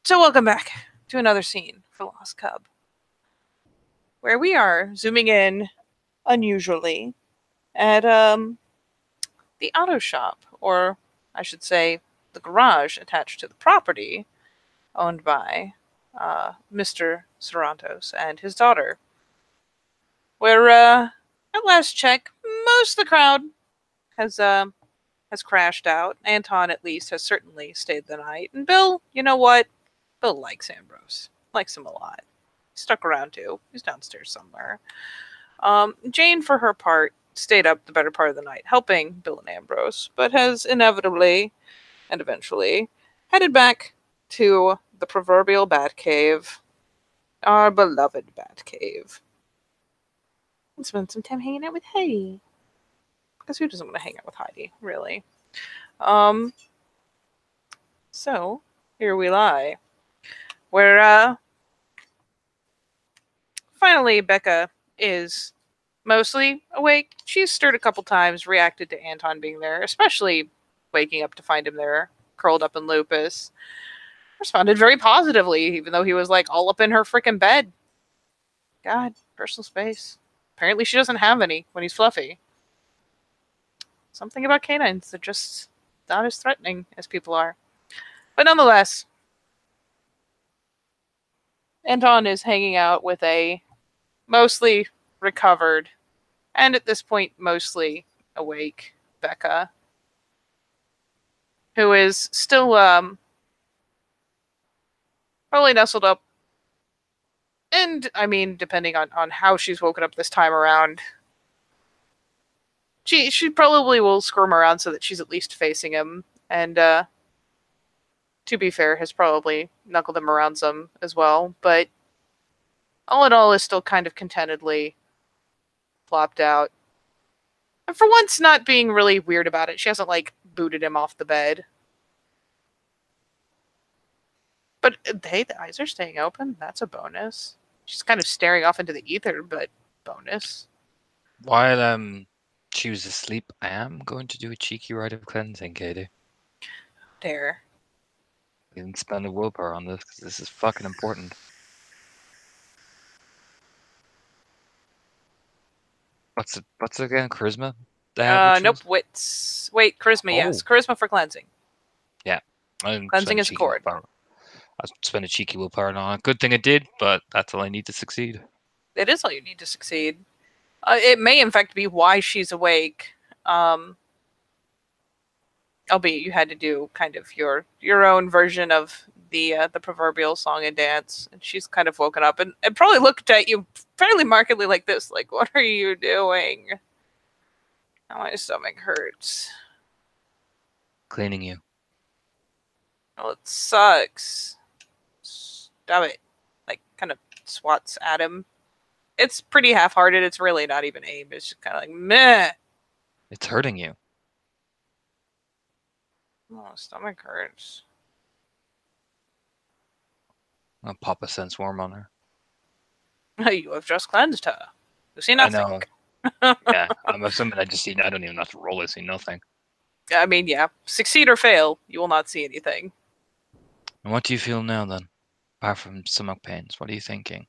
So welcome back to another scene for Lost Cub, where we are zooming in unusually at the auto shop, or I should say the garage attached to the property owned by Mr. Sarantos and his daughter. Where at last check, most of the crowd has crashed out. Anton at least has certainly stayed the night. And Bill, you know what? Bill likes Ambrose. Likes him a lot. Stuck around too. He's downstairs somewhere. Jane, for her part, stayed up the better part of the night, helping Bill and Ambrose, but has inevitably and eventually headed back to the proverbial Batcave, our beloved Batcave, and spend some time hanging out with Heidi. Because who doesn't want to hang out with Heidi, really? Um, so here we lie, where finally Becca is mostly awake. She's stirred a couple times, reacted to Anton being there, especially waking up to find him there, curled up in lupus. Responded very positively, even though he was like all up in her freaking bed. God, personal space. Apparently she doesn't have any when he's fluffy. Something about canines that just not as threatening as people are. But nonetheless, Anton is hanging out with a mostly recovered and at this point mostly awake Becca, who is still probably nestled up. And I mean, depending on how she's woken up this time around, she probably will squirm around so that she's at least facing him. And to be fair, has probably knuckled him around some as well. But all in all, is still kind of contentedly plopped out. And for once, not being really weird about it. She hasn't like booted him off the bed. But hey, the eyes are staying open. That's a bonus. She's kind of staring off into the ether, but bonus. While she was asleep, I am going to do a cheeky rite of cleansing, Katie. Dare. You can spend a willpower on this because this is fucking important. What's it again? Charisma? They have you Nope. choose? Wits. Wait, charisma. Oh, Yes, charisma for cleansing. yeah. I Cleansing spend a is a cheeky cord. willpower. I spend a cheeky willpower on it. Good thing I did, but that's all I need to succeed. It is all you need to succeed. It may, in fact, be why she's awake. Albeit you had to do kind of your own version of the proverbial song and dance, and she's kind of woken up and probably looked at you fairly markedly like this, like, "What are you doing?" Now my stomach hurts. Cleaning you. Well, it sucks. Stop it. Like, kind of swats at him. It's pretty half-hearted. It's really not even aimed. It's just kind of like, meh. It's hurting you. Oh, stomach hurts. I'll pop a sense worm on her. You have just cleansed her. You see I nothing. know. Yeah, I'm assuming I don't even have to roll. I see nothing. I mean, yeah. Succeed or fail, you will not see anything. And what do you feel now then? Apart from stomach pains, what are you thinking?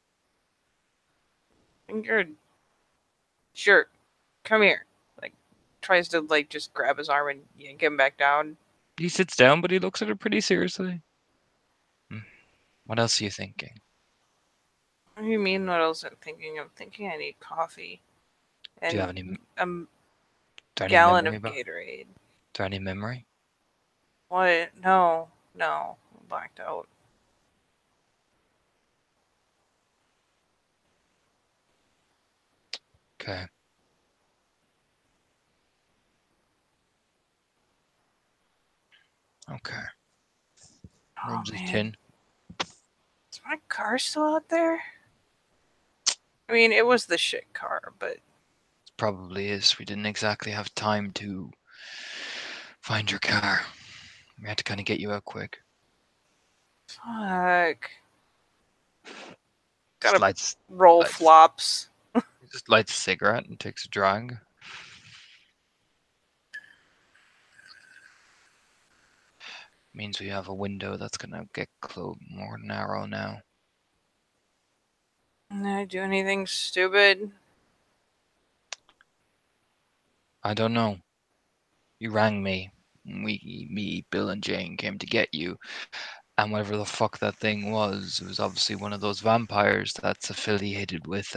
And you're jerk. Come here. Like, tries to, like, just grab his arm and yank him back down. He sits down, but he looks at her pretty seriously. What else are you thinking? What do you mean, what else I'm thinking? I'm thinking I need coffee. Do you And have any? a Any gallon memory of about? Gatorade. Do any memory? What? No. No. I'm blacked out. Okay. Okay. Oh, Room's man. tin. Is my car still out there? I mean, it was the shit car, but It probably is. We didn't exactly have time to find your car. We had to kind of get you out quick. fuck. Just Gotta roll lights, flops. just lights a cigarette and takes a drag. Means we have a window that's gonna get more narrow now. Did I do anything stupid? I don't know. You rang me. Me, Bill, and Jane came to get you, and whatever the fuck that thing was, it was obviously one of those vampires that's affiliated with,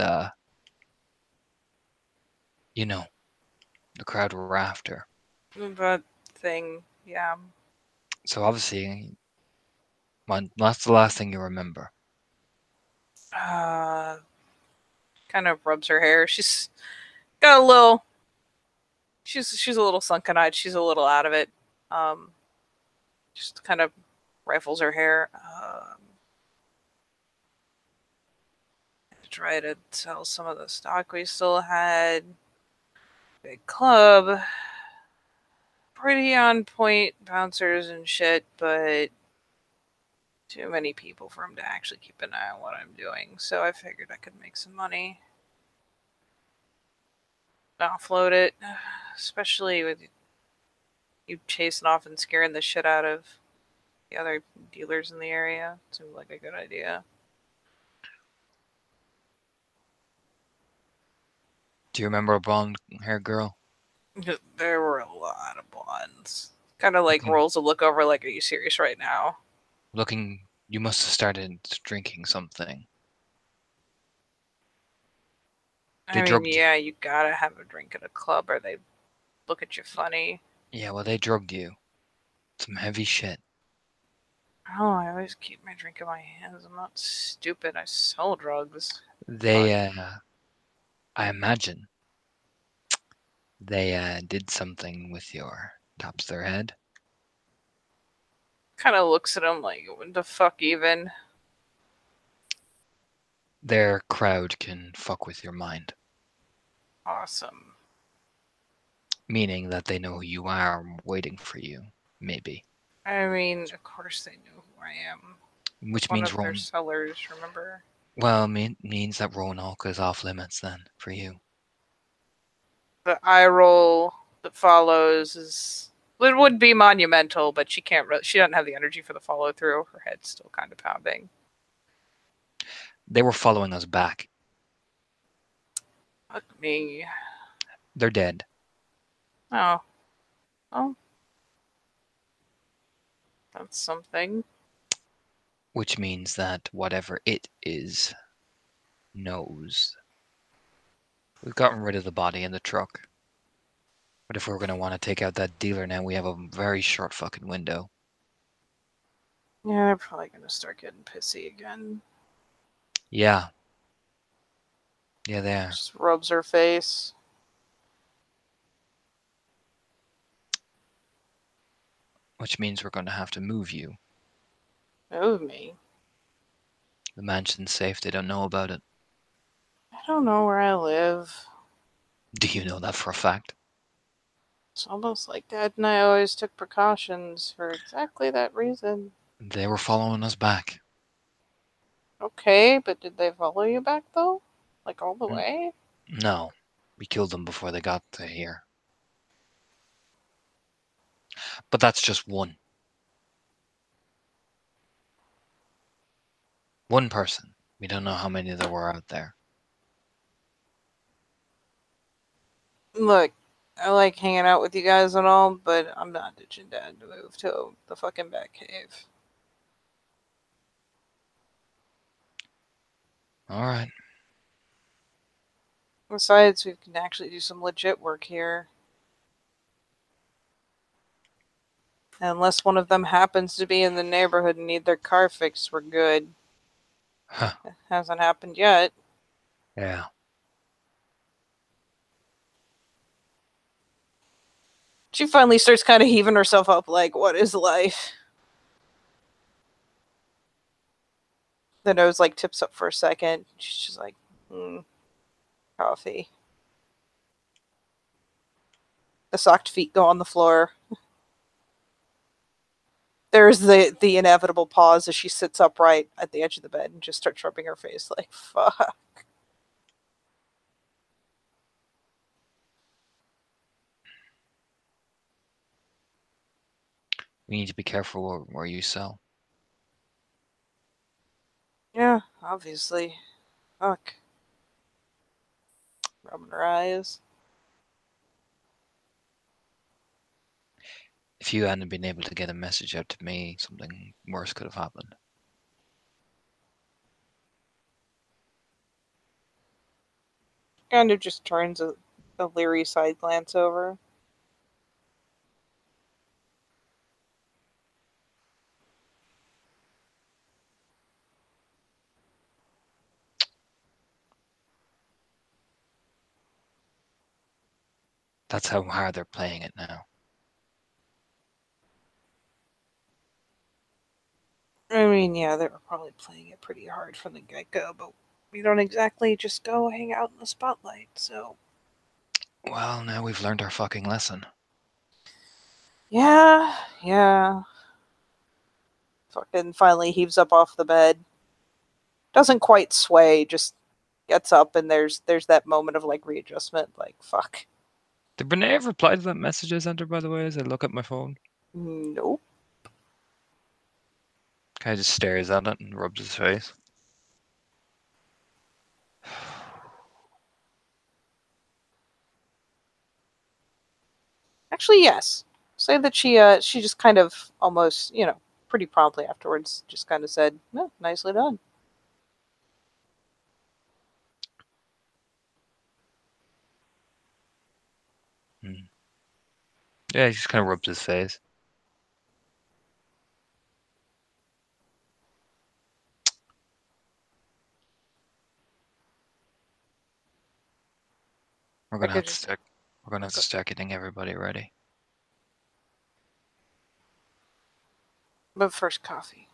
you know, the crowd we're after. That thing, yeah. So obviously, that's the last thing you remember. Uh, kind of rubs her hair. She's got a little. She's a little sunken eyed. She's a little out of it. Um, just kind of rifles her hair. Try to sell some of the stock we still had. Big club, pretty on point bouncers and shit, but too many people for him to actually keep an eye on what I'm doing. So I figured I could make some money. Offload it, especially with you chasing off and scaring the shit out of the other dealers in the area. Seemed like a good idea. Do you remember a blonde-haired girl? There were a lot of blondes. Kind of like Looking, rolls a look over, like, are you serious right now? looking. You must have started drinking something. They I mean, drugged you. yeah, you gotta have a drink at a club or they look at you funny. Yeah, well, they drugged you. Some heavy shit. Oh, I always keep my drink in my hands. I'm not stupid. I sell drugs. They, Fuck. I imagine, they did something with your tops of their head. Kind of looks at him like, what the fuck, even? Their crowd can fuck with your mind, Awesome. meaning that they know who you are waiting for you, maybe. I mean, of course they know who I am. Which One means of their sellers, remember? well, means that Roanoke is off limits then for you. The eye roll that follows is. It would be monumental, but she can't. She doesn't have the energy for the follow through. Her head's still kind of pounding. They were following us back. Fuck me. They're dead, Oh, well, that's something. which means that whatever it is knows. We've gotten rid of the body in the truck. But if we're going to want to take out that dealer now, we have a very short fucking window. Yeah, they're probably gonna start getting pissy again. Yeah. Yeah, they are. Just rubs her face. Which means we're going to have to move you. Move me. The mansion's safe. They don't know about it. I don't know where I live. Do you know that for a fact? It's almost like Dad and I always took precautions for exactly that reason. They were following us back. Okay, but did they follow you back though? Like all the way? No. We killed them before they got to here. But that's just one. One person. We don't know how many there were out there. Look, I like hanging out with you guys and all, but I'm not ditching Dad to move to the fucking Batcave. Alright. Besides, we can actually do some legit work here. Unless one of them happens to be in the neighborhood and need their car fixed, we're good. Huh. It hasn't happened yet. Yeah. She finally starts kind of heaving herself up, like, what is life? The nose, like, tips up for a second. She's just like, coffee. The socked feet go on the floor. There's the inevitable pause as she sits upright at the edge of the bed and just starts rubbing her face, like, fuck. We need to be careful where you sell. Yeah, obviously. Fuck. Rubbing her eyes. If you hadn't been able to get a message out to me, something worse could have happened. Kind of just turns a leery side glance over. That's how hard they're playing it now. I mean, yeah, they were probably playing it pretty hard from the get go, but we don't exactly just go hang out in the spotlight, so. Well, now we've learned our fucking lesson. Yeah, yeah. Fucking finally heaves up off the bed. Doesn't quite sway, just gets up, and there's that moment of like readjustment, like fuck. Did Renee ever reply to that message I sent her, by the way, as I look at my phone? Nope. Kind of just stares at it and rubs his face. Actually, yes. Say that she just kind of almost, pretty promptly afterwards just kind of said, "No, nicely done." Hmm. Yeah, he just kind of rubs his face. We're I gonna have could to just start. We're gonna have to start getting everybody ready. but first coffee.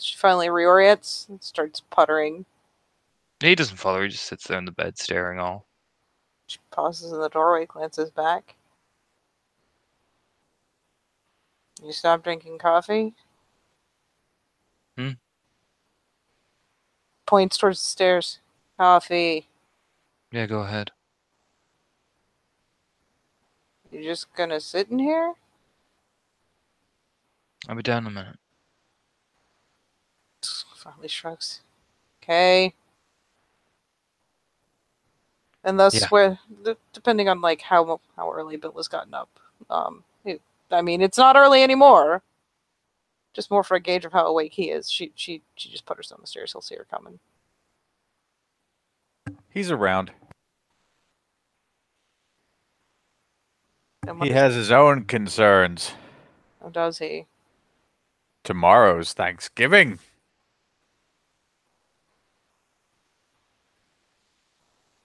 She finally reorients and starts puttering. He doesn't follow her. He just sits there in the bed, staring all. She pauses in the doorway, glances back. You stop drinking coffee? Hmm. Points towards the stairs. Coffee. Yeah, go ahead. You just gonna sit in here? I'll be down in a minute. Finally shrugs. Okay. And thus, Yeah. where depending on like how early Bill has gotten up, I mean, it's not early anymore. Just more for a gauge of how awake he is. She just putters down the stairs. He'll see her coming. He's around. And what He does has his own concerns. how does he? Tomorrow's Thanksgiving.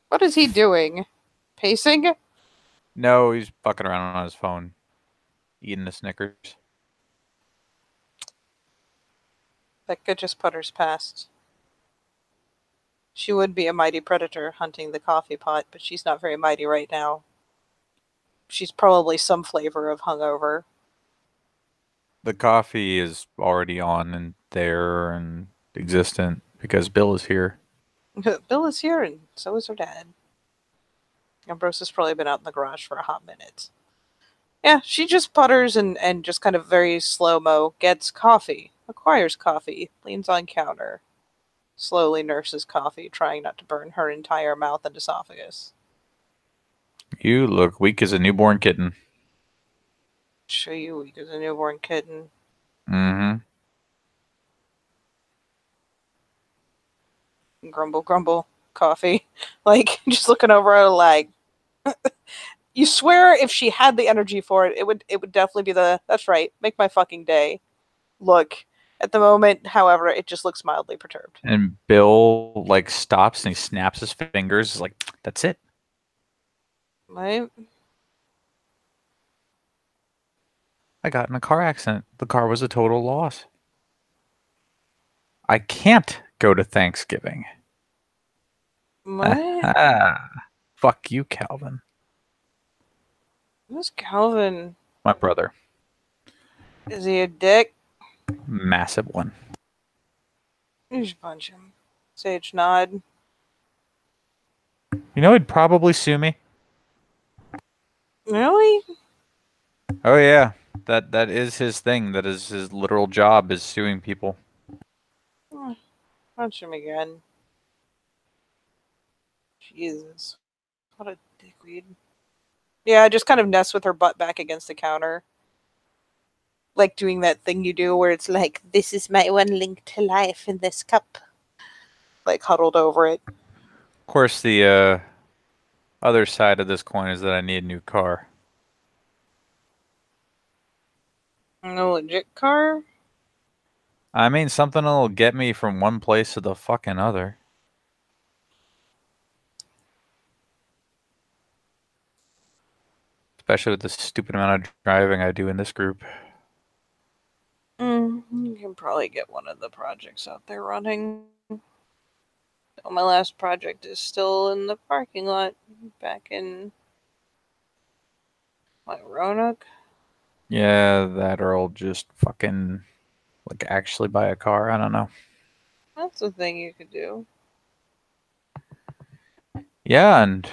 What is he doing? Pacing? No, he's fucking around on his phone, eating a Snickers. Becca just putters past. She would be a mighty predator hunting the coffee pot, but she's not very mighty right now. She's probably some flavor of hungover. The coffee is already on and there and existent because Bill is here. Bill is here, and so is her dad. Ambrose has probably been out in the garage for a hot minute. Yeah, she just putters and just kind of very slow mo gets coffee, acquires coffee, leans on counter, slowly nurses coffee, trying not to burn her entire mouth and esophagus. You look weak as a newborn kitten. Show you weak as a newborn kitten. Mm-hmm. Grumble, grumble, coffee. Like, just looking over her like, you swear if she had the energy for it, it would definitely be that's right, make my fucking day. Look. At the moment, however, it just looks mildly perturbed. And Bill like stops and he snaps his fingers. He's like, that's it. Right? I got in a car accident. The car was a total loss. I can't go to Thanksgiving. What? Fuck you, Calvin. Who's Calvin? My brother. Is he a dick? Massive one. You should punch him. Sage nod. You know he'd probably sue me. Really? Oh yeah. That is his thing. That is his literal job, is suing people. Oh, punch him again. Jesus. What a dickweed. Yeah, just kind of nest with her butt back against the counter. Like doing that thing you do where it's like, this is my one link to life in this cup. Like huddled over it. Of course, the other side of this coin is that I need a new car. A legit car? I mean, something that'll get me from one place to the fucking other. Especially with the stupid amount of driving I do in this group. You can probably get one of the projects out there running. Oh, my last project is still in the parking lot back in my Roanoke. Yeah, that or I'll just fucking, like, actually buy a car. I don't know. That's a thing you could do. Yeah, and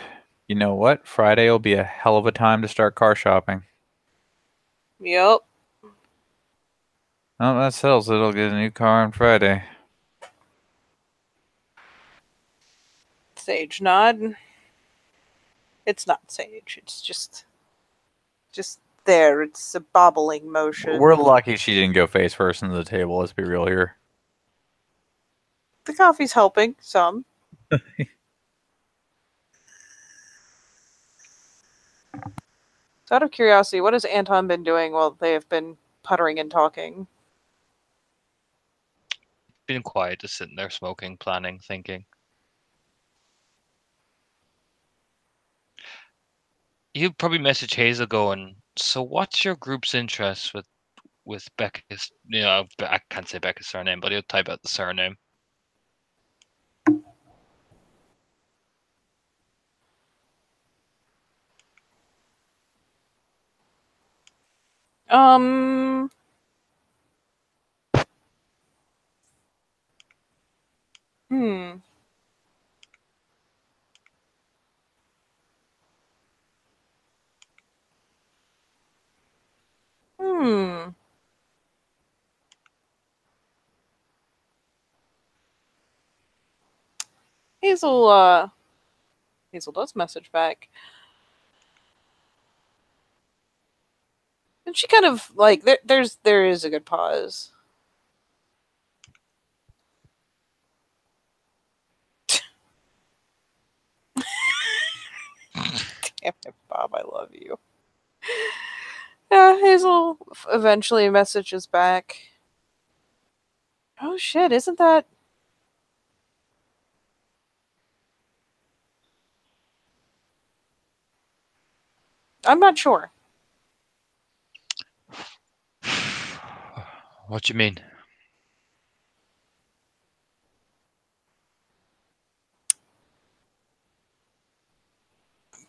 you know what? Friday will be a hell of a time to start car shopping. Yup. Oh, that settles it. I'll get a new car on Friday. Sage nod. It's not sage. It's just there. It's a bobbling We're motion. lucky she didn't go face first into the table. Let's be real here. The coffee's helping some. So out of curiosity, what has Anton been doing while they have been puttering and talking? Being quiet, just sitting there smoking, planning, thinking. You probably message Hazel going, so what's your group's interest with Becca's, I can't say Becca's surname, but he'll type out the surname. Um. Hmm. Hmm. Hazel. Hazel does message back, and she kind of like there is a good pause. Damn it, Bob, I love you. Yeah, Hazel eventually messages back. Oh shit, isn't that? I'm not sure. What you mean?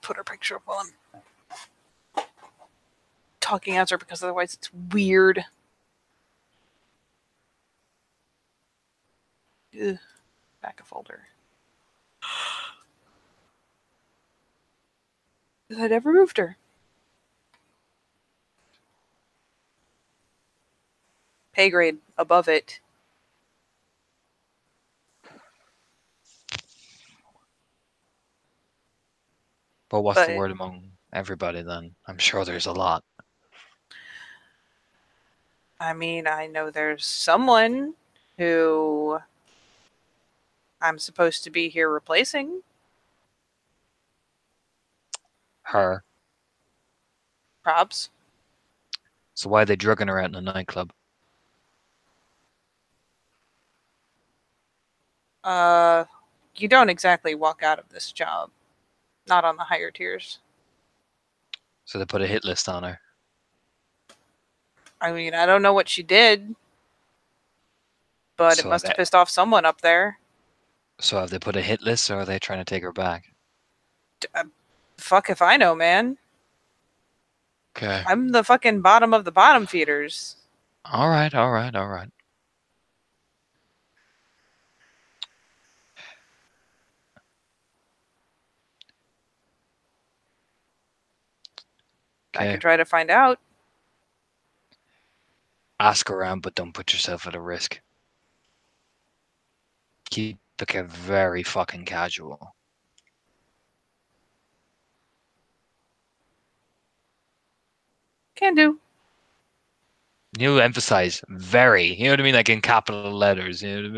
Put her picture up while I'm talking as her because otherwise it's weird. Ugh, back a folder. I never moved her. Pay grade above it. But what's the But word among everybody then? I'm sure there's a lot. I mean, I know there's someone who I'm supposed to be here replacing. Her. Props. So why are they drugging her out in a nightclub? Uh, you don't exactly walk out of this job. Not on the higher tiers. So they put a hit list on her. I mean, I don't know what she did, but it So must have pissed off someone up there. so have they put a hit list, or are they trying to take her back? Fuck if I know, man. Okay. I'm the fucking bottom of the bottom feeders. All right, all right, all right. I Okay. can try to find out. Ask around, but don't put yourself at a risk. Keep it very fucking casual. Can do. You emphasize very. You know what I mean? Like in capital letters. You know what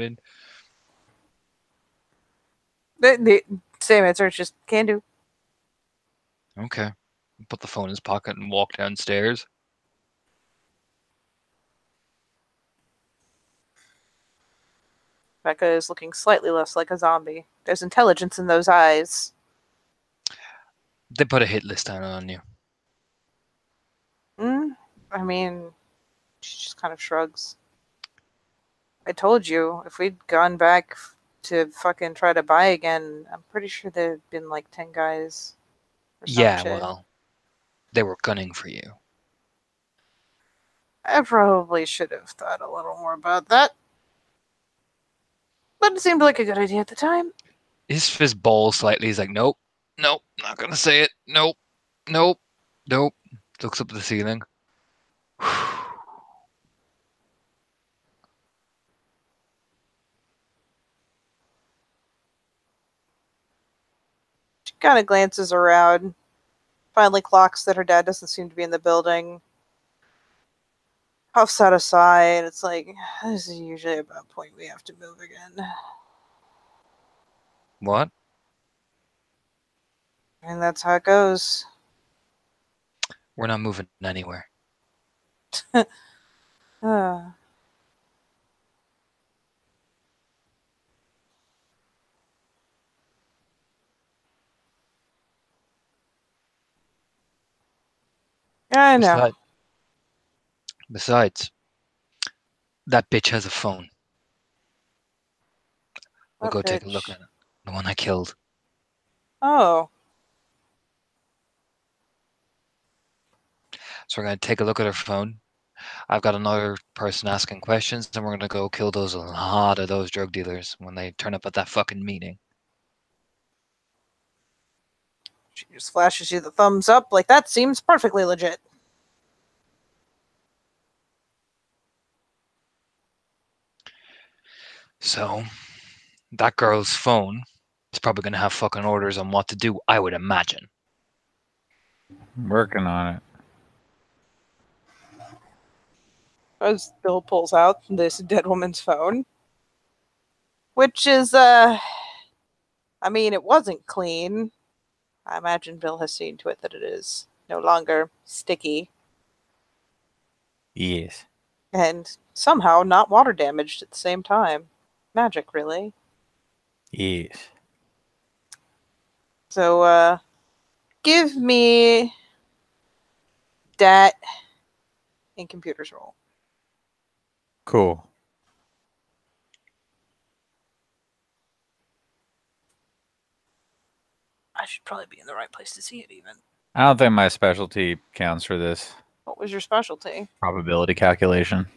I mean? The same answer. It's just can do. Okay. Put the phone in his pocket and walk downstairs. Becca is looking slightly less like a zombie. There's intelligence in those eyes. They put a hit list down on you. I mean, she just kind of shrugs. I told you, if we'd gone back to fucking try to buy again, I'm pretty sure there'd been like 10 guys or some Yeah, shit. well, they were gunning for you. I probably should have thought a little more about that. But it seemed like a good idea at the time. His fist balls slightly. He's like, nope, nope, not gonna say it. Nope, nope, nope. Looks up at the ceiling. She kind of glances around, finally clocks that her dad doesn't seem to be in the building, puffs out a sigh, and it's like, this is usually about the point we have to move again. What? And that's how it goes. We're not moving anywhere. Uh, I know. Besides, that bitch has a phone. We'll What go take a look bitch? at it. The one I killed. Oh, So we're gonna take a look at her phone. I've got another person asking questions, and we're gonna go kill a lot of those drug dealers when they turn up at that fucking meeting. she just flashes you the thumbs up, like that seems perfectly legit. So, that girl's phone is probably gonna have fucking orders on what to do, I would imagine. Working on it. As Bill pulls out this dead woman's phone, which is, I mean, it wasn't clean. I imagine Bill has seen to it that it is no longer sticky Yes. and somehow not water damaged at the same time. Magic, really. Yes. So, give me dat in computers roll. Cool. I should probably be in the right place to see it, even. I don't think my specialty counts for this What was your specialty? probability calculation.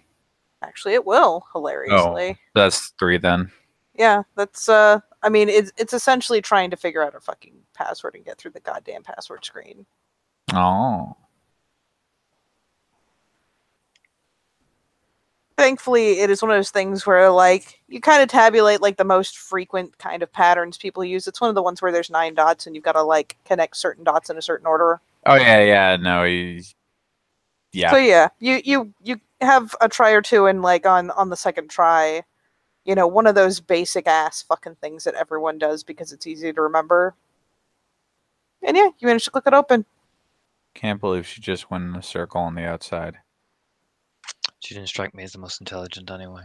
Actually, it will, Oh, hilariously. that's 3 then. Yeah, that's, I mean, it's essentially trying to figure out her fucking password and get through the goddamn password screen. Oh. Thankfully, it is one of those things where, like, you kind of tabulate, like, the most frequent kind of patterns people use. It's one of the ones where there's 9 dots and you've got to, like, connect certain dots in a certain order. Oh yeah. No, he's yeah. So yeah, you have a try or two, and like on the second try, you know, one of those basic ass fucking things that everyone does because it's easy to remember. And yeah, you managed to click it open. Can't believe she just went in a circle on the outside. She didn't strike me as the most intelligent anyway.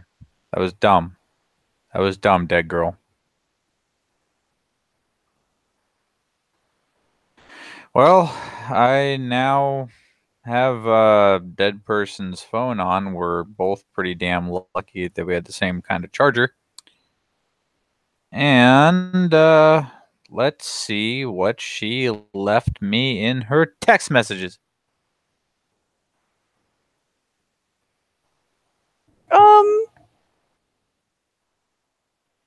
That was dumb. That was dumb, dead girl. Well, I now have a dead person's phone on. We're both pretty damn lucky that we had the same kind of charger. And let's see what she left me in her text messages. Um.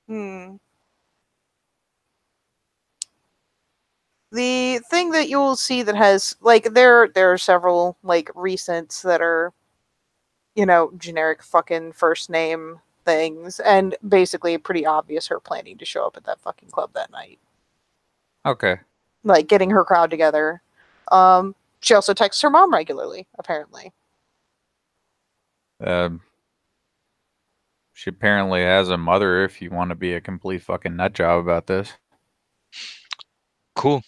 Hmm. The thing that you will see that has like there are several like recents that are generic fucking first name things, and basically pretty obvious her planning to show up at that fucking club that night. Okay. Like getting her crowd together. She also texts her mom regularly, apparently. Um, she apparently has a mother. If you want to be a complete fucking nut job about this, Cool.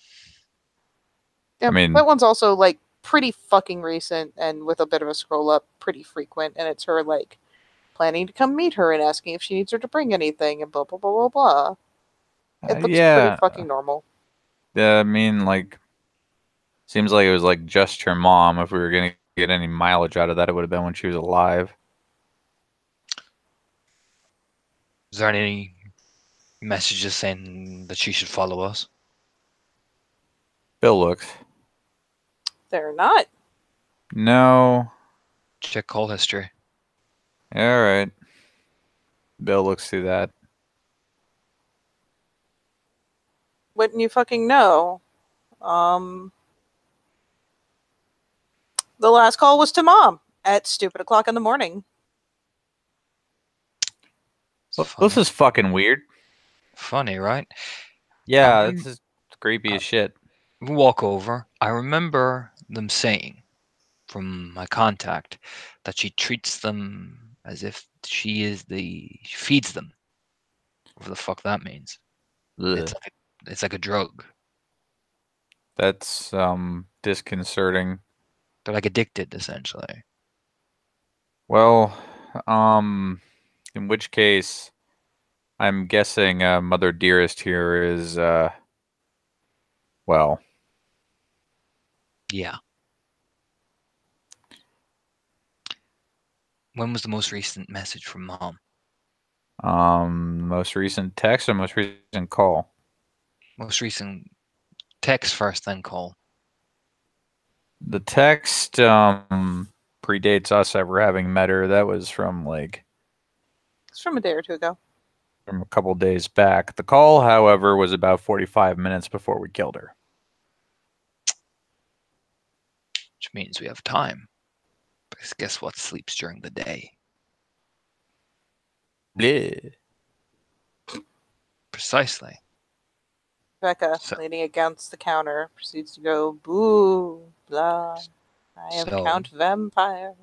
Yeah, I mean, that one's also like pretty fucking recent and with a bit of a scroll up, pretty frequent, and it's her like planning to come meet her and asking if she needs her to bring anything and blah blah blah blah blah. It looks pretty yeah. fucking normal. I mean, like, seems like it was like just her mom. If we were gonna get any mileage out of that, it would have been when she was alive. Is there any messages saying that she should follow us? Bill looks. They're not. No. Check call history. All right. Bill looks through that. Wouldn't you fucking know? Um, the last call was to mom at stupid o'clock in the morning. It's Well, this funny. is fucking weird. Funny, right? Yeah, this is creepy as shit. We walk over. I remember them saying from my contact that she treats them as if she feeds them. Whatever the fuck that means. Ugh. It's like a drug. That's disconcerting. They're like addicted essentially. Well, um, in which case, I'm guessing Mother Dearest here is well, Yeah. When was the most recent message from mom? most recent text or most recent call. Most recent text first, then call. The text predates us ever having met her. That was from like It's from a day or two ago. from a couple days back. The call, however, was about 45 minutes before we killed her. Which means we have time. Because guess what sleeps during the day? Bleh. Precisely. Becca, So, leaning against the counter, proceeds to go boo blah. I am so Count Vampire.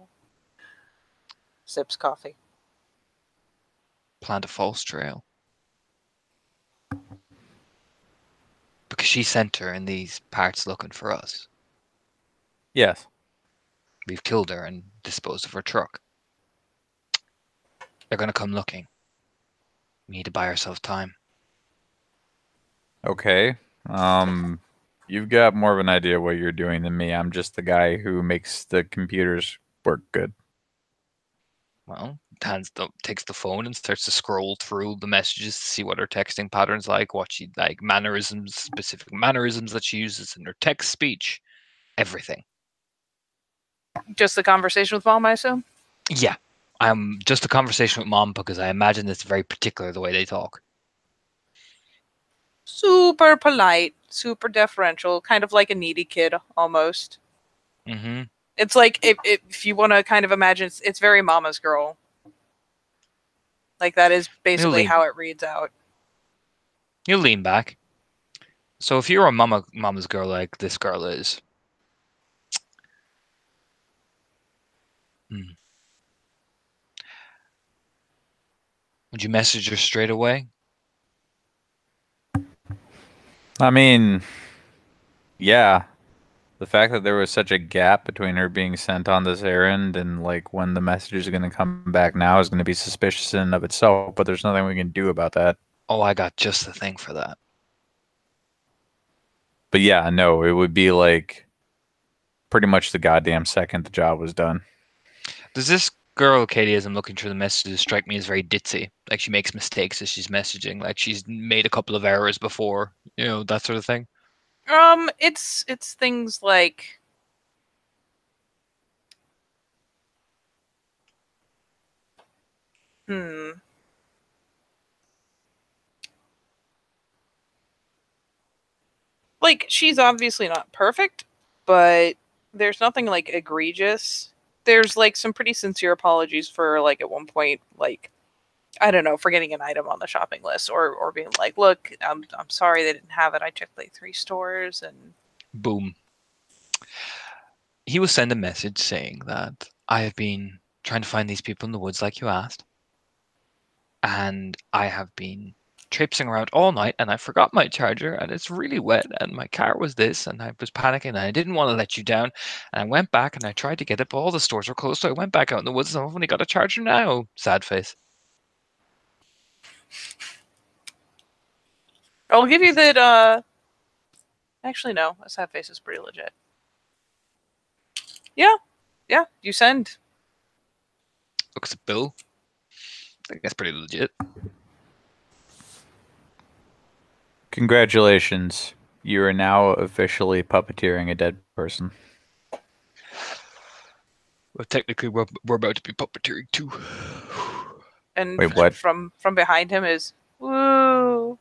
Sips coffee. plant a false trail. Because she sent her in these parts looking for us. Yes. We've killed her and disposed of her truck. They're gonna come looking. We need to buy ourselves time. Okay. You've got more of an idea what you're doing than me. I'm just the guy who makes the computers work good. Well, takes the phone and starts to scroll through the messages to see what her texting patterns like, what she like, mannerisms, specific mannerisms that she uses in her text speech, everything. Just the conversation with mom, I assume? Yeah, I'm just a conversation with mom because I imagine it's very particular the way they talk. Super polite, super deferential, kind of like a needy kid almost. Mm-hmm. It's like if you want to kind of imagine, it's very Mama's Girl. Like that is basically how it reads out. You lean back. So if you're a mama's girl like this girl is, hmm, would you message her straight away? I mean, yeah. The fact that there was such a gap between her being sent on this errand and like when the message is going to come back now is going to be suspicious in and of itself, but there's nothing we can do about that. Oh, I got just the thing for that. But yeah, no, it would be like pretty much the goddamn second the job was done. Does this girl, Katie, as I'm looking through the messages, strike me as very ditzy? Like she makes mistakes as she's messaging, like she's made a couple of errors before, that sort of thing. It's things like hmm. Like she's obviously not perfect, but there's nothing like egregious. there's like some pretty sincere apologies for like at one point, like I don't know, forgetting an item on the shopping list, or being like, look, I'm sorry they didn't have it. I checked like 3 stores and Boom. He will send a message saying that I have been trying to find these people in the woods like you asked, and I have been traipsing around all night and I forgot my charger and it's really wet and my car was this and I was panicking and I didn't want to let you down and I went back and I tried to get it but all the stores were closed so I went back out in the woods and I've only got a charger now. Sad face. I'll give you that. Actually, no, a sad face is pretty legit. Yeah, you send. Looks at Bill. I think that's pretty legit. Congratulations. You are now officially puppeteering a dead person. Well, technically, we're about to be puppeteering too. And Wait, what? from behind him is woo.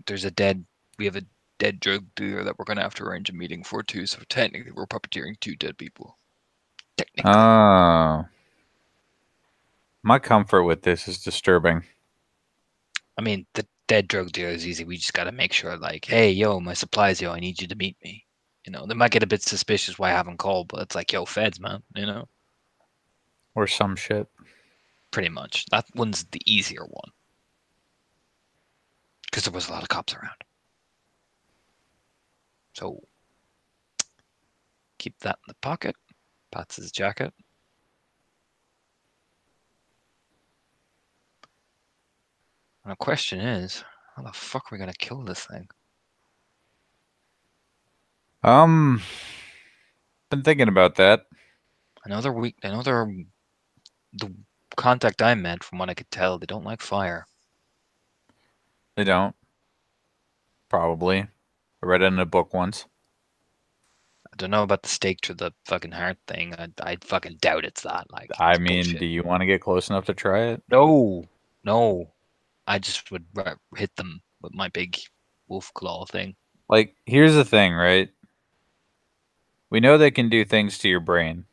There's we have a dead drug dealer that we're gonna have to arrange a meeting for too. So technically, we're puppeteering 2 dead people. Technically. Oh. My comfort with this is disturbing. I mean, the dead drug dealer is easy. We just gotta make sure, like, hey, yo, my supplies, yo, I need you to meet me. You know, they might get a bit suspicious why I haven't called, but it's like, yo, feds, man. You know, Or some shit. pretty much. That one's the easier one because there was a lot of cops around. So keep that in the pocket. Pats his jacket. And the question is, how the fuck are we gonna kill this thing? Been thinking about that. I know they're the contact I met, from what I could tell, they don't like fire. They don't. Probably. I read it in a book once. I don't know about the stake to the fucking heart thing. I fucking doubt it's that. Like, I it's mean, bullshit. do you want to get close enough to try it? No, no. I just would hit them with my big wolf claw thing. Like, here's the thing, right? We know they can do things to your brain.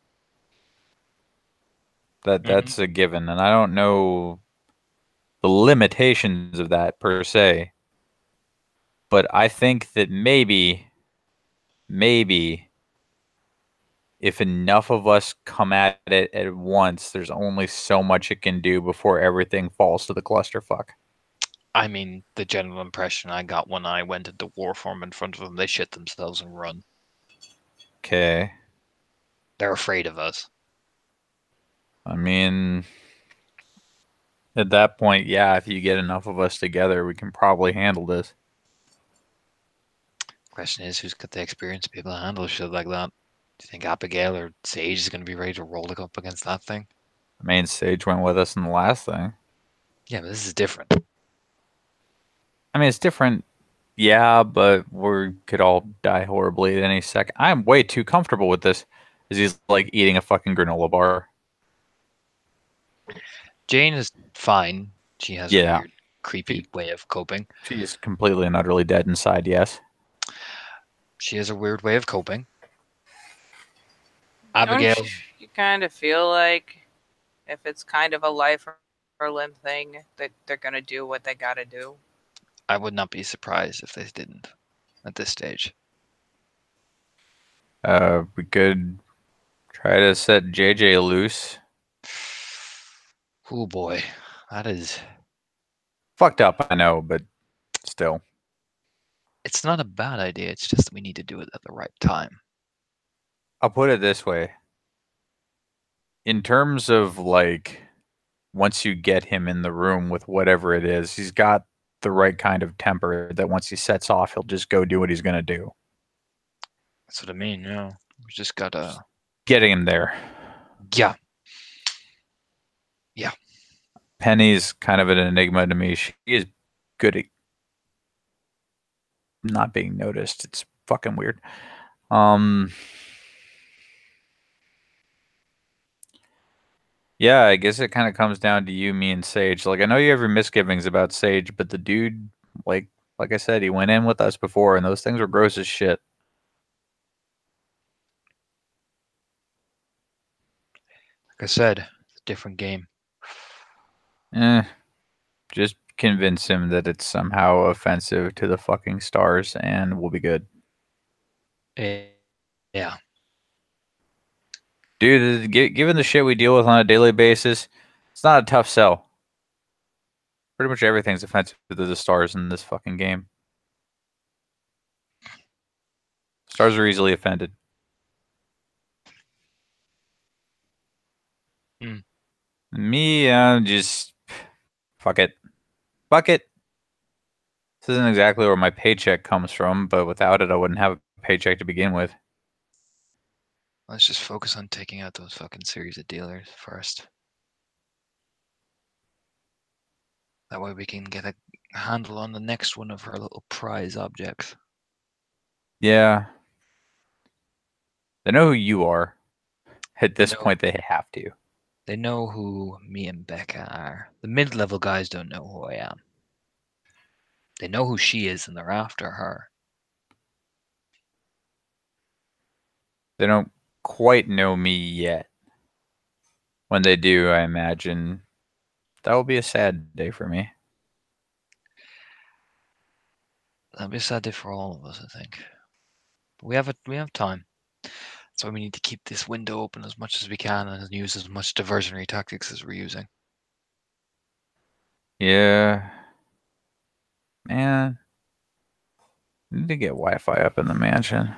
That's a given, and I don't know the limitations of that per se. But I think that maybe if enough of us come at it at once, there's only so much it can do before everything falls to the clusterfuck. I mean, the general impression I got when I went into war form in front of them, they shit themselves and run. Okay. They're afraid of us. I mean, at that point, yeah, if you get enough of us together, we can probably handle this. Question is, who's got the experience to be able to handle shit like that? Do you think Abigail or Sage is going to be ready to roll it up against that thing? I mean, Sage went with us in the last thing. Yeah, but this is different. I mean, it's different, yeah, but we could all die horribly at any second. I'm way too comfortable with this. As he's like eating a fucking granola bar. Jane is fine. She has a Yeah. weird, creepy way of coping. She is completely and utterly dead inside, yes. She has a weird way of coping. Abigail, Don't you kind of feel like if it's kind of a life or limb thing that they're gonna do what they gotta do? I would not be surprised if they didn't at this stage. We could try to set JJ loose. Oh boy, that is. Fucked up, I know, but still. It's not a bad idea. It's just we need to do it at the right time. I'll put it this way. In terms of like, once you get him in the room with whatever it is, he's got the right kind of temper that once he sets off, he'll just go do what he's going to do. That's what I mean. Yeah, we just gotta. Getting him there. Yeah. Penny's kind of an enigma to me. She is good at not being noticed. It's fucking weird. Yeah, I guess it kind of comes down to you, me, and Sage. Like, I know you have your misgivings about Sage, but the dude, like I said, he went in with us before, and those things were gross as shit. Like I said, it's a different game. Just convince him that it's somehow offensive to the fucking stars, and we'll be good. Yeah. Dude, given the shit we deal with on a daily basis, it's not a tough sell. Pretty much everything's offensive to the stars in this fucking game. Stars are easily offended. Hmm. Me, just fuck it. Fuck it. This isn't exactly where my paycheck comes from, but without it, I wouldn't have a paycheck to begin with. Let's just focus on taking out those fucking series of dealers first. That way we can get a handle on the next one of her little prize objects. Yeah. They know who you are. At They this know point, they have to. they know who me and Becca are. The mid-level guys don't know who I am. They know who she is and they're after her. They don't quite know me yet. When they do, I imagine that will be a sad day for me. That'd be a sad day for all of us, I think. But we have time. That's why we need to keep this window open as much as we can and use as much diversionary tactics as we're using. Yeah. Man. Need to get Wi-Fi up in the mansion.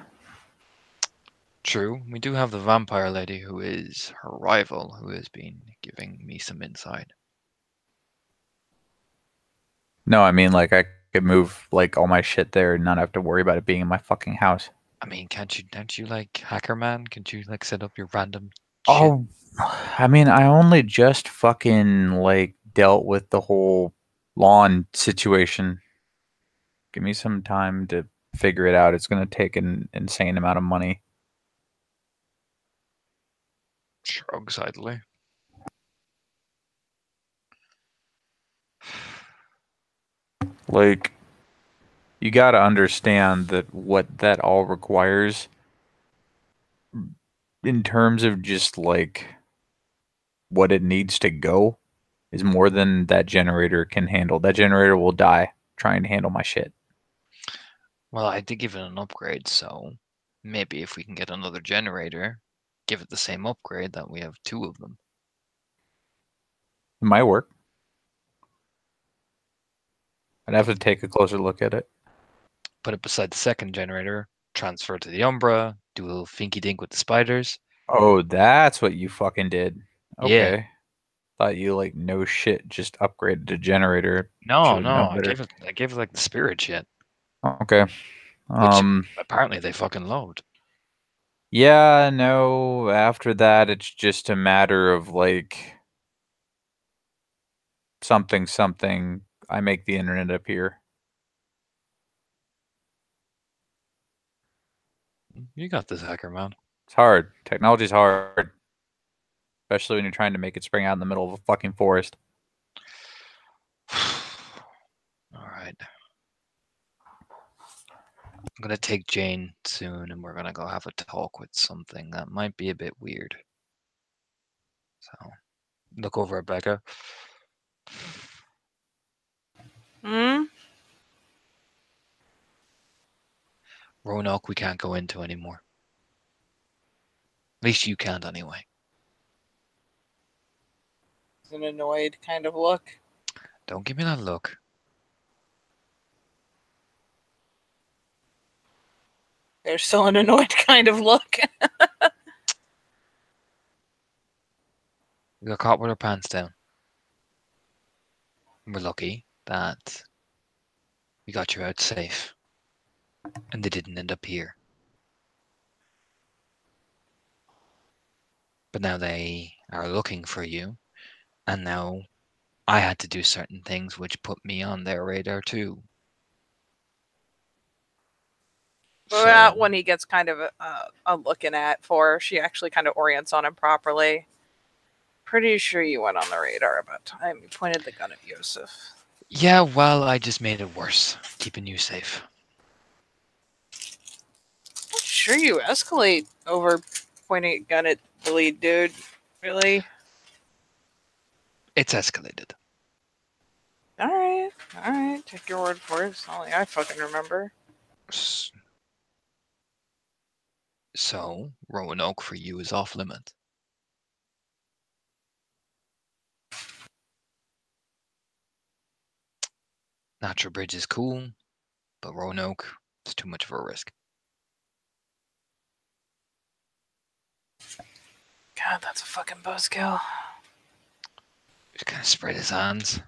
True, we do have the vampire lady who is her rival, who has been giving me some insight. No, I mean like I could move like all my shit there and not have to worry about it being in my fucking house. I mean, can't you like hacker man? Can't you like set up your random shit? Oh, I mean, I only just fucking like dealt with the whole lawn situation. Give me some time to figure it out. It's gonna take an insane amount of money. Shrugs idly. Like, you gotta understand that what that all requires in terms of just like what it needs to go is more than that generator can handle. That generator will die trying to handle my shit. Well, I did give it an upgrade, so maybe if we can get another generator, give it the same upgrade, that we have two of them. It might work. I'd have to take a closer look at it. Put it beside the second generator, transfer it to the Umbra, do a little finky dink with the spiders. Oh, that's what you fucking did. Yeah. Okay. Thought you like no shit just upgraded the generator. No, Should have no, known better. I gave it like the spirit shit, Okay. which Um apparently they fucking load. yeah, no, after that it's just a matter of like something. I make the internet appear. You got this, hacker man. It's hard. Technology's hard, especially when you're trying to make it spring out in the middle of a fucking forest. All right. I'm gonna take Jane soon, and we're gonna go have a talk with something that might be a bit weird. So look over at Becca. Hmm? Roanoke, we can't go into anymore. At least you can't anyway. It's an annoyed kind of look. Don't give me that look. There's still an annoyed kind of look. We got caught with our pants down. We're lucky that we got you out safe, and they didn't end up here. But now they are looking for you, and now I had to do certain things which put me on their radar too. But that So, one he gets kind of a looking at for. She actually kind of orients on him properly. Pretty sure you went on the radar about time you pointed the gun at Yusuf. yeah, well, I just made it worse, keeping you safe. Sure, you escalate over pointing a gun at the lead dude. Really? It's escalated. Alright. Alright. Take your word for it. It's not like I fucking remember. So, Roanoke for you is off limit. Natural Bridge is cool, but Roanoke is too much of a risk. God, that's a fucking buzzkill. Just kind of spread his hands.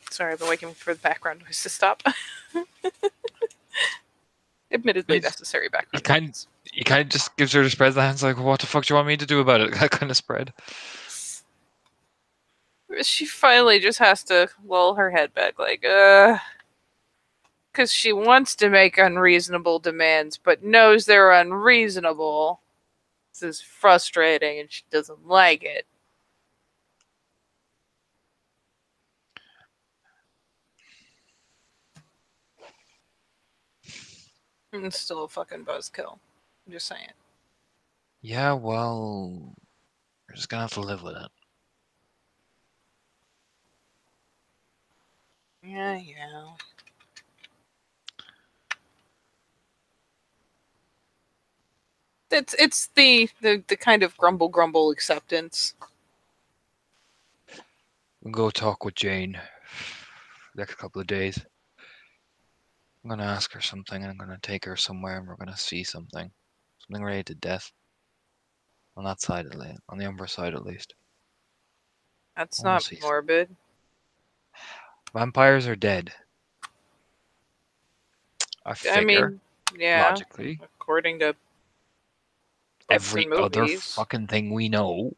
Sorry, I've been waiting for the background noise to stop. Admittedly necessary He background kind, noise. he kind of just gives her to spread the hands like, what the fuck do you want me to do about it? That kind of spread. She finally just has to lull her head back, like, because she wants to make unreasonable demands, but knows they're unreasonable. This is frustrating, and she doesn't like it. And it's still a fucking buzzkill. I'm just saying. Yeah, well, we're just gonna have to live with it. Yeah. It's the kind of grumble acceptance. We'll go talk with Jane next couple of days. I'm gonna ask her something, and I'm gonna take her somewhere, and we're gonna see something related to death. On that side, on the Umber side at least. That's I wanna not see morbid. vampires are dead. I I figure, mean, yeah, logically, according to books every and other movies. fucking thing we know.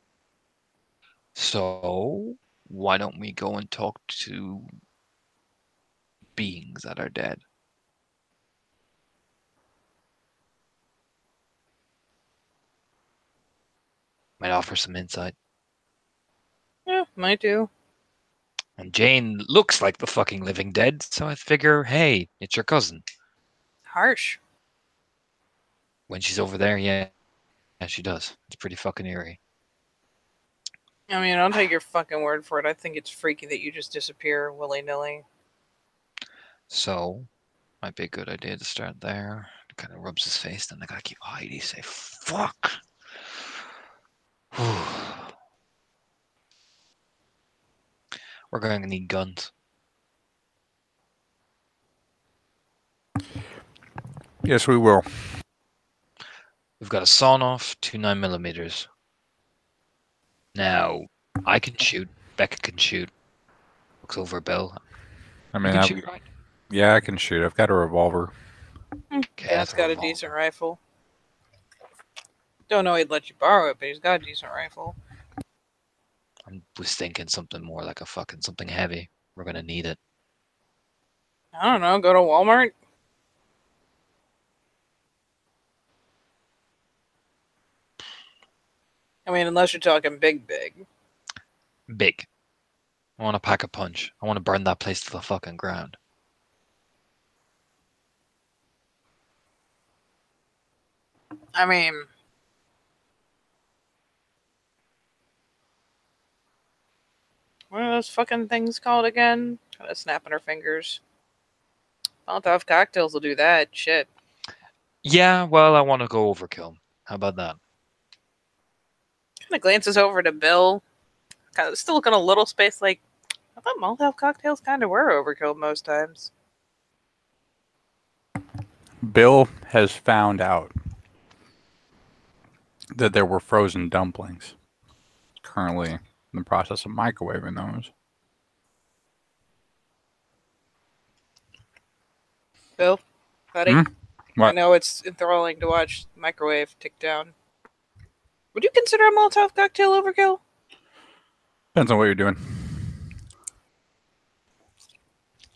So why don't we go and talk to beings that are dead? Might offer some insight. Yeah, might do. And Jane looks like the fucking living dead, so I figure, hey, it's your cousin. Harsh. When she's over there, yeah, she does. It's pretty fucking eerie. I mean, I'll take your fucking word for it. I think it's freaky that you just disappear willy nilly. So, might be a good idea to start there. It kind of rubs his face, then I gotta keep Heidi say, fuck. We're going to need guns. Yes, we will. We've got a sawn-off, 2 9mm. Now, I can shoot. Becca can shoot. Looks over at Bill. I You mean, can shoot, right? yeah, I can shoot. I've got a revolver. Okay, Dad's that's a got a revolver. decent rifle. Don't know he'd let you borrow it, but he's got a decent rifle. I was thinking something more like something heavy. We're gonna need it. I don't know, go to Walmart? I mean, unless you're talking big. Big. I want to pack a punch. I want to burn that place to the fucking ground. I mean, what are those fucking things called again? Kind of snapping her fingers. Molotov cocktails will do that. Shit. Yeah, well, I want to go overkill. How about that? Kind of glances over to Bill. Kind of still looking a little space like, I thought Molotov cocktails kind of were overkill most times. Bill has found out that there were frozen dumplings. Currently in the process of microwaving those. Bill, buddy, I What? know it's enthralling to watch the microwave tick down. Would you consider a Molotov cocktail overkill? Depends on what you're doing.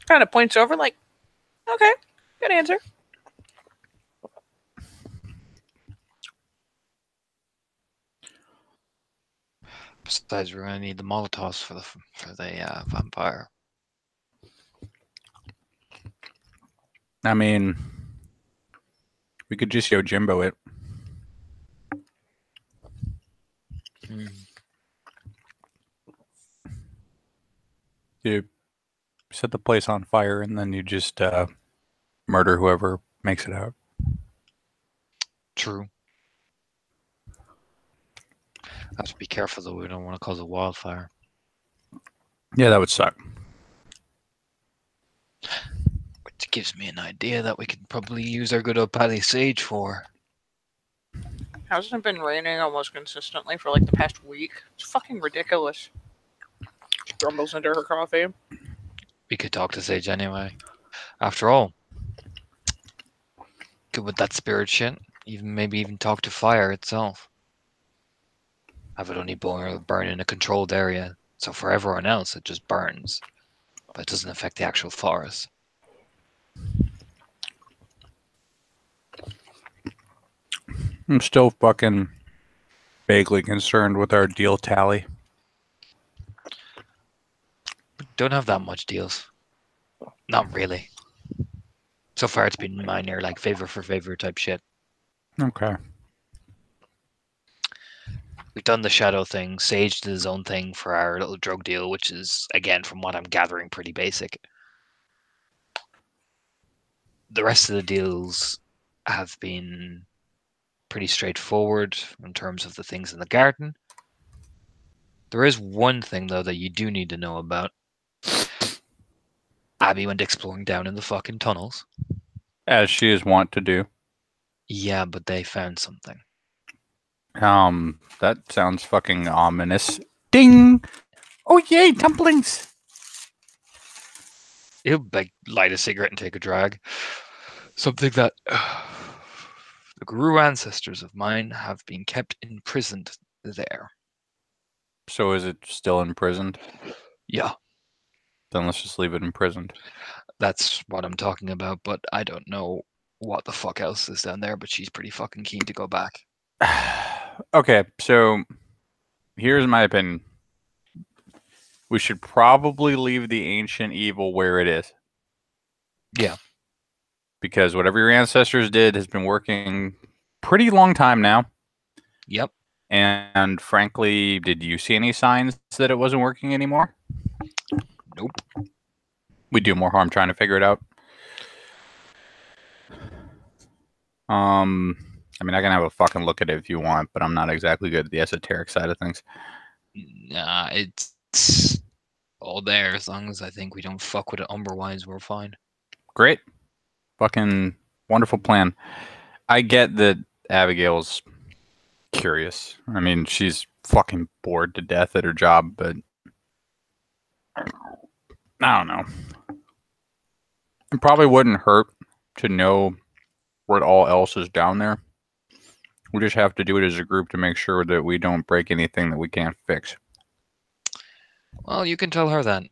Kind of points over like, okay, good answer. Besides, we're gonna need the Molotovs for the vampire. I mean, we could just Yojimbo it. Hmm. You set the place on fire, and then you just murder whoever makes it out. True. Have to be careful though. We don't want to cause a wildfire. Yeah, that would suck. Which gives me an idea that we could probably use our good old pally Sage for. Hasn't it been raining almost consistently for like the past week? It's fucking ridiculous. She grumbles into her coffee. We could talk to Sage anyway. After all, good with that spirit shit. Maybe even talk to fire itself. Have it only burn in a controlled area, so for everyone else it just burns, but it doesn't affect the actual forest. I'm still fucking vaguely concerned with our deal tally. We don't have that much deals. Not really. So far it's been minor, like favor for favor type shit. Okay. We've done the shadow thing. Sage did his own thing for our little drug deal, which is, again, from what I'm gathering, pretty basic. The rest of the deals have been pretty straightforward in terms of the things in the garden. There is one thing, though, that you do need to know about. Abby went exploring down in the fucking tunnels. As she is wont to do. Yeah, but they found something. That sounds fucking ominous. Ding! Oh yay, dumplings! He'll like light a cigarette and take a drag. Something that the Guru ancestors of mine have been kept imprisoned there. So is it still imprisoned? Yeah, Then let's just leave it imprisoned. that's what I'm talking about, but I don't know what the fuck else is down there, but she's pretty fucking keen to go back. Okay, so here's my opinion. We should probably leave the ancient evil where it is. Yeah. Because whatever your ancestors did has been working pretty long time now. Yep. And frankly, did you see any signs that it wasn't working anymore? Nope. We do more harm trying to figure it out. I mean, I can have a fucking look at it if you want, but I'm not exactly good at the esoteric side of things. Nah, it's all there as long as I think we don't fuck with it umber-wise, we're fine. Great. Fucking wonderful plan. I get that Abigail's curious. I mean, she's fucking bored to death at her job, but I don't know. It probably wouldn't hurt to know what all else is down there. We just have to do it as a group to make sure that we don't break anything that we can't fix. Well, you can tell her that.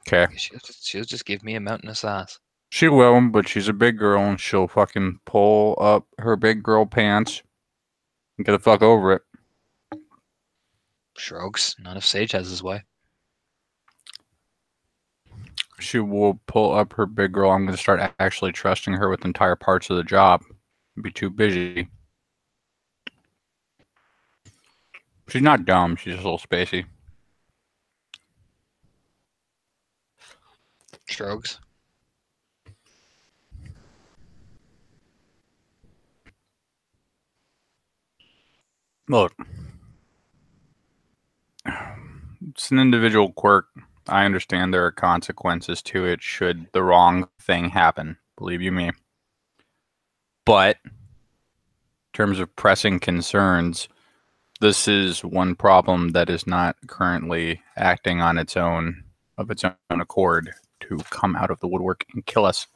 Okay. She'll just give me a mountainous ass. She will, but she's a big girl and she'll fucking pull up her big girl pants and get the fuck over it. Shrugs. Not if Sage has his way. She will pull up her big girl. I'm going to start actually trusting her with entire parts of the job. Be too busy. She's not dumb. She's just a little spacey. Shrugs. Look, it's an individual quirk. I understand there are consequences to it should the wrong thing happen. Believe you me. But in terms of pressing concerns, this is one problem that is not currently acting on its own accord to come out of the woodwork and kill us.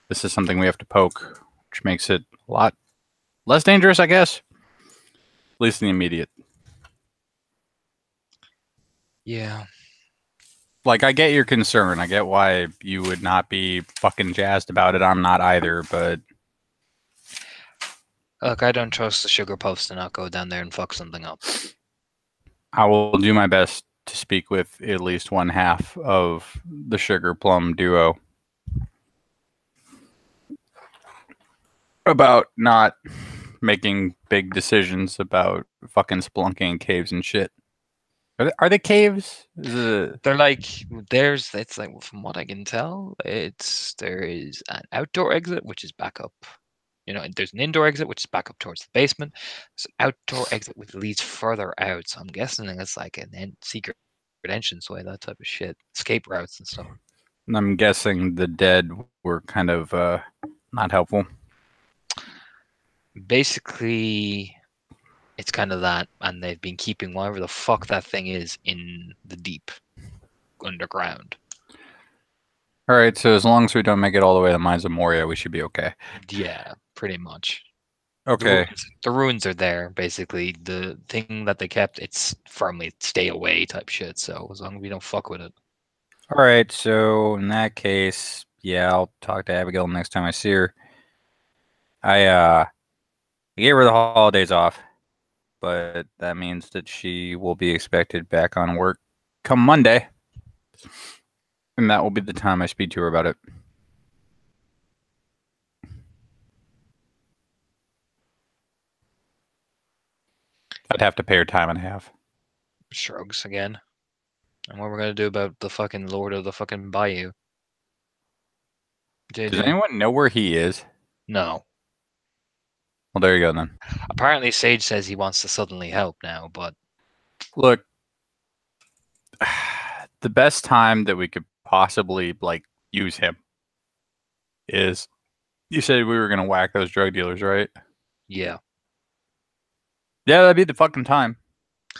This is something we have to poke, which makes it a lot less dangerous, I guess. At least in the immediate. Yeah. Like, I get your concern. I get why you would not be fucking jazzed about it. I'm not either, but Look, I don't trust the sugar puffs to not go down there and fuck something up. I will do my best to speak with at least one half of the sugar plum duo. about not making big decisions about fucking spelunking in caves and shit. Are they caves? Is it... They're like it's like from what I can tell, there is an outdoor exit which is back up. There's an indoor exit which is back up towards the basement. There's an outdoor exit which leads further out. So I'm guessing it's like an secret entranceway, that type of shit, escape routes and stuff. I'm guessing the dead were kind of not helpful. Basically, it's kind of that, and they've been keeping whatever the fuck that thing is in the deep underground. All right, so as long as we don't make it all the way to the Mines of Moria, we should be okay. Yeah, pretty much. Okay. The ruins are there, basically. The thing that they kept, it's firmly stay away type shit, so as long as we don't fuck with it. All right, so in that case, yeah, I'll talk to Abigail next time I see her. I gave her the holidays off, but that means that she will be expected back on work come Monday. And that will be the time I speak to her about it. I'd have to pay her time and a half. Shrugs again. And what we're gonna do about the fucking Lord of the fucking Bayou? Does JJ? anyone know where he is? No. Well, there you go then. Apparently Sage says he wants to suddenly help now, but Look, the best time that we could possibly use him is, you said we were gonna whack those drug dealers, right? yeah. Yeah, that'd be the fucking time.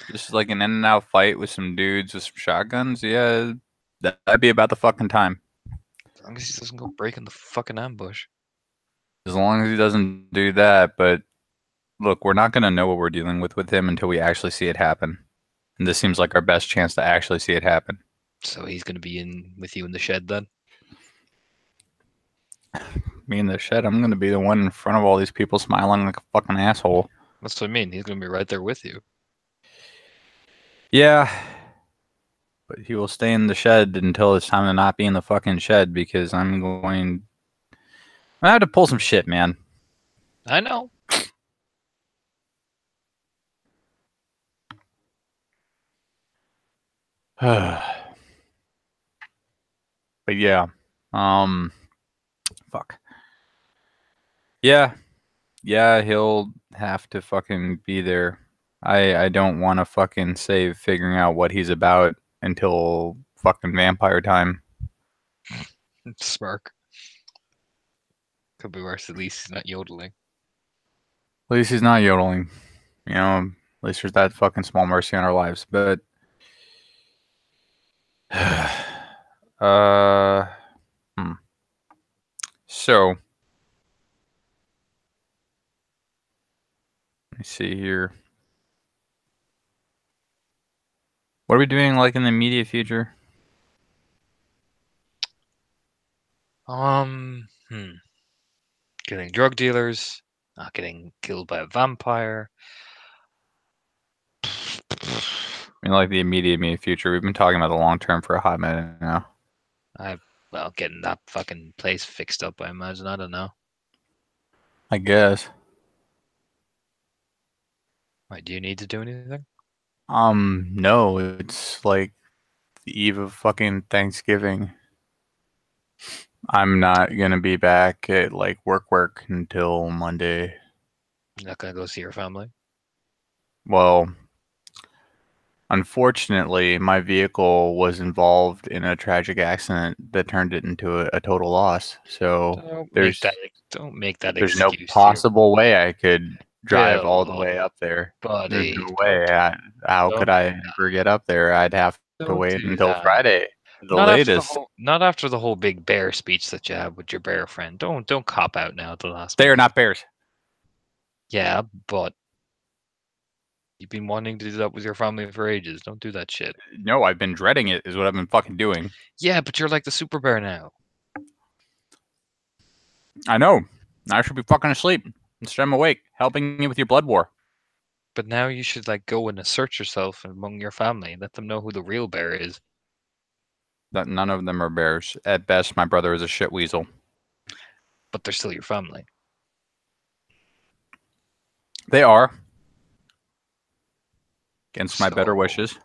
Just like an in and out fight with some dudes with some shotguns. Yeah, that'd be about the fucking time. As long as he doesn't go breaking the fucking ambush. As long as he doesn't do that. But look, we're not gonna know what we're dealing with him until we actually see it happen. And this seems like our best chance to actually see it happen. So he's gonna be in with you in the shed then? Me in the shed, I'm gonna be the one in front of all these people smiling like a fucking asshole. That's what I mean. He's gonna be right there with you. Yeah. But he will stay in the shed until it's time to not be in the fucking shed because I have to pull some shit, man. I know. But yeah. Fuck. Yeah. Yeah, he'll have to fucking be there. I don't want to fucking save figuring out what he's about until fucking vampire time. Smirk. Could be worse. At least he's not yodeling. At least he's not yodeling. At least there's that fucking small mercy on our lives. But uh so let me see here. What are we doing like in the immediate future? Killing drug dealers, not getting killed by a vampire. I mean, like the immediate future. We've been talking about the long term for a hot minute now. Getting that fucking place fixed up, I imagine. I don't know. I guess. Wait, do you need to do anything? No, it's like the eve of fucking Thanksgiving. I'm not gonna be back at work until Monday. You're not gonna go see your family? Well, unfortunately, my vehicle was involved in a tragic accident that turned it into a total loss. So Don't make that there's no excuse. possible way I could drive all the Bill, way up there. There's buddy, no way. How could don't I ever get up there? I'd have to don't wait do until that. Friday, the latest. Not after the whole big bear speech that you had with your bear friend. Don't cop out now at the last They are minute. not bears. Yeah, but you've been wanting to do that with your family for ages. Don't do that shit. No, I've been dreading it, is what I've been fucking doing. Yeah, but you're like the super bear now. I know. I should be fucking asleep. Instead, I'm awake, helping you with your blood war. But now you should go and assert yourself among your family. Let them know who the real bear is. That none of them are bears. At best, my brother is a shit weasel. But they're still your family. They are. Against my better So- wishes.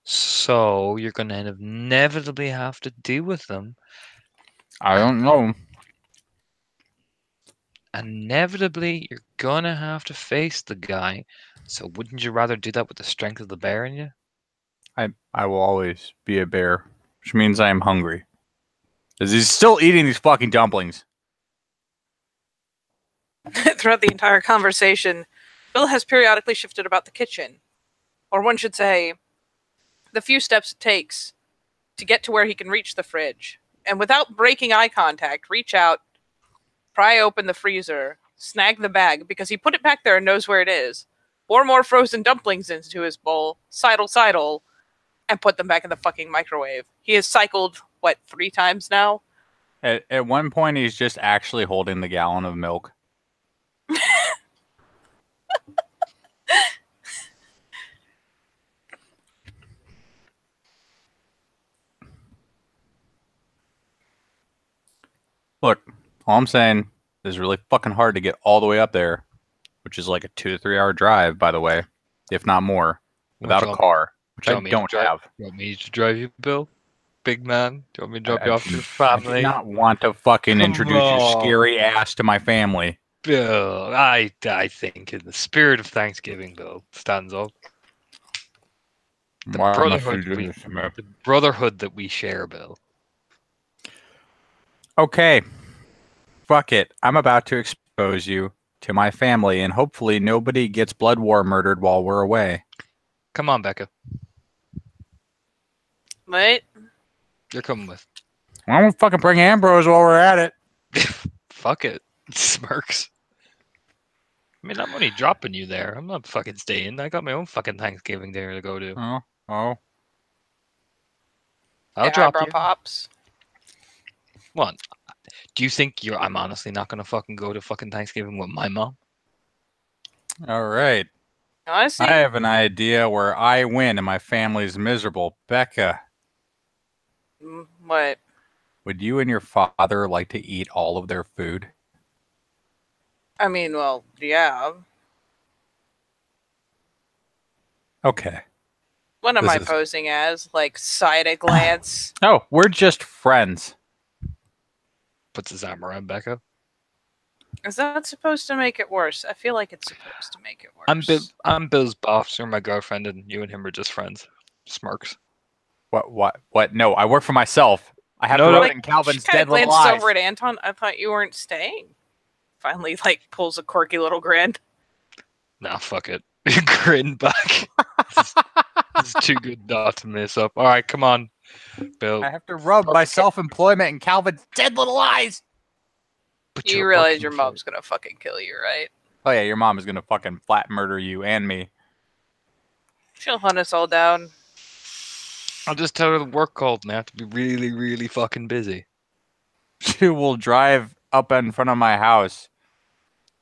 So you're gonna inevitably have to deal with them. I don't know. Inevitably, you're gonna have to face the guy. So wouldn't you rather do that with the strength of the bear in you? I will always be a bear, which means I am hungry. Because he's still eating these fucking dumplings. Throughout the entire conversation, Bill has periodically shifted about the kitchen. Or one should say, the few steps it takes to get to where he can reach the fridge. And without breaking eye contact, reach out, pry open the freezer, snag the bag, because he put it back there and knows where it is, pour more frozen dumplings into his bowl, sidle, and put them back in the fucking microwave. He has cycled, what, 3 times now? At one point, he's just actually holding the gallon of milk. Look, all I'm saying is really fucking hard to get all the way up there, which is like a 2 to 3 hour drive, by the way, if not more, without a car, which I don't have. You want me to drive you, Bill? Big man? Do you want me to drop you off to your I do family? not want to fucking Come introduce your on. scary ass to my family. Bill, I think in the spirit of Thanksgiving, Bill stands up. The Why must you brotherhood, do this to me? the brotherhood that we share, Bill. Okay. Fuck it. I'm about to expose you to my family, and hopefully nobody gets blood war murdered while we're away. Come on, Becca. What? You're coming with. Why don't we fucking bring Ambrose while we're at it? Fuck it. Smirks. I mean, I'm only dropping you there. I'm not fucking staying. I got my own fucking Thanksgiving dinner to go to. Oh. I'll drop Eyebrow you. pops. What? Do you think I'm honestly not gonna fucking go to fucking Thanksgiving with my mom? All right. Honestly, I have an idea where I win and my family's miserable. Becca, what? would you and your father like to eat all of their food? I mean, well, yeah. Okay. What am This I is- posing as? Like, side a glance? Oh, we're just friends. Puts his arm around Becca. Is that supposed to make it worse? I feel like it's supposed to make it worse. I'm Bill's boss. You're my girlfriend, and you and him are just friends. Smirks. What? No, I work for myself. I have No, to no. rub it in Calvin's She kind dead of little glanced eyes. over at Anton. I thought you weren't staying. Finally, like, pulls a quirky little grin. Nah, fuck it. Grin back. This is too good not to mess up. All right, come on, Bill. I have to rub my self-employment in Calvin's dead little eyes. But You you're realize working your for mom's it. gonna fucking kill you, right? Oh yeah, your mom is gonna fucking flat murder you and me. She'll hunt us all down. I'll just tell her the work called and I have to be really, really fucking busy. She will drive up in front of my house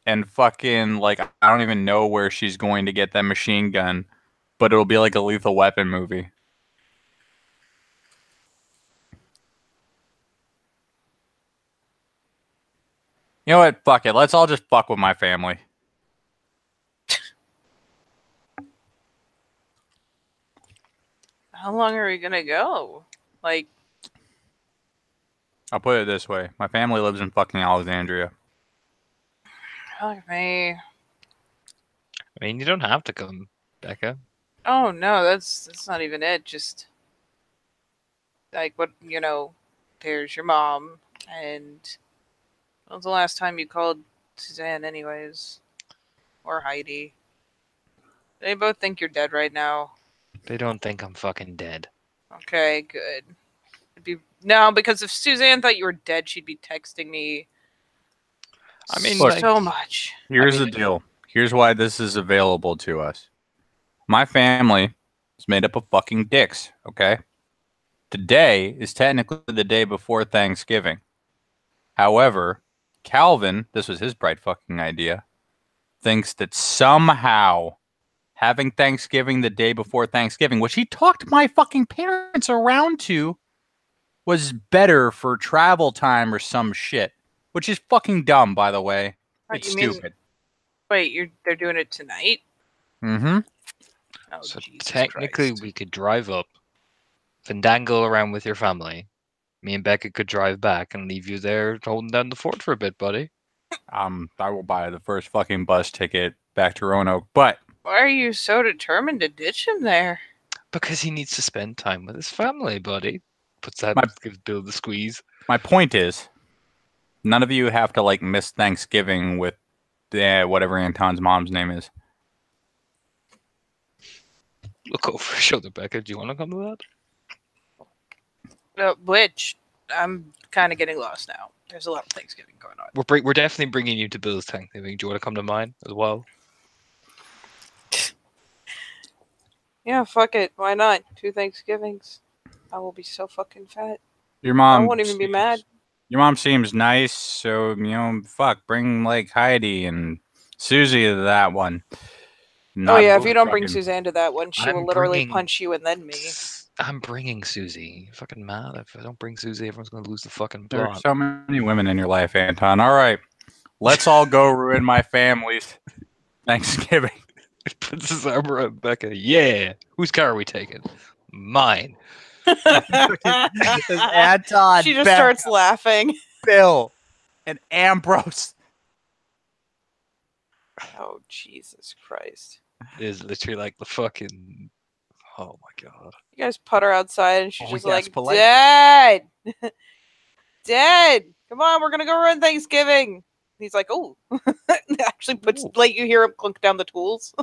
and fucking, like, I don't even know where she's going to get that machine gun, but it'll be like a Lethal Weapon movie. You know what? Fuck it. Let's all just fuck with my family. How long are we gonna go? Like, I'll put it this way. My family lives in fucking Alexandria. fuck me. I mean, you don't have to come, Becca. Oh no, that's not even it. Just like what there's your mom, and when was the last time you called Suzanne, anyways, or Heidi? They both think you're dead right now. They don't think I'm fucking dead. Okay, good. No, because if Suzanne thought you were dead, she'd be texting me. I mean, Look, so much. Here's the deal. Here's why this is available to us. My family is made up of fucking dicks, okay? Today is technically the day before Thanksgiving. However, Calvin, this was his bright fucking idea, thinks that somehow having Thanksgiving the day before Thanksgiving, which he talked my fucking parents around to, was better for travel time or some shit. Which is fucking dumb, by the way. It's stupid. Wait, they're doing it tonight? Mm-hmm. Oh, So Jesus technically, Christ. we could drive up, fandangle around with your family. Me and Becca could drive back and leave you there holding down the fort for a bit, buddy. I will buy the first fucking bus ticket back to Roanoke, but Why are you so determined to ditch him there? Because he needs to spend time with his family, buddy. my Gives Bill the squeeze. my point is, none of you have to like miss Thanksgiving with whatever Anton's mom's name is. Look over his shoulder, Becca. Do you want to come to that? Which, I'm kind of getting lost now. There's a lot of Thanksgiving going on. We're definitely bringing you to Bill's Thanksgiving. Do you want to come to mine as well? Yeah, fuck it. Why not? 2 Thanksgivings. I will be so fucking fat. Your I mom won't even be mad. Your mom seems nice, so fuck, bring like Heidi and Susie to that one. Oh Not yeah, if the you don't bring fucking- Suzanne to that one, she will literally punch you and then me. I'm bringing Susie. You fucking mad? If I don't bring Susie, everyone's gonna lose the fucking There are plot. so many women in your life, Anton. All right, let's all go ruin my family's Thanksgiving. He puts his arm around Becca. Yeah. Whose car are we taking? Mine. Anton, She just starts laughing. Bill, and Ambrose. Oh, Jesus Christ. It is literally like the fucking. Oh my god. You guys put her outside and she's Oh, just yes, like, polite. Dad! Dad! Come on, we're gonna go run Thanksgiving. He's like, oh. Actually puts, Ooh. like, you hear him clunk down the tools.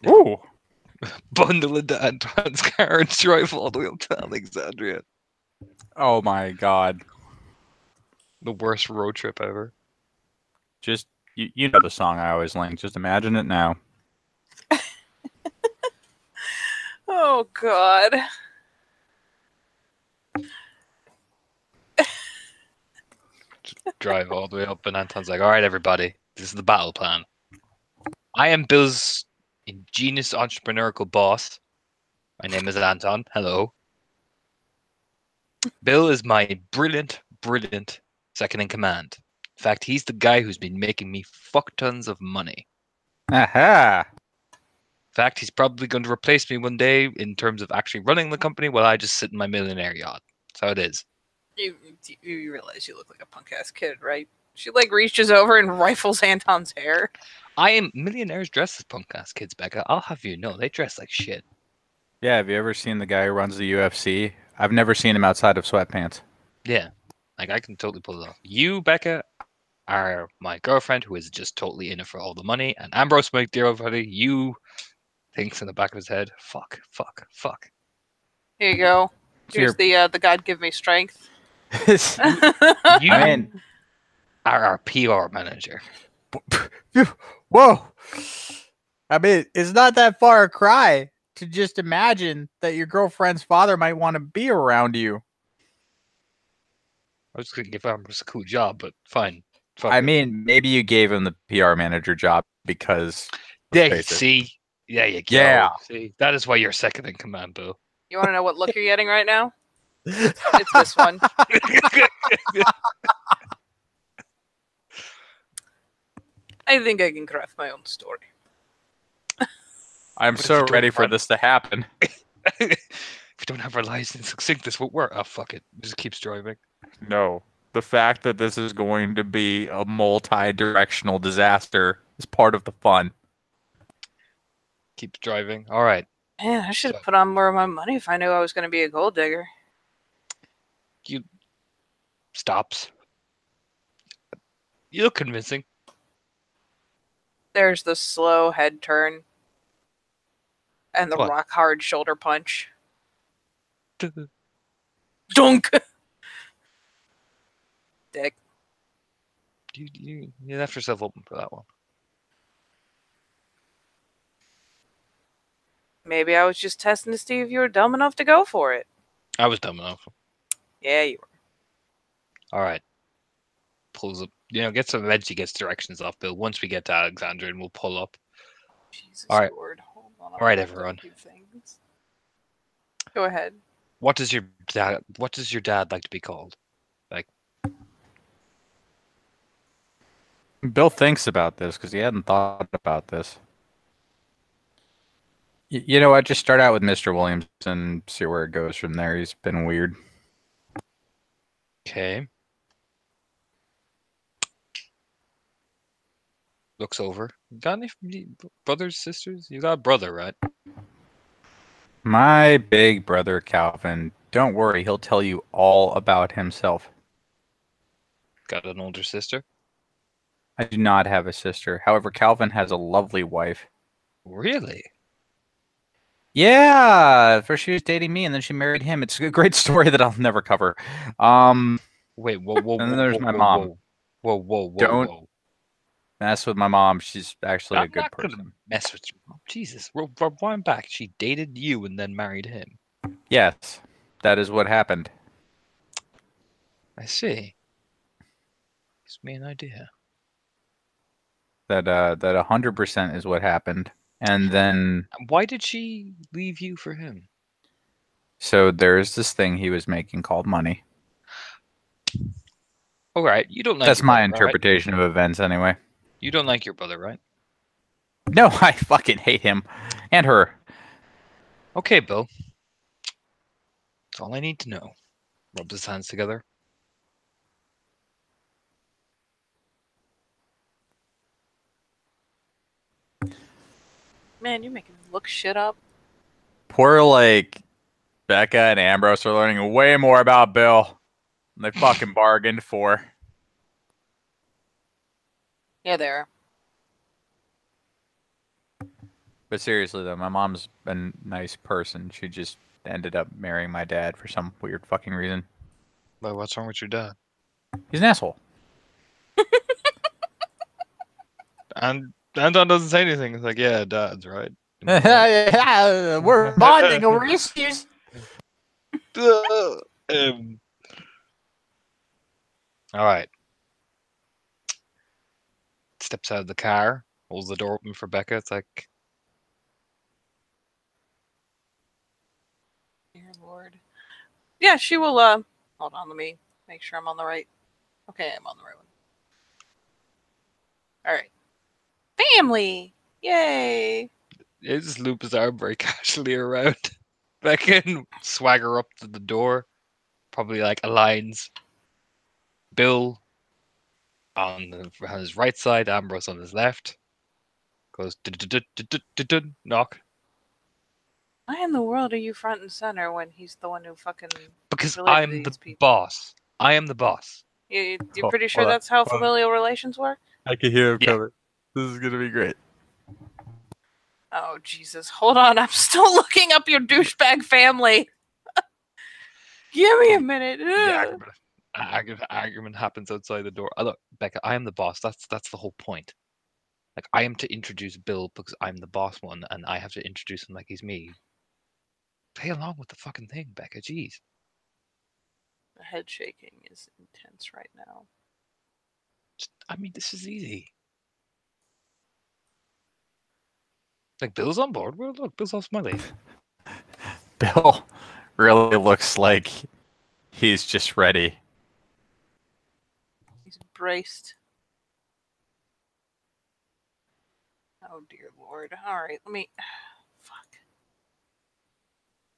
Ooh. Bundle into Anton's car and drive all the way up to Alexandria. Oh my god. The worst road trip ever. Just you know the song I always link. Just imagine it now. Oh, God. Drive all the way up, and Anton's like, all right, everybody, this is the battle plan. I am Bill's ingenious entrepreneurial boss. My name is Anton. Hello. Bill is my brilliant second in command. In fact, he's the guy who's been making me fuck tons of money. Aha. In fact, he's probably going to replace me one day in terms of actually running the company while I just sit in my millionaire yacht. That's how it is. You realize you look like a punk ass kid, right? She like reaches over and rifles Anton's hair. I am millionaires dress as punk ass kids, Becca. I'll have you know, they dress like shit. Yeah, have you ever seen the guy who runs the UFC? I've never seen him outside of sweatpants. Yeah, like I can totally pull it off. You, Becca, are my girlfriend who is just totally in it for all the money, and Ambrose, my dear buddy, you thinks in the back of his head, fuck. Here you go. So Here's the God give me strength. You I mean, are our PR manager. whoa. I mean, it's not that far a cry to just imagine that your girlfriend's father might want to be around you. I was going to give Ambrose a cool job, but fine. Fuck I it. mean, maybe you gave him the PR manager job because. There you see. There you go. Yeah. See, that is why you're second in command, Bill. You want to know what look you're getting right now? It's this one. I think I can craft my own story. I'm What if so you don't ready for run? this to happen. If we don't have our license, sync this won't work. Oh, fuck it. Just keeps driving. No. The fact that this is going to be a multi-directional disaster is part of the fun. Keeps driving. All right. Man, I should have So- put on more of my money if I knew I was going to be a gold digger. You stops. You look convincing. There's the slow head turn. And the What? rock hard shoulder punch. You Dunk! Dick. you left yourself open for that one. Maybe I was just testing to see if you were dumb enough to go for it. I was dumb enough. Yeah, you were. All right. Pulls up. Gets some eventually gets directions off Bill once we get to Alexandria, and we'll pull up. Jesus All right. Lord. Hold on. All right, everyone. Go ahead. What does your dad like to be called? Like Bill thinks about this because he hadn't thought about this. You know what? Just start out with Mr. Williams and see where it goes from there. He's been weird. Okay. Looks over. You got any brothers, sisters? You got a brother, right? My big brother Calvin, don't worry, he'll tell you all about himself. Got an older sister? I do not have a sister. However, Calvin has a lovely wife. Really? Yeah, first she was dating me and then she married him. It's a great story that I'll never cover. Um, Wait, whoa, whoa, and then whoa, there's whoa, my whoa, mom. whoa. Whoa, whoa, whoa, Don't whoa. mess with my mom. She's actually I'm a good not gonna person. mess with your mom. Jesus. Rewind back. She dated you and then married him. Yes, that is what happened. I see. Gives me an idea. That 100% is what happened. And then Why did she leave you for him? so there's this thing he was making called money. All right, you don't like That's your my brother, right? interpretation of events anyway. You don't like your brother, right? No, I fucking hate him and her. Okay, Bill. That's all I need to know. Rubs his hands together. Man, you're making me look shit up. Poor like Becca and Ambrose are learning way more about Bill than they fucking bargained for. Yeah, there. But seriously though, my mom's a nice person. She just ended up marrying my dad for some weird fucking reason. But what's wrong with your dad? He's an asshole. And Anton doesn't say anything. It's like, yeah, dad's right. Am I right? We're bonding over issues. um, all right. Steps out of the car, holds the door open for Becca. It's like, Dear Lord. Yeah, she will, hold on, let me make sure I'm on the right. Okay, I'm on the right one. Alright. Family! Yay! he just loop his arm very casually around Becca and swagger up to the door. Probably like aligns Bill on his right side, Ambrose on his left. Goes knock. Why in the world are you front and center when he's the one who fucking Because related to I'm the these people? boss. I am the boss. You're pretty sure that's how familial relations work? I can hear him Yeah. coming. This is gonna be great. Oh, Jesus. Hold on, I'm still looking up your douchebag family. Give me a minute. The argument happens outside the door. Look, Becca, I am the boss. That's the whole point. Like I am to introduce Bill because I'm the boss one, and I have to introduce him like he's me. Play along with the fucking thing, Becca. Jeez. The head shaking is intense right now. I mean, this is easy. Like Bill's on board. Well, look, Bill's all smiley. Bill really looks like he's just ready. He's braced. Oh, dear Lord. Alright, let me. Fuck.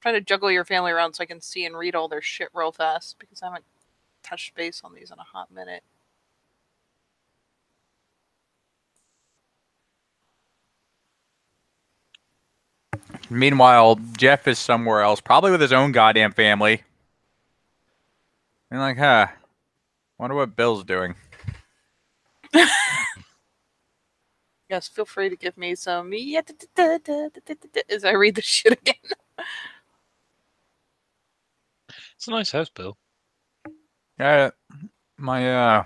Trying to juggle your family around so I can see and read all their shit real fast because I haven't touched base on these in a hot minute. Meanwhile, Jeff is somewhere else, probably with his own goddamn family. And like, huh, wonder what Bill's doing. Yes, feel free to give me some as I read the shit again. It's a nice house, Bill. Yeah, my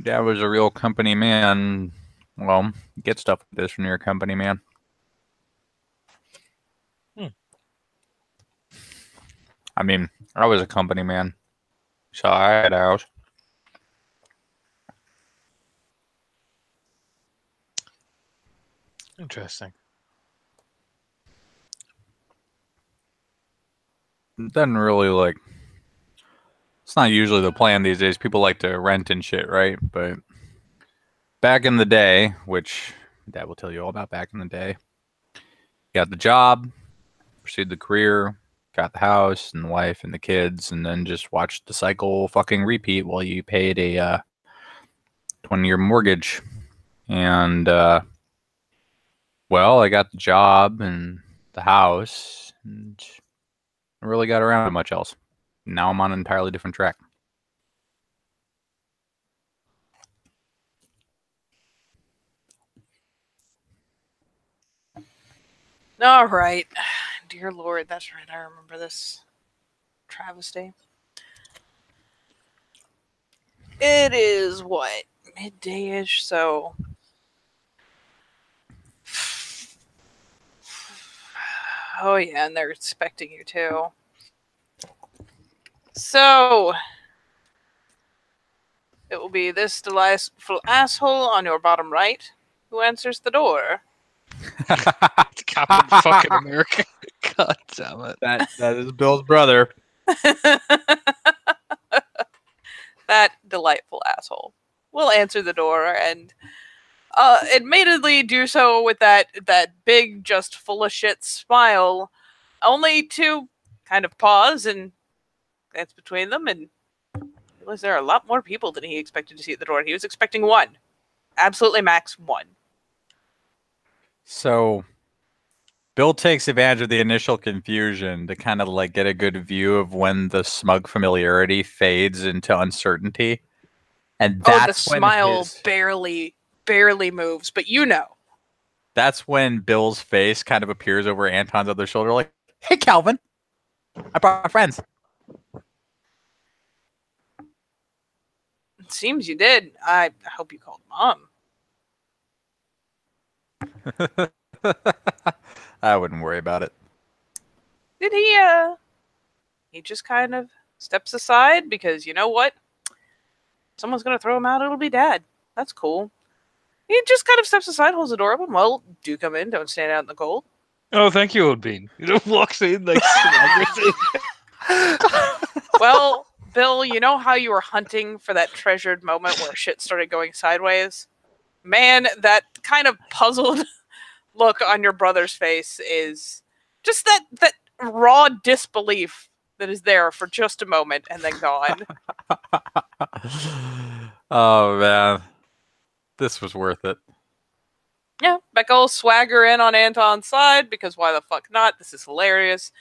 dad was a real company man. Well, you get stuff like this from your company man. I mean, I was a company man, so I had a house. Interesting. It doesn't really it's not usually the plan these days. People like to rent and shit, right? But back in the day, which Dad will tell you all about back in the day, got the job, pursued the career, got the house and the wife and the kids, and then just watched the cycle fucking repeat while you paid a 20-year mortgage. And, well, I got the job and the house, and I really got around to much else. Now I'm on an entirely different track. All right. Dear Lord, that's right. I remember this travesty. It is what? Midday-ish, so... Oh yeah, and they're expecting you too. So... It will be this delightful asshole on your bottom right who answers the door. It's Captain fucking America. God damn it. That is Bill's brother. That delightful asshole will answer the door and admittedly do so with that big, just full of shit smile, only to kind of pause and glance between them and realize there are a lot more people than he expected to see at the door. He was expecting one. Absolutely max one. So Bill takes advantage of the initial confusion to kind of like get a good view of when the smug familiarity fades into uncertainty. And that's the when smile barely moves, but you know. That's when Bill's face kind of appears over Anton's other shoulder, like, "Hey, Calvin, I brought my friends." It seems you did. I hope you called Mom. I wouldn't worry about it. Did he just kind of steps aside because you know what? Someone's gonna throw him out, it'll be Dad. That's cool. He just kind of steps aside, holds the door open. Well, do come in, don't stand out in the cold. Oh, thank you, Old Bean. Walks in like Well, Bill, you know how you were hunting for that treasured moment where shit started going sideways? Man, that kind of puzzled look on your brother's face is just that raw disbelief that is there for just a moment and then gone. Oh man, this was worth it. Yeah, Becca will swagger in on Anton's side because why the fuck not? This is hilarious.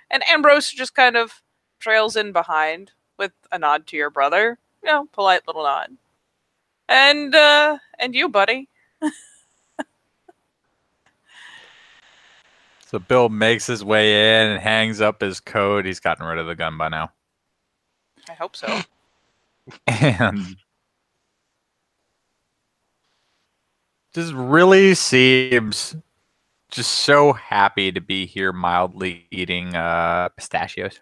And Ambrose just kind of trails in behind with a nod to your brother. You know, polite little nod. And you, buddy. So Bill makes his way in and hangs up his coat. He's gotten rid of the gun by now. I hope so. And just really seems just so happy to be here mildly eating pistachios.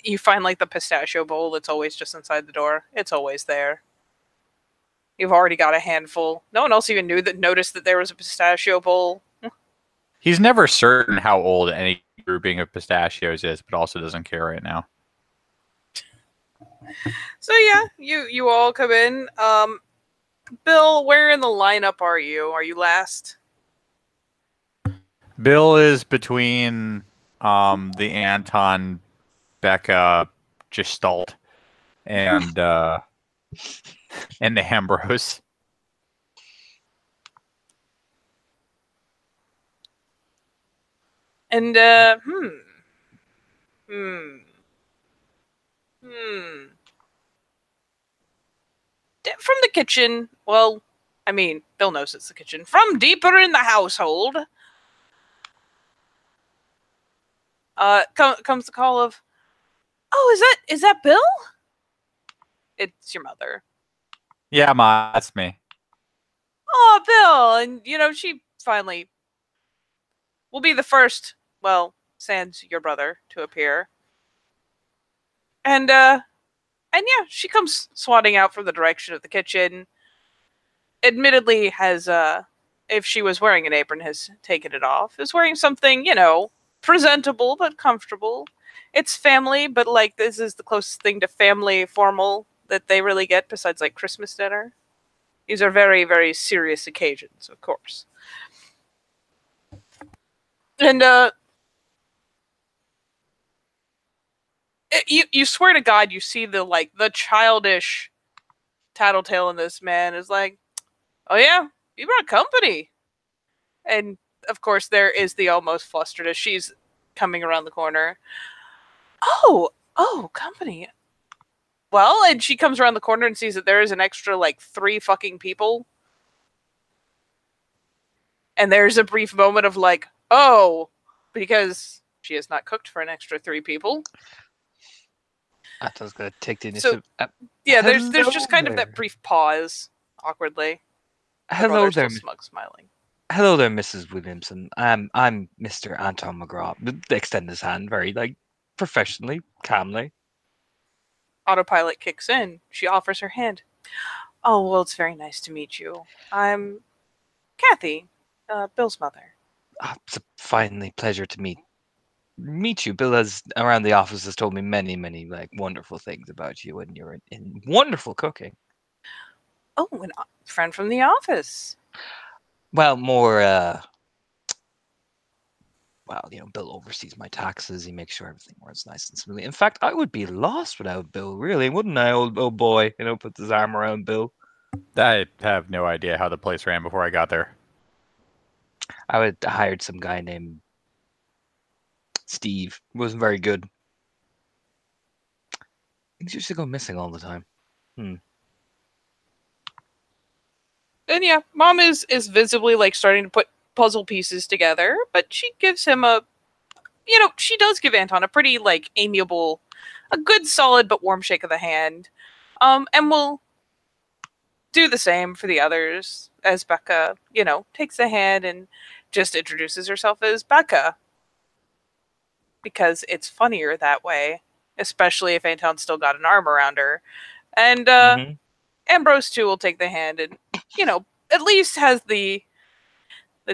You find like the pistachio bowl that's always just inside the door. It's always there. You've already got a handful. No one else even noticed that there was a pistachio bowl. He's never certain how old any grouping of pistachios is, but also doesn't care right now. So yeah, you all come in. Bill, where in the lineup are you? Are you last? Bill is between the Anton Becca Gestalt and the Ambrose. And from the kitchen, well, I mean, Bill knows it's the kitchen. From deeper in the household, comes the call of, "Oh, is that Bill?" It's your mother. Yeah, Ma, that's me. Oh, Bill, and you know she finally will be the first. Well, sans your brother to appear, and yeah, she comes swatting out from the direction of the kitchen. Admittedly, has if she was wearing an apron, has taken it off. Is wearing something, you know, presentable but comfortable. It's family, but like this is the closest thing to family formal that they really get besides like Christmas dinner. These are very, very serious occasions, of course. And you swear to God, you see the childish tattletale in this man is like, oh yeah, you brought company. And of course, there is the almost flustered as she's coming around the corner. Oh, company. Well, and she comes around the corner and sees that there is an extra like 3 fucking people. And there's a brief moment of like, oh, because she has not cooked for an extra 3 people. Anton's gonna take the So initiative. yeah, there's Hello just kind of there. that brief pause, awkwardly. The Hello brother there, still smug smiling. hello there, Mrs. Williamson. I'm Mr. Anton McGraw. They extend his hand very professionally, calmly. Autopilot kicks in. She offers her hand. Oh, well, it's very nice to meet you. I'm Kathy, Bill's mother. It's a finally pleasure to meet you. Bill has around the office has told me many wonderful things about you, and you're in wonderful cooking. Oh, a friend from the office. Well, more Bill oversees my taxes. He makes sure everything runs nice and smoothly. In fact, I would be lost without Bill, really, wouldn't I, old boy? Puts his arm around Bill. I have no idea how the place ran before I got there. I would hired some guy named Steve. Wasn't very good. Things used to go missing all the time. And yeah, Mom is visibly like starting to put puzzle pieces together, but she gives him she does give Anton a pretty like amiable, a good solid but warm shake of the hand. And will do the same for the others as Becca, takes the hand and just introduces herself as Becca. Because it's funnier that way, especially if Anton's still got an arm around her. And Ambrose too will take the hand and, at least has the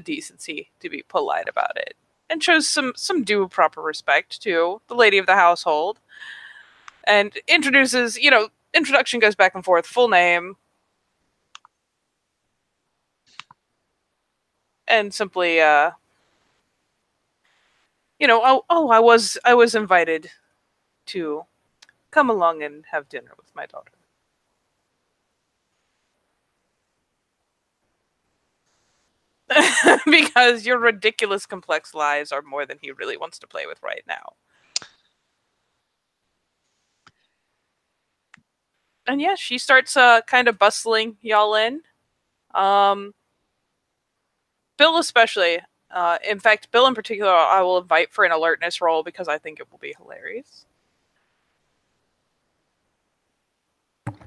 decency to be polite about it. And shows some due proper respect to the lady of the household. And introduces, introduction goes back and forth, full name. And simply I was invited to come along and have dinner with my daughter. Because your ridiculous complex lies are more than he really wants to play with right now. And yeah, she starts kind of bustling y'all in. Bill especially. In fact, Bill in particular, I will invite for an alertness roll because I think it will be hilarious.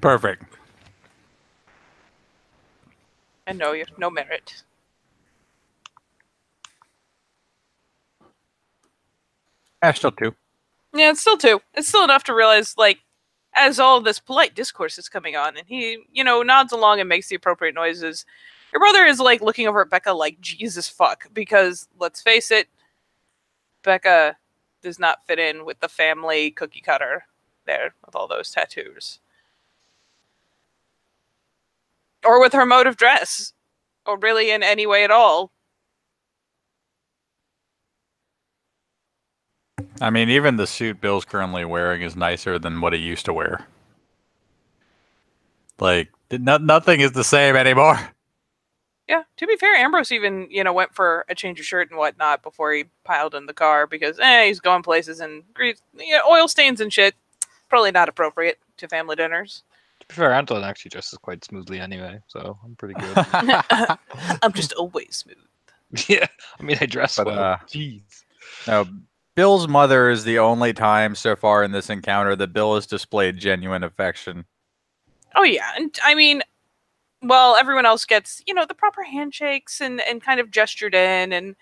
Perfect. And no, you have no merit. Still 2. Yeah, it's still 2. It's still enough to realize, like, as all of this polite discourse is coming on, and he, nods along and makes the appropriate noises. Your brother is, like, looking over at Becca like, Jesus fuck, because, let's face it, Becca does not fit in with the family cookie cutter there with all those tattoos. Or with her mode of dress. Or really in any way at all. I mean, even the suit Bill's currently wearing is nicer than what he used to wear. Like, nothing is the same anymore. Yeah, to be fair, Ambrose even, went for a change of shirt and whatnot before he piled in the car because, he's going places and oil stains and shit. Probably not appropriate to family dinners. To be fair, Anton actually dresses quite smoothly anyway, so I'm pretty good. I'm just always smooth. Yeah, I mean, I dress But, well. Jeez. No, Bill's mother is the only time so far in this encounter that Bill has displayed genuine affection. Oh, yeah. And I mean, well, everyone else gets, the proper handshakes and kind of gestured in and,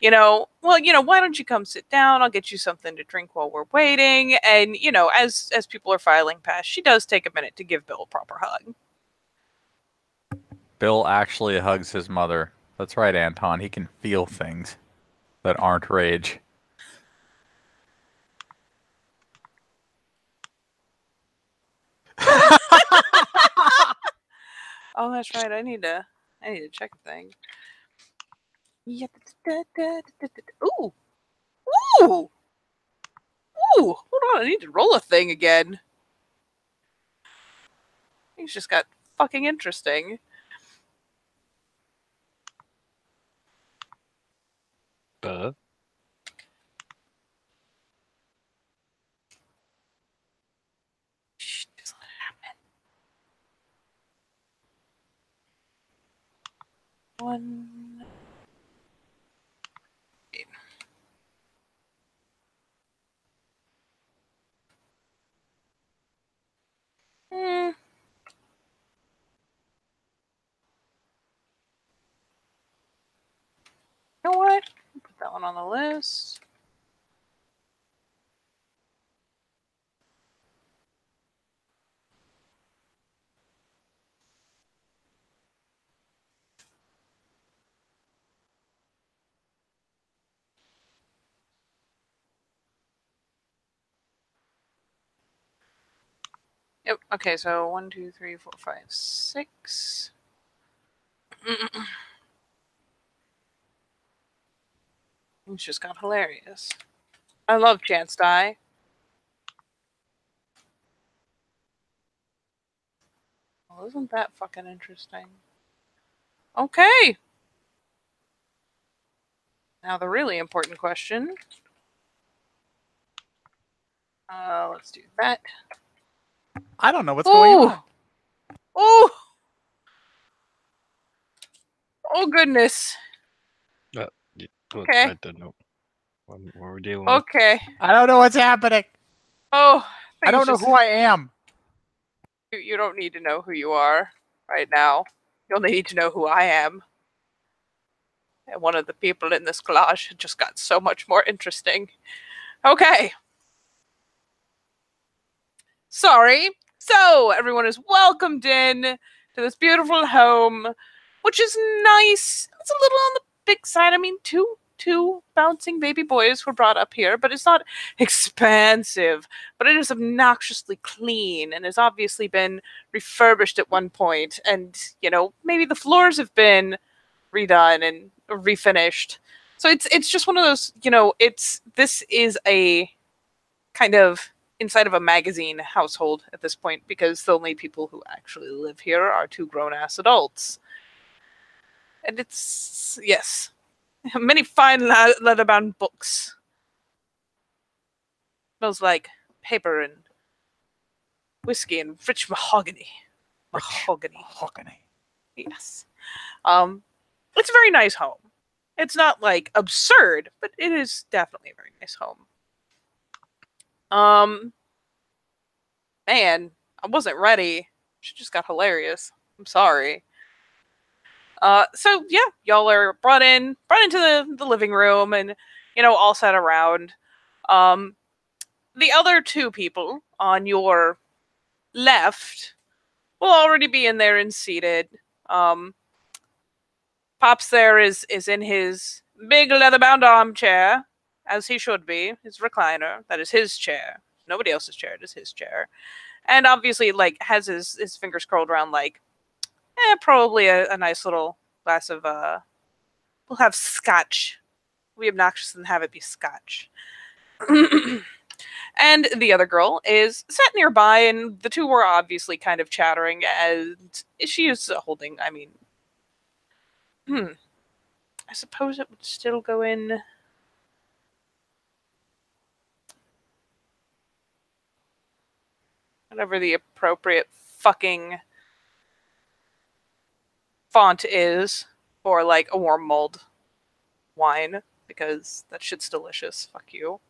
why don't you come sit down? I'll get you something to drink while we're waiting. And, as people are filing past, she does take a minute to give Bill a proper hug. Bill actually hugs his mother. That's right, Anton. He can feel things that aren't rage. Oh, that's right. I need to check a thing. Yeah. Ooh. Ooh. Ooh. Hold on. I need to roll a thing again. Things just got fucking interesting. Shh, just let it happen. One. Hmm. You know what? Put that one on the list. Yep. Okay, so 1, 2, 3, 4, 5, 6. It's just got hilarious. I love Chance Die. Well, isn't that fucking interesting? Okay. Now the really important question. Let's do that. I don't know what's going on. Oh! Oh goodness. Okay. I don't know what we're dealing with. Okay. I don't know what's happening. Oh, I don't know who I am. You don't need to know who you are right now. You only need to know who I am. And one of the people in this collage just got so much more interesting. Okay. Sorry. So, everyone is welcomed in to this beautiful home, which is nice. It's a little on the big side. I mean, two bouncing baby boys were brought up here, but it's not expansive. But it is obnoxiously clean and has obviously been refurbished at one point. And, you know, maybe the floors have been redone and refinished. So it's just one of those, you know, this is a kind of inside of a magazine household at this point, because the only people who actually live here are two grown-ass adults. And it's, yes, many fine leather-bound books. Smells like paper and whiskey and rich mahogany. Mahogany. Yes. It's a very nice home. It's not like absurd, but it is definitely a very nice home. Man, I wasn't ready. She just got hilarious. I'm sorry. So yeah, y'all are brought into the living room and, you know, all sat around. The other two people on your left will already be in there and seated. Pops there is in his big leather-bound armchair, as he should be, his recliner. That is his chair. Nobody else's chair. It is his chair. And obviously, like, has his fingers curled around, like, probably a nice little glass of, we'll have scotch. We'll be obnoxious and have it be scotch. And the other girl is sat nearby, and the two were obviously kind of chattering, and she is holding, I mean, I suppose it would still go in whatever the appropriate fucking font is for, like, a warm mulled wine, because that shit's delicious. Fuck you.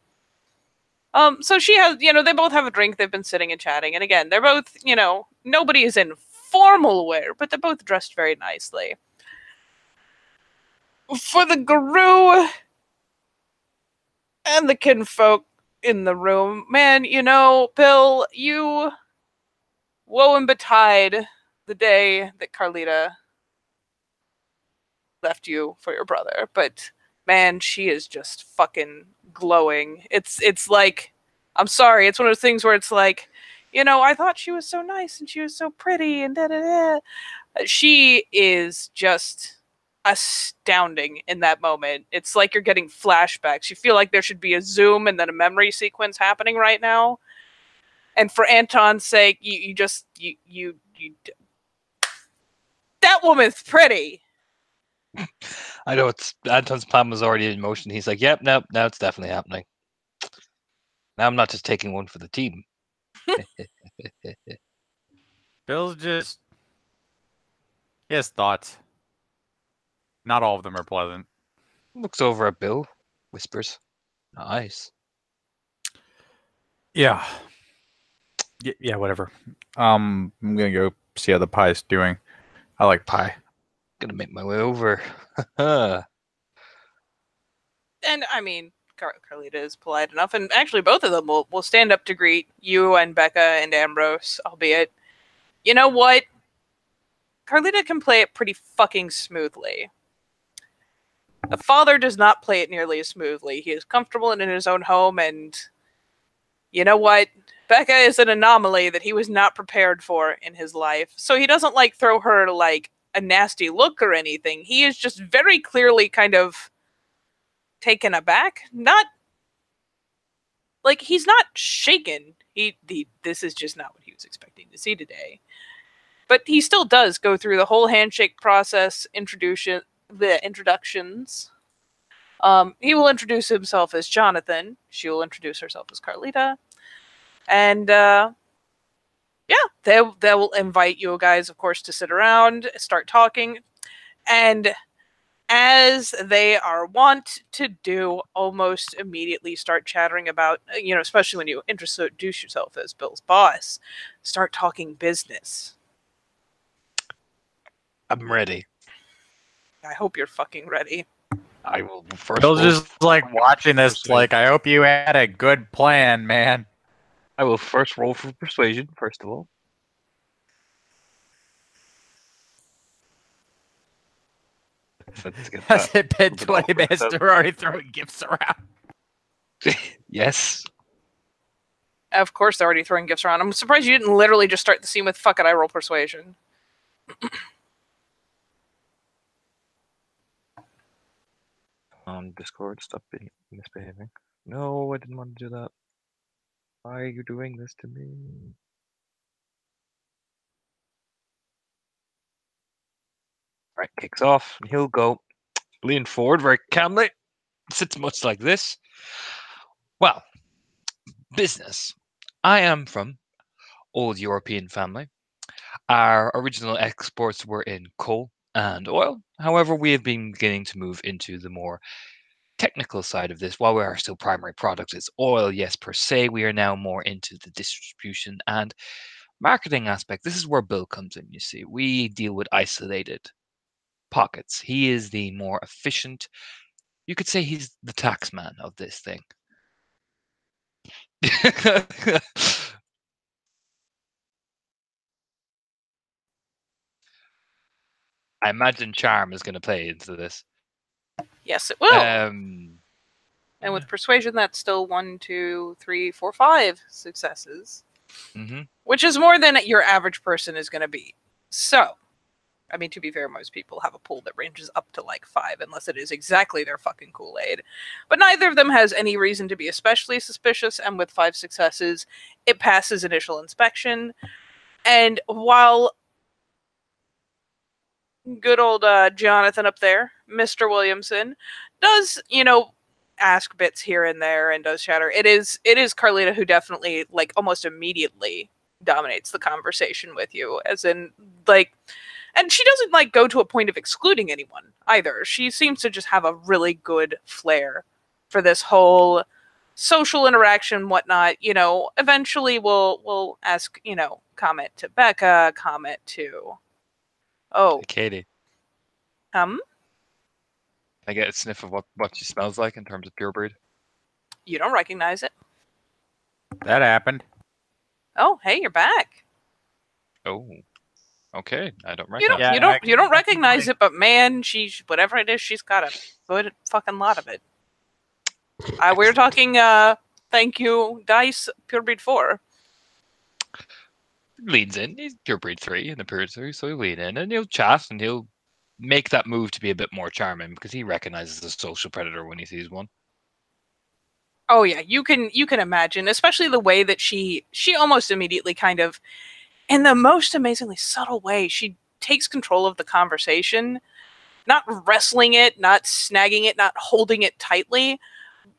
So she has, you know, they both have a drink. They've been sitting and chatting, and again, they're both, you know, nobody is in formal wear, but they're both dressed very nicely. For the guru and the kinfolk in the room, man, you know, Bill, you woe and betide the day that Carlita left you for your brother, but man, she is just fucking glowing. It's like, I'm sorry, it's one of those things where it's like, I thought she was so nice and she was so pretty and da da da. She is just astounding in that moment. It's like you're getting flashbacks. You feel like there should be a zoom and then a memory sequence happening right now. And for Anton's sake, you that woman's pretty. I know Anton's plan was already in motion. He's like, "Yep, now it's definitely happening. Now I'm not just taking one for the team." Bill's just... He has thoughts. Not all of them are pleasant. Looks over at Bill, whispers, "Nice." Yeah. Yeah, whatever. I'm gonna go see how the pie's doing. I like pie. Gonna make my way over. And I mean, Carlita is polite enough, and actually both of them will stand up to greet you and Becca and Ambrose, albeit, you know what? Carlita can play it pretty fucking smoothly. The father does not play it nearly as smoothly. He is comfortable in his own home, and you know what? Becca is an anomaly that he was not prepared for in his life. So he doesn't like throw her like a nasty look or anything. He is just very clearly kind of taken aback. Not like he's not shaken. This is just not what he was expecting to see today. But he still does go through the whole handshake process, the introductions. He will introduce himself as Jonathan. She will introduce herself as Carlita. And they will invite you guys, of course, to sit around, start talking. And as they are wont to do, almost immediately start chattering about, especially when you introduce yourself as Bill's boss, start talking business. I'm ready. I hope you're fucking ready. I will first. Bill's just like watching this, like, I hope you had a good plan, man. I will first roll for persuasion, first of all. Let's get Has that. it been Move it 20 off. minutes? They're already throwing gifts around. Yes. Of course, they're already throwing gifts around. I'm surprised you didn't literally just start the scene with "fuck it, I roll persuasion." Discord, stop misbehaving. No, I didn't want to do that. Why are you doing this to me? Right, kicks off, and he'll go lean forward very calmly. Sits much like this. Well, business. I am from old European family. Our original exports were in coal and oil. However, we have been beginning to move into the more technical side of this. While we are still primary products, it's oil, yes, per se. We are now more into the distribution and marketing aspect. This is where Bill comes in, you see. We deal with isolated pockets. He is the more efficient. You could say he's the tax man of this thing. I imagine charm is going to play into this. Yes, it will. Um, And with persuasion, that's still 1, 2, 3, 4, 5 successes, which is more than your average person is going to be. So, I mean, to be fair, most people have a pool that ranges up to like 5, unless it is exactly their fucking Kool-Aid. But neither of them has any reason to be especially suspicious, and with 5 successes, it passes initial inspection. And while good old Jonathan up there, Mr. Williamson, does, ask bits here and there and does chatter, it is Carlita who definitely, like, almost immediately dominates the conversation with you, as in, like, and she doesn't, like, go to a point of excluding anyone either. She seems to just have a really good flair for this whole social interaction, whatnot. Eventually we'll ask, comment to Becca, comment to Katie. I get a sniff of what she smells like in terms of pure breed. You don't recognize it. That happened. Oh, hey, you're back. Oh, okay. I don't recognize. You don't recognize it, but man, whatever it is, she's got a good fucking lot of it. We were talking. Thank you, Dice Pure Breed 4. leans in. He's pure breed 3 and a pure 3, so he'll lean in and he'll chat and he'll make that move to be a bit more charming because he recognizes a social predator when he sees one. Oh yeah, you can imagine, especially the way that she almost immediately kind of, in the most amazingly subtle way, she takes control of the conversation, not wrestling it, not snagging it, not holding it tightly,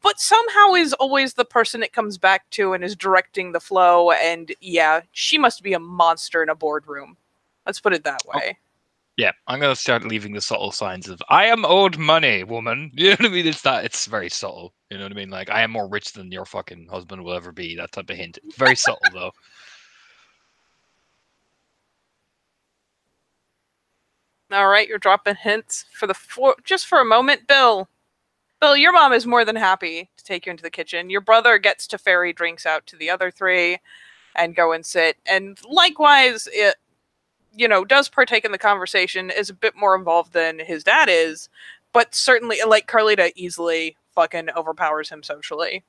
but somehow is always the person it comes back to and is directing the flow. And yeah, she must be a monster in a boardroom. Let's put it that way. Yeah, I'm gonna start leaving the subtle signs of "I am owed money, woman." You know what I mean? It's very subtle. You know what I mean? Like I am more rich than your fucking husband will ever be. That type of hint. It's very subtle though. All right, you're dropping hints just for a moment, Bill. Bill, your mom is more than happy to take you into the kitchen. Your brother gets to ferry drinks out to the other three and go and sit. And likewise, it, does partake in the conversation, is a bit more involved than his dad is, but certainly, like, Carlita easily fucking overpowers him socially.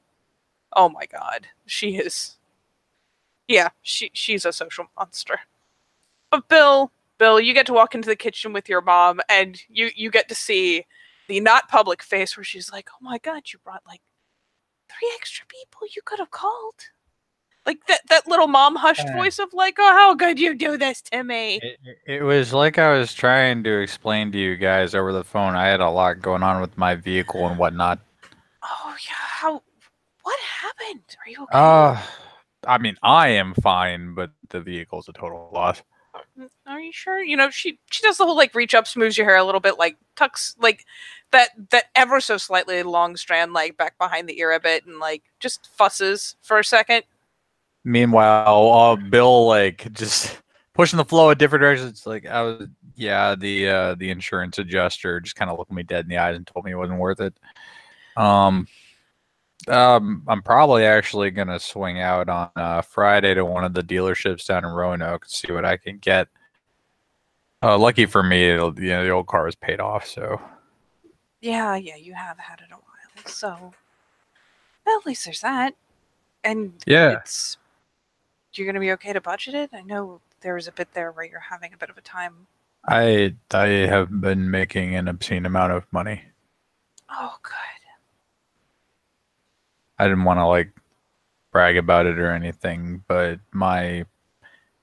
Oh my god. She is. Yeah, she's a social monster. But Bill, you get to walk into the kitchen with your mom, and you get to see the not public face where she's like, "Oh my god, you brought like 3 extra people you could have called." Like that little mom hushed voice of like, "Oh, how could you do this to me?" It was like I was trying to explain to you guys over the phone. I had a lot going on with my vehicle and whatnot. Oh yeah, what happened? Are you okay? I mean, I am fine, but the vehicle's a total loss. Are you sure? She does the whole like reach up, smooths your hair a little bit, like tucks like that ever so slightly long strand like back behind the ear a bit, and like just fusses for a second. Meanwhile, Bill like just pushing the flow in different directions. It's like the insurance adjuster just kind of looked me dead in the eyes and told me it wasn't worth it. I'm probably actually gonna swing out on Friday to one of the dealerships down in Roanoke and see what I can get. Lucky for me, the old car was paid off, so. Yeah, you have had it a while, so well, at least there's that. And Yeah. you're gonna be okay to budget it. I know there was a bit there where you're having a bit of a time. I have been making an obscene amount of money. Oh, good. I didn't want to like brag about it or anything, but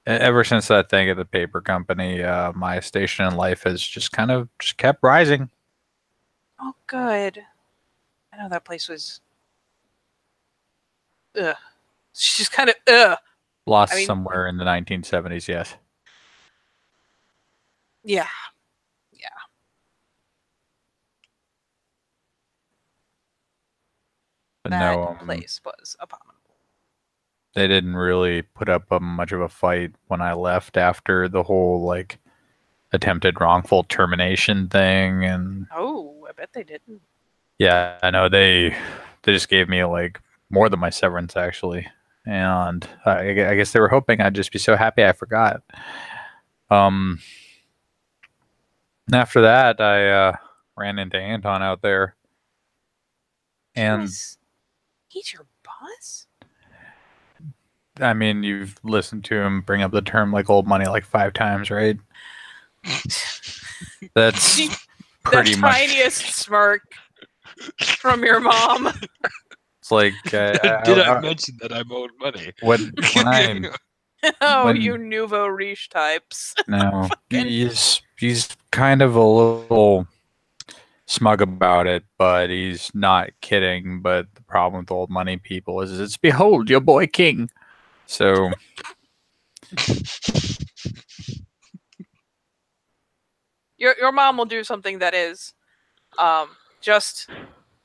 ever since that thing at the paper company, my station in life has just kept rising. Oh, good. I know that place was. Ugh. She's just kind of ugh. Lost somewhere in the 1970s, yes. Yeah. But that place was abominable. They didn't really put up much of a fight when I left after the whole like attempted wrongful termination thing, and oh, I bet they didn't. Yeah, I know they just gave me like more than my severance actually, and I guess they were hoping I'd just be so happy I forgot. After that, I ran into Anton out there, and he's your boss? I mean, you've listened to him bring up the term like old money like 5 times, right? That's pretty the much tiniest smirk from your mom. It's like did I mention that I'm owed money? When you nouveau riche types. No, he's kind of a little smug about it, but he's not kidding. But the problem with old money people is it's behold your boy king. So your mom will do something that is just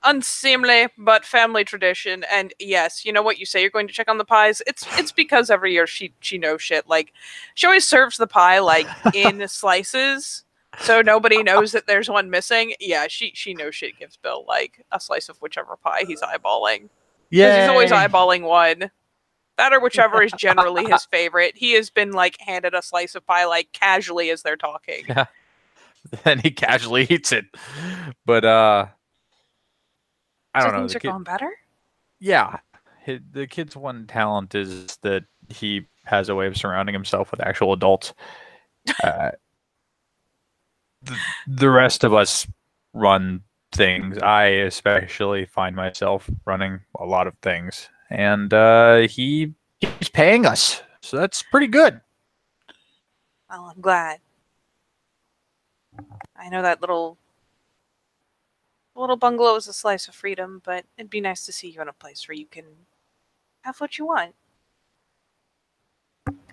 unseemly but family tradition. And yes, you know what you say, you're going to check on the pies. It's because every year she knows shit. Like, she always serves the pie like in slices, so nobody knows that there's one missing. Yeah, she knows shit gives Bill like a slice of whichever pie he's eyeballing. Because he's always eyeballing one. That or whichever is generally his favorite. He has been like handed a slice of pie like casually as they're talking. Yeah. Then he casually eats it. But I don't know. Things are going better? Yeah. The kid's one talent is that he has a way of surrounding himself with actual adults. Uh, the rest of us run things. I especially find myself running a lot of things, and he's paying us, so that's pretty good. Well, I'm glad. I know that little bungalow is a slice of freedom, but it'd be nice to see you in a place where you can have what you want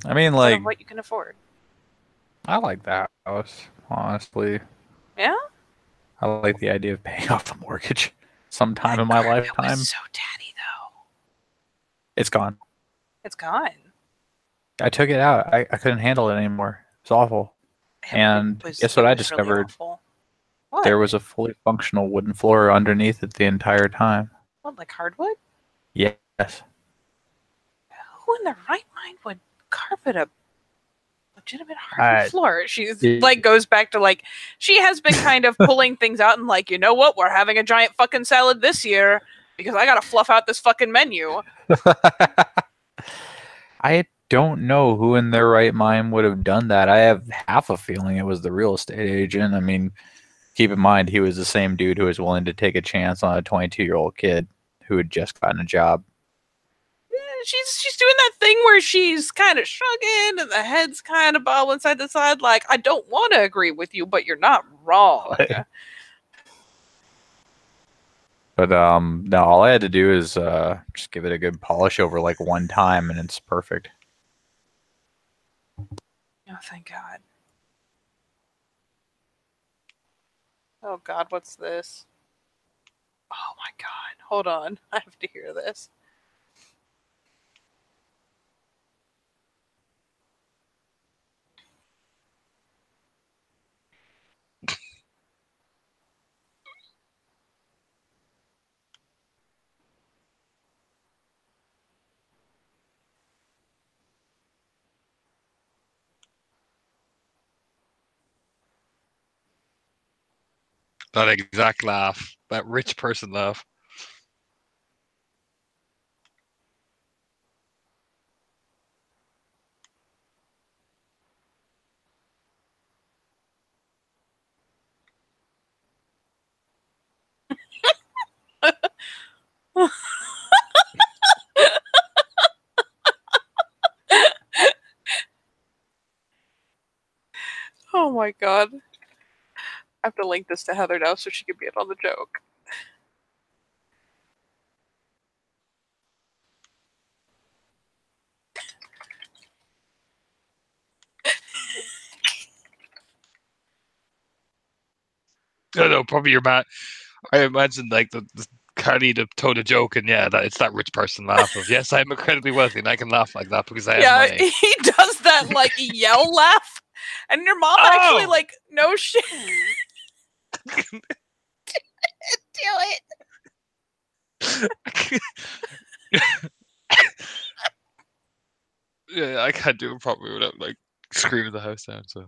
I mean, instead like, of what you can afford. I like that house, honestly. Yeah? I like the idea of paying off the mortgage sometime That in my carpet lifetime. was so tatty, though. It's gone. It's gone. I took it out. I couldn't handle it anymore. It's awful. And guess what It I was really discovered? awful. What? There was a fully functional wooden floor underneath it the entire time. What, like hardwood? Yes. Who in their right mind would carpet a legitimate hardwood floor? She's Yeah. like goes back to like she has been kind of pulling things out and like, you know what, we're having a giant fucking salad this year because I gotta fluff out this fucking menu. I don't know who in their right mind would have done that. I have half a feeling it was the real estate agent. I mean, keep in mind he was the same dude who was willing to take a chance on a 22-year-old kid who had just gotten a job. She's doing that thing where she's kind of shrugging and the head's kind of bobbling side to side, like, I don't want to agree with you, but you're not wrong. But no, all I had to do is just give it a good polish over like one time, and it's perfect. Oh, thank God. Oh God, what's this? Oh my God, hold on, I have to hear this. That exact laugh, that rich person laugh. Oh my God. I have to link this to Heather now so she can be in on the joke. No, probably your man. I imagine like the Carly told a joke, and yeah, it's that rich person laugh of yes, I'm incredibly wealthy, and I can laugh like that because I have money. He does that like yell laugh, and your mom actually like no shit. Do it. Yeah, I can't do it properly without like screaming the house down. So you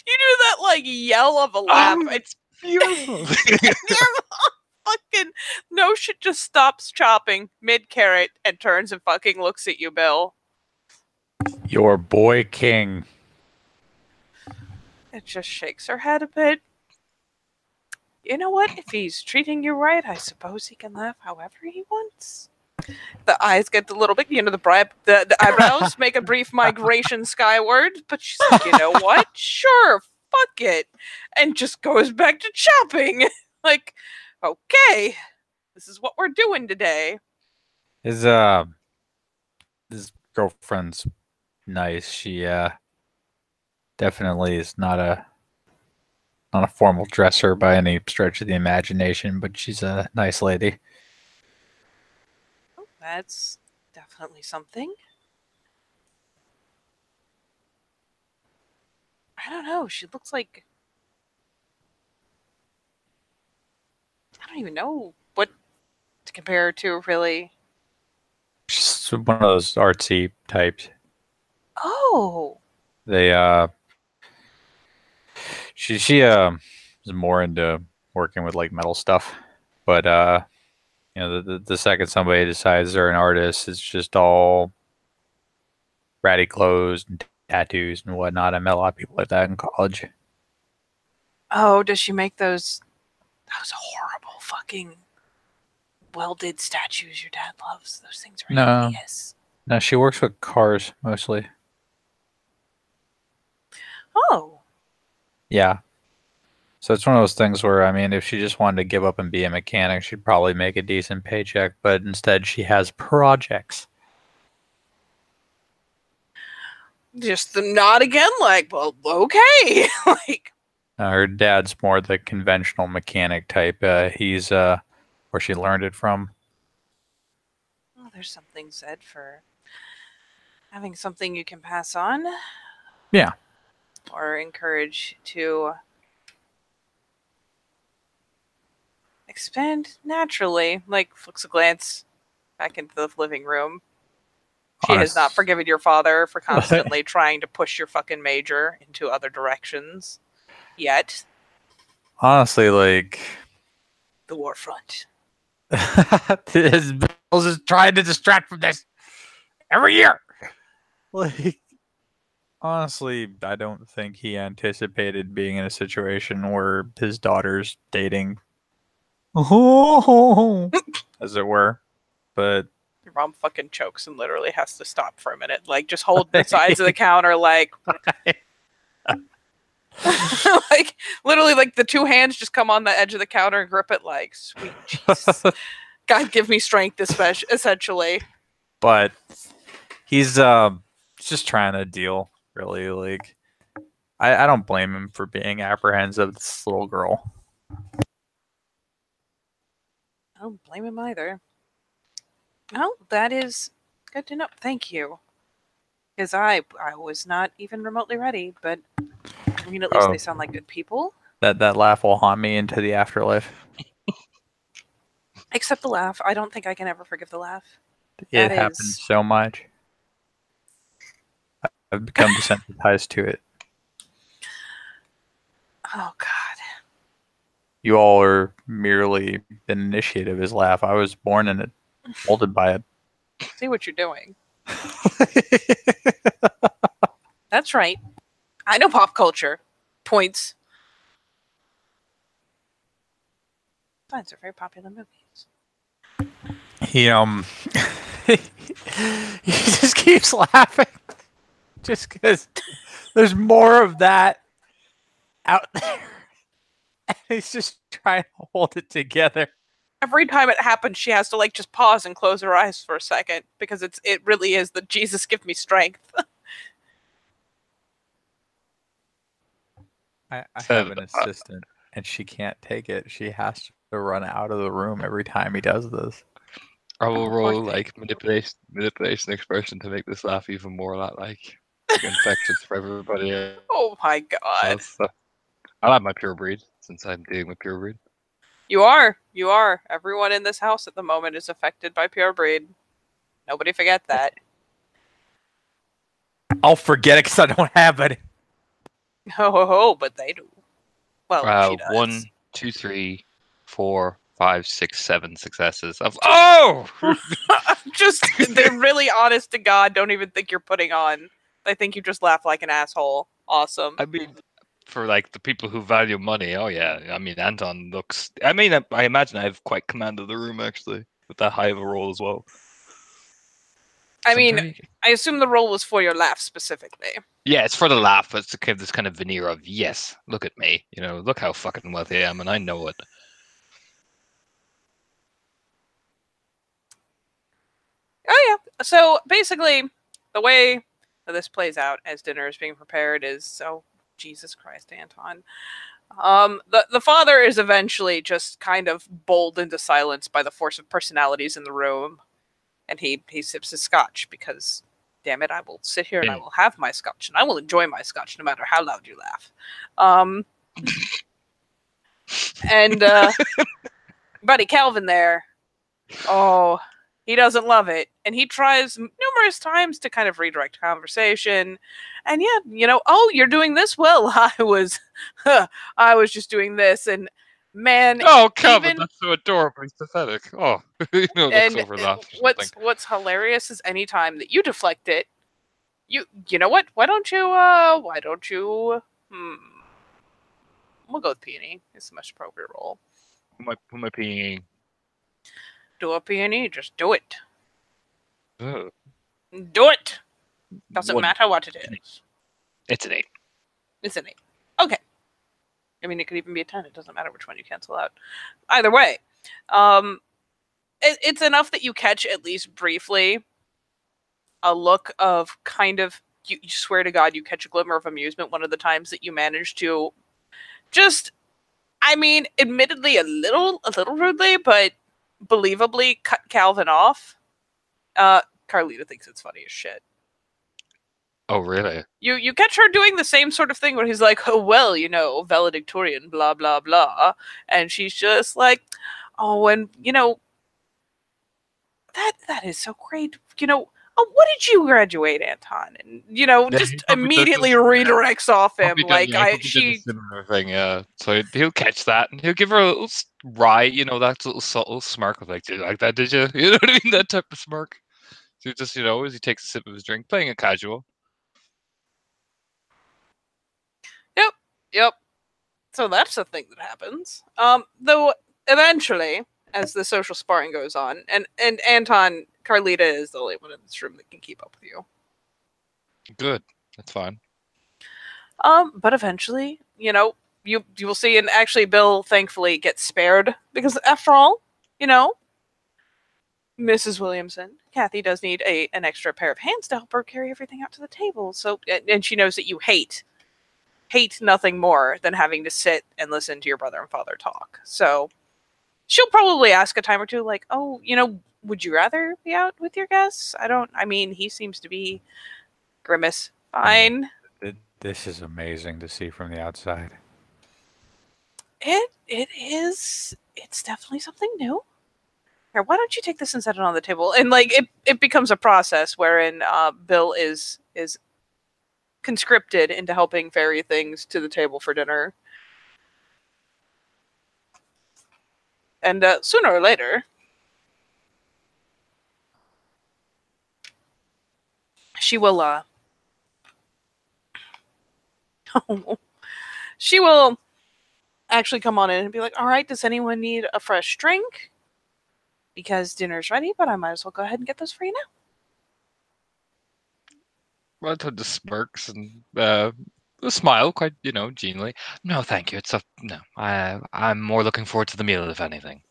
do that like yell of a laugh. It's beautiful. Your mom fucking no shit just stops chopping mid carrot and turns and fucking looks at you, Bill. Your boy King. It just shakes her head a bit. You know what? If he's treating you right, I suppose he can laugh however he wants. The eyes get a little bit, the eyebrows make a brief migration skyward, but she's like, you know what? Sure, fuck it. And just goes back to chopping. Like, okay, this is what we're doing today. His girlfriend's nice. She definitely is not a formal dresser by any stretch of the imagination, but she's a nice lady. Oh, that's definitely something. I don't know. She looks like I don't even know what to compare her to, really. She's one of those artsy types. Oh. They she is more into working with like metal stuff, but The second somebody decides they're an artist, it's just all ratty clothes and tattoos and whatnot. I met a lot of people like that in college. Oh, does she make those horrible fucking welded statues your dad loves? Those things are No. hideous. No, she works with cars mostly. Oh. Yeah. So it's one of those things where, I mean, if she just wanted to give up and be a mechanic, she'd probably make a decent paycheck, but instead she has projects. Just the nod again, like, well, okay. Like, Her dad's more the conventional mechanic type. He's where she learned it from. well, there's something said for having something you can pass on. Yeah. Or encourage to expand naturally. Like, flicks a glance back into the living room. She has not forgiven your father for constantly trying to push your fucking major into other directions. Yet. Honestly, like... The war front. His bills is trying to distract from this every year. Like, honestly, I don't think he anticipated being in a situation where his daughter's dating, as it were. But your mom fucking chokes and literally has to stop for a minute. Like, just hold the sides of the counter, like... like, literally, like, the two hands just come on the edge of the counter and grip it like, sweet Jesus. God, give me strength, essentially. But he's just trying to deal, really. Like, I don't blame him for being apprehensive of this little girl. I don't blame him either. Oh, that is good to know. Thank you. Because I was not even remotely ready, but I mean, at least they sound like good people. That laugh will haunt me into the afterlife. Except the laugh. I don't think I can ever forgive the laugh. It happens so much. I've become desensitized to it. Oh, God. You all are merely an initiate of his laugh. I was born in it, molded by it. See what you're doing. That's right. I know pop culture. Points. Signs are very popular movies. He he just keeps laughing. Just because there's more of that out there. And he's just trying to hold it together. Every time it happens, she has to like just pause and close her eyes for a second because it really is the Jesus give me strength. I have an assistant and she can't take it. She has to run out of the room every time he does this. I will roll like manipulation expression to make this laugh even more like infectious for everybody else. Oh my God. I'll have my pure breed since I'm dealing with pure breed. You are. Everyone in this house at the moment is affected by pure breed. Nobody forget that. I'll forget it because I don't have it. Oh, but they do. Well, she does. 1, 2, 3, 4, 5, 6, 7 successes of just they're really honest to God. Don't even think you're putting on. I think you just laugh like an asshole. Awesome. I mean, for like the people who value money, oh yeah. I mean, Anton looks. I mean, I imagine I have quite command of the room actually with that high of a roll as well. I mean, I assume the roll was for your laugh specifically. Yeah, it's for the laugh, but it's to give this kind of veneer of yes, look at me, look how fucking wealthy I am, and I know it. Oh yeah. So basically, the way that this plays out as dinner is being prepared is Jesus Christ, Anton. The father is eventually just kind of bowled into silence by the force of personalities in the room, and he sips his scotch because, damn it, I will sit here and I will have my scotch and I will enjoy my scotch no matter how loud you laugh. And buddy Calvin there, he doesn't love it, and he tries numerous times to kind of redirect conversation. And yeah, you're doing this well. I was just doing this, and Man, Oh, Calvin, even that's so adorably pathetic. Oh, looks and over laughs or something. what's hilarious is anytime that you deflect it, you know what? Why don't you we'll go with peony. It's the most appropriate role. Who am I peeing? Do a peony, just do it. Ugh. Do it. Doesn't One. matter what it is. It's an 8. It's an 8. Okay. I mean, it could even be a 10. It doesn't matter which one you cancel out. Either way, it's enough that you catch at least briefly a look of kind of. You swear to God, you catch a glimmer of amusement one of the times that you manage to just. I mean, admittedly, a little rudely, but believably cut Calvin off. Carlita thinks it's funny as shit. Oh, really? You catch her doing the same sort of thing where he's like, oh, well, valedictorian, blah, blah, blah. And she's just like, oh, and, that is so great. Oh, what did you graduate, Anton? And, Yeah, he just probably did immediately this- redirects off him. Probably did, Like, yeah, he probably did a similar thing, yeah. So he'll catch that and he'll give her a little wry, that little subtle smirk of like, did you like that, did you? You know what I mean? That type of smirk. So just, as he takes a sip of his drink, playing it casual. Yep. So that's the thing that happens. Though eventually, as the social sparring goes on, and Anton, Carlita is the only one in this room that can keep up with you. Good. That's fine. But eventually, you will see, and actually, Bill thankfully gets spared because, after all, Mrs. Williamson, Kathy does need an extra pair of hands to help her carry everything out to the table. So, and she knows that you hate nothing more than having to sit and listen to your brother and father talk. So, she'll probably ask a time or two, like, "Oh, would you rather be out with your guests?" I mean, he seems to be Grimace. Fine. This is amazing to see from the outside. It is. It's definitely something new. Here, why don't you take this and set it on the table? And like it becomes a process wherein Bill is conscripted into helping ferry things to the table for dinner. And sooner or later, she will she will actually come on in and be like, "All right, does anyone need a fresh drink? Because dinner's ready, but I might as well go ahead and get those for you now." Well, Todd just smirks and a smile, quite, genially. No, thank you. No. I'm more looking forward to the meal, if anything.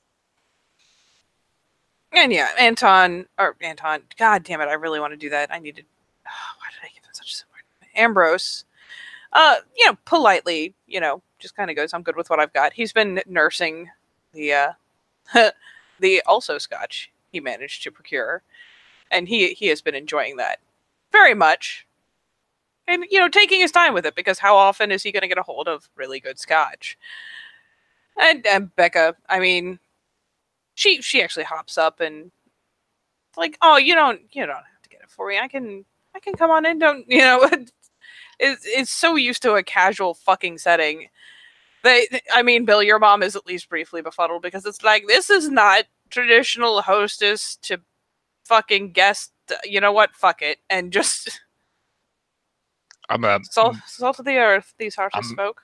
And yeah, Anton, God damn it, I really want to do that. I needed. Why did I give him such a similar name? Ambrose. Politely, just kind of goes, "I'm good with what I've got." He's been nursing the the also scotch he managed to procure, and he has been enjoying that very much. And taking his time with it, because how often is he going to get a hold of really good scotch? And Becca, I mean, she actually hops up and like, "Oh, you don't have to get it for me. I can come on in. Don't is so used to a casual fucking setting. I mean, Bill, your mom is at least briefly befuddled because it's like, this is not traditional hostess to fucking guest. You know what? Fuck it, and just I'm a salt of the earth. These heartless folk.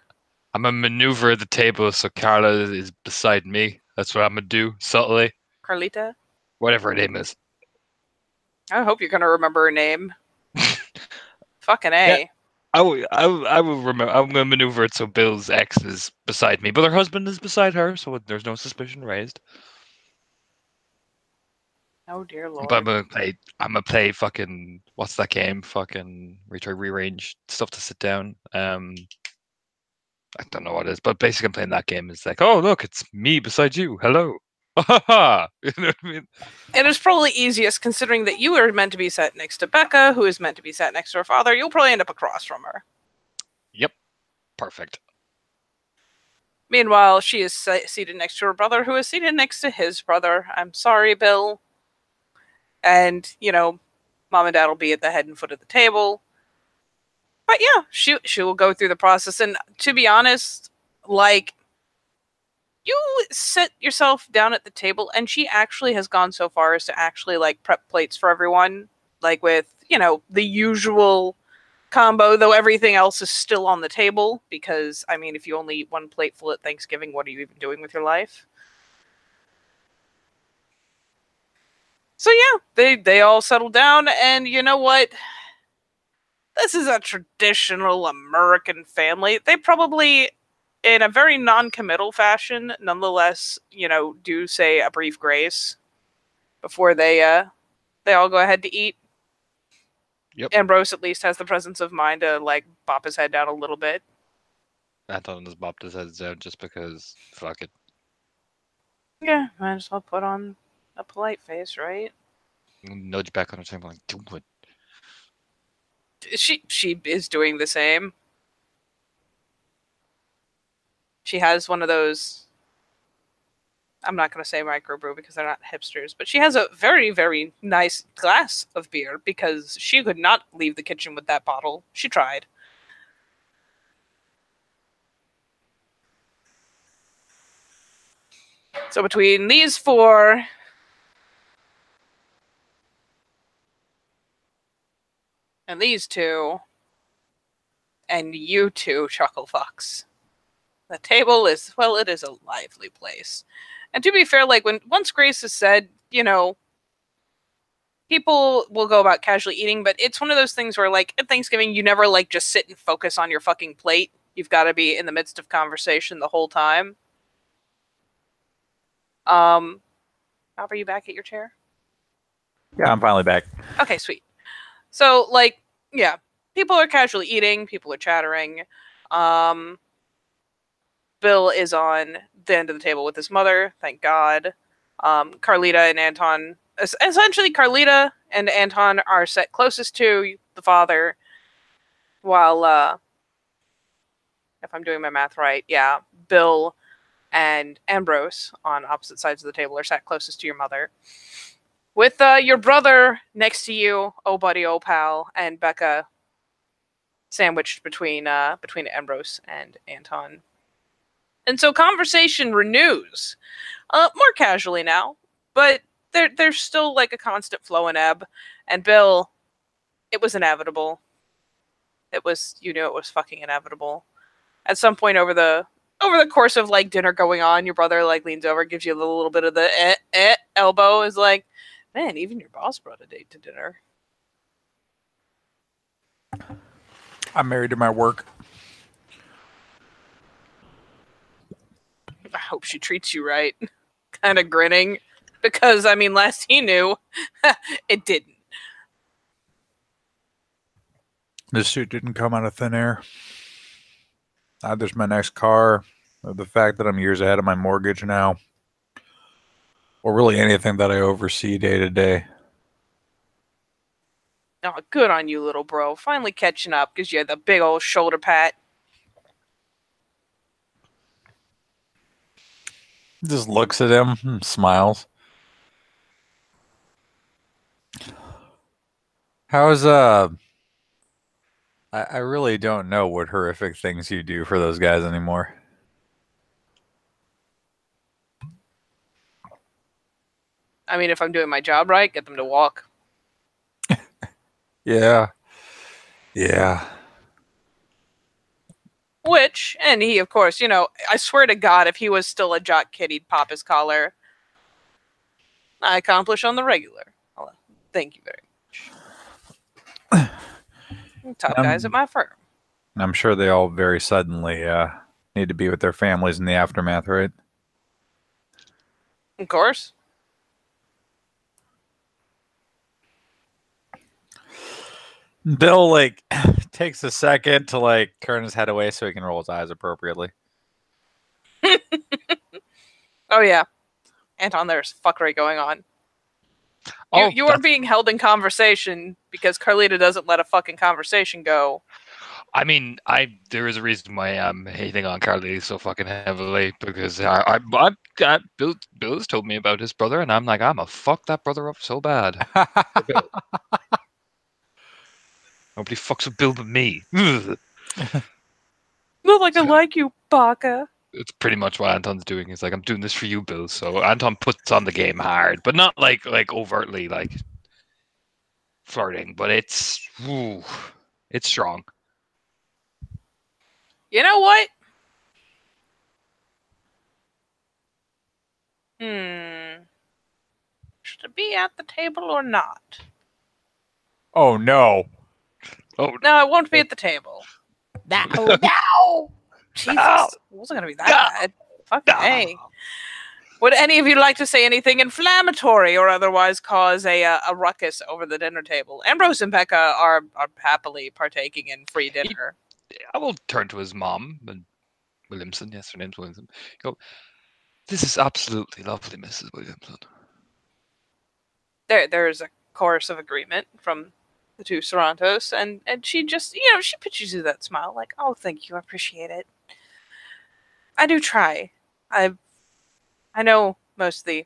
I'm a maneuver the table so Carla is beside me. That's what I'm gonna do subtly. Carlita. Whatever her name is. I hope you're gonna remember her name. Fucking A. Yeah. I will remember. I'm gonna maneuver it so Bill's ex is beside me, but her husband is beside her, so there's no suspicion raised. Oh dear lord. But I'm gonna play fucking what's that game? Fucking rearrange stuff to sit down. I don't know what it is, but basically I'm playing that game. It's like, oh look, it's me beside you. Hello. You know what I mean? It is probably easiest considering that you are meant to be sat next to Becca, who is meant to be sat next to her father. You'll probably end up across from her. Yep. Perfect. Meanwhile, she is seated next to her brother, who is seated next to his brother. I'm sorry, Bill. And, mom and dad will be at the head and foot of the table. But yeah, she will go through the process. And to be honest, like, you sit yourself down at the table, and she actually has gone so far as to actually like prep plates for everyone, like with, you know, the usual combo, though everything else is still on the table, because I mean, if you only eat one plate full at Thanksgiving, what are you even doing with your life? So yeah, they all settle down, and you know what? This is a traditional American family. They probably, in a very non-committal fashion, nonetheless, you know, do say a brief grace before they all go ahead to eat. Yep. Ambrose at least has the presence of mind to like bop his head down a little bit. Anton has bopped his head down just because fuck it. Yeah, might as well put on a polite face, right? Nudge back on the table like, do it. She is doing the same. She has one of those. I'm not going to say microbrew because they're not hipsters, but she has a very, very nice glass of beer because she could not leave the kitchen with that bottle. She tried. So between these four, and these two, and you two, Chuckle Fox, the table is, well, it is a lively place. And to be fair, like once Grace has said, you know, people will go about casually eating, but it's one of those things where, like, at Thanksgiving, you never, like, just sit and focus on your fucking plate. You've got to be in the midst of conversation the whole time. Bob, are you back at your chair? Yeah, I'm finally back. Okay, sweet. So, like, yeah, people are casually eating, people are chattering. Bill is on the end of the table with his mother, thank God. Carlita and Anton, essentially Carlita and Anton are set closest to the father, while, if I'm doing my math right, yeah, Bill and Ambrose on opposite sides of the table are sat closest to your mother. With your brother next to you, oh buddy, oh pal, and Becca sandwiched between Ambrose and Anton. And so conversation renews, more casually now, but there's still like a constant flow and ebb. And Bill, it was inevitable. You knew it was fucking inevitable. At some point over the course of like dinner going on, your brother like leans over, gives you a little bit of the elbow, is like, man, even your boss brought a date to dinner. I'm married to my work. I hope she treats you right. Kind of grinning, because I mean, last he knew, it didn't. This suit didn't come out of thin air. There's my next car, or the fact that I'm years ahead of my mortgage now, or really anything that I oversee day to day. Oh, good on you, little bro. Finally catching up, gives you the big old shoulder pat. Just looks at him and smiles. How's I really don't know what horrific things you do for those guys anymore. I mean, if I'm doing my job right, get them to walk. Yeah. Yeah. Which, and he, of course, you know, I swear to God, if he was still a jock kid, he'd pop his collar. I accomplish on the regular. Oh, thank you very much. Top guys at my firm. I'm sure they all very suddenly need to be with their families in the aftermath, right? Of course. Bill like takes a second to like turn his head away so he can roll his eyes appropriately. Oh yeah, Anton, there's fuckery going on. You are being held in conversation because Carlita doesn't let a fucking conversation go. I mean, there is a reason why I'm hating on Carly so fucking heavily, because Bill's told me about his brother, and I'm like, I'm gonna fuck that brother up so bad. Nobody fucks with Bill but me. Not like I like you, Baka. It's pretty much what Anton's doing. He's like, I'm doing this for you, Bill. So Anton puts on the game hard, but not like overtly like flirting, but it's strong. You know what? Should it be at the table or not? Oh no. Oh No, it won't be at the table. No, no. Jesus, No. it wasn't gonna be that No. bad. Fucking No. A. Would any of you like to say anything inflammatory or otherwise cause a ruckus over the dinner table? Ambrose and Becca are happily partaking in free dinner. I will turn to his mom, and Williamson. Yes, her name's Williamson. Go. This is absolutely lovely, Mrs. Williamson. There's a chorus of agreement from the two Sorrentos, and she just, she pitches you that smile like, oh, thank you, I appreciate it. I do try. I know most of the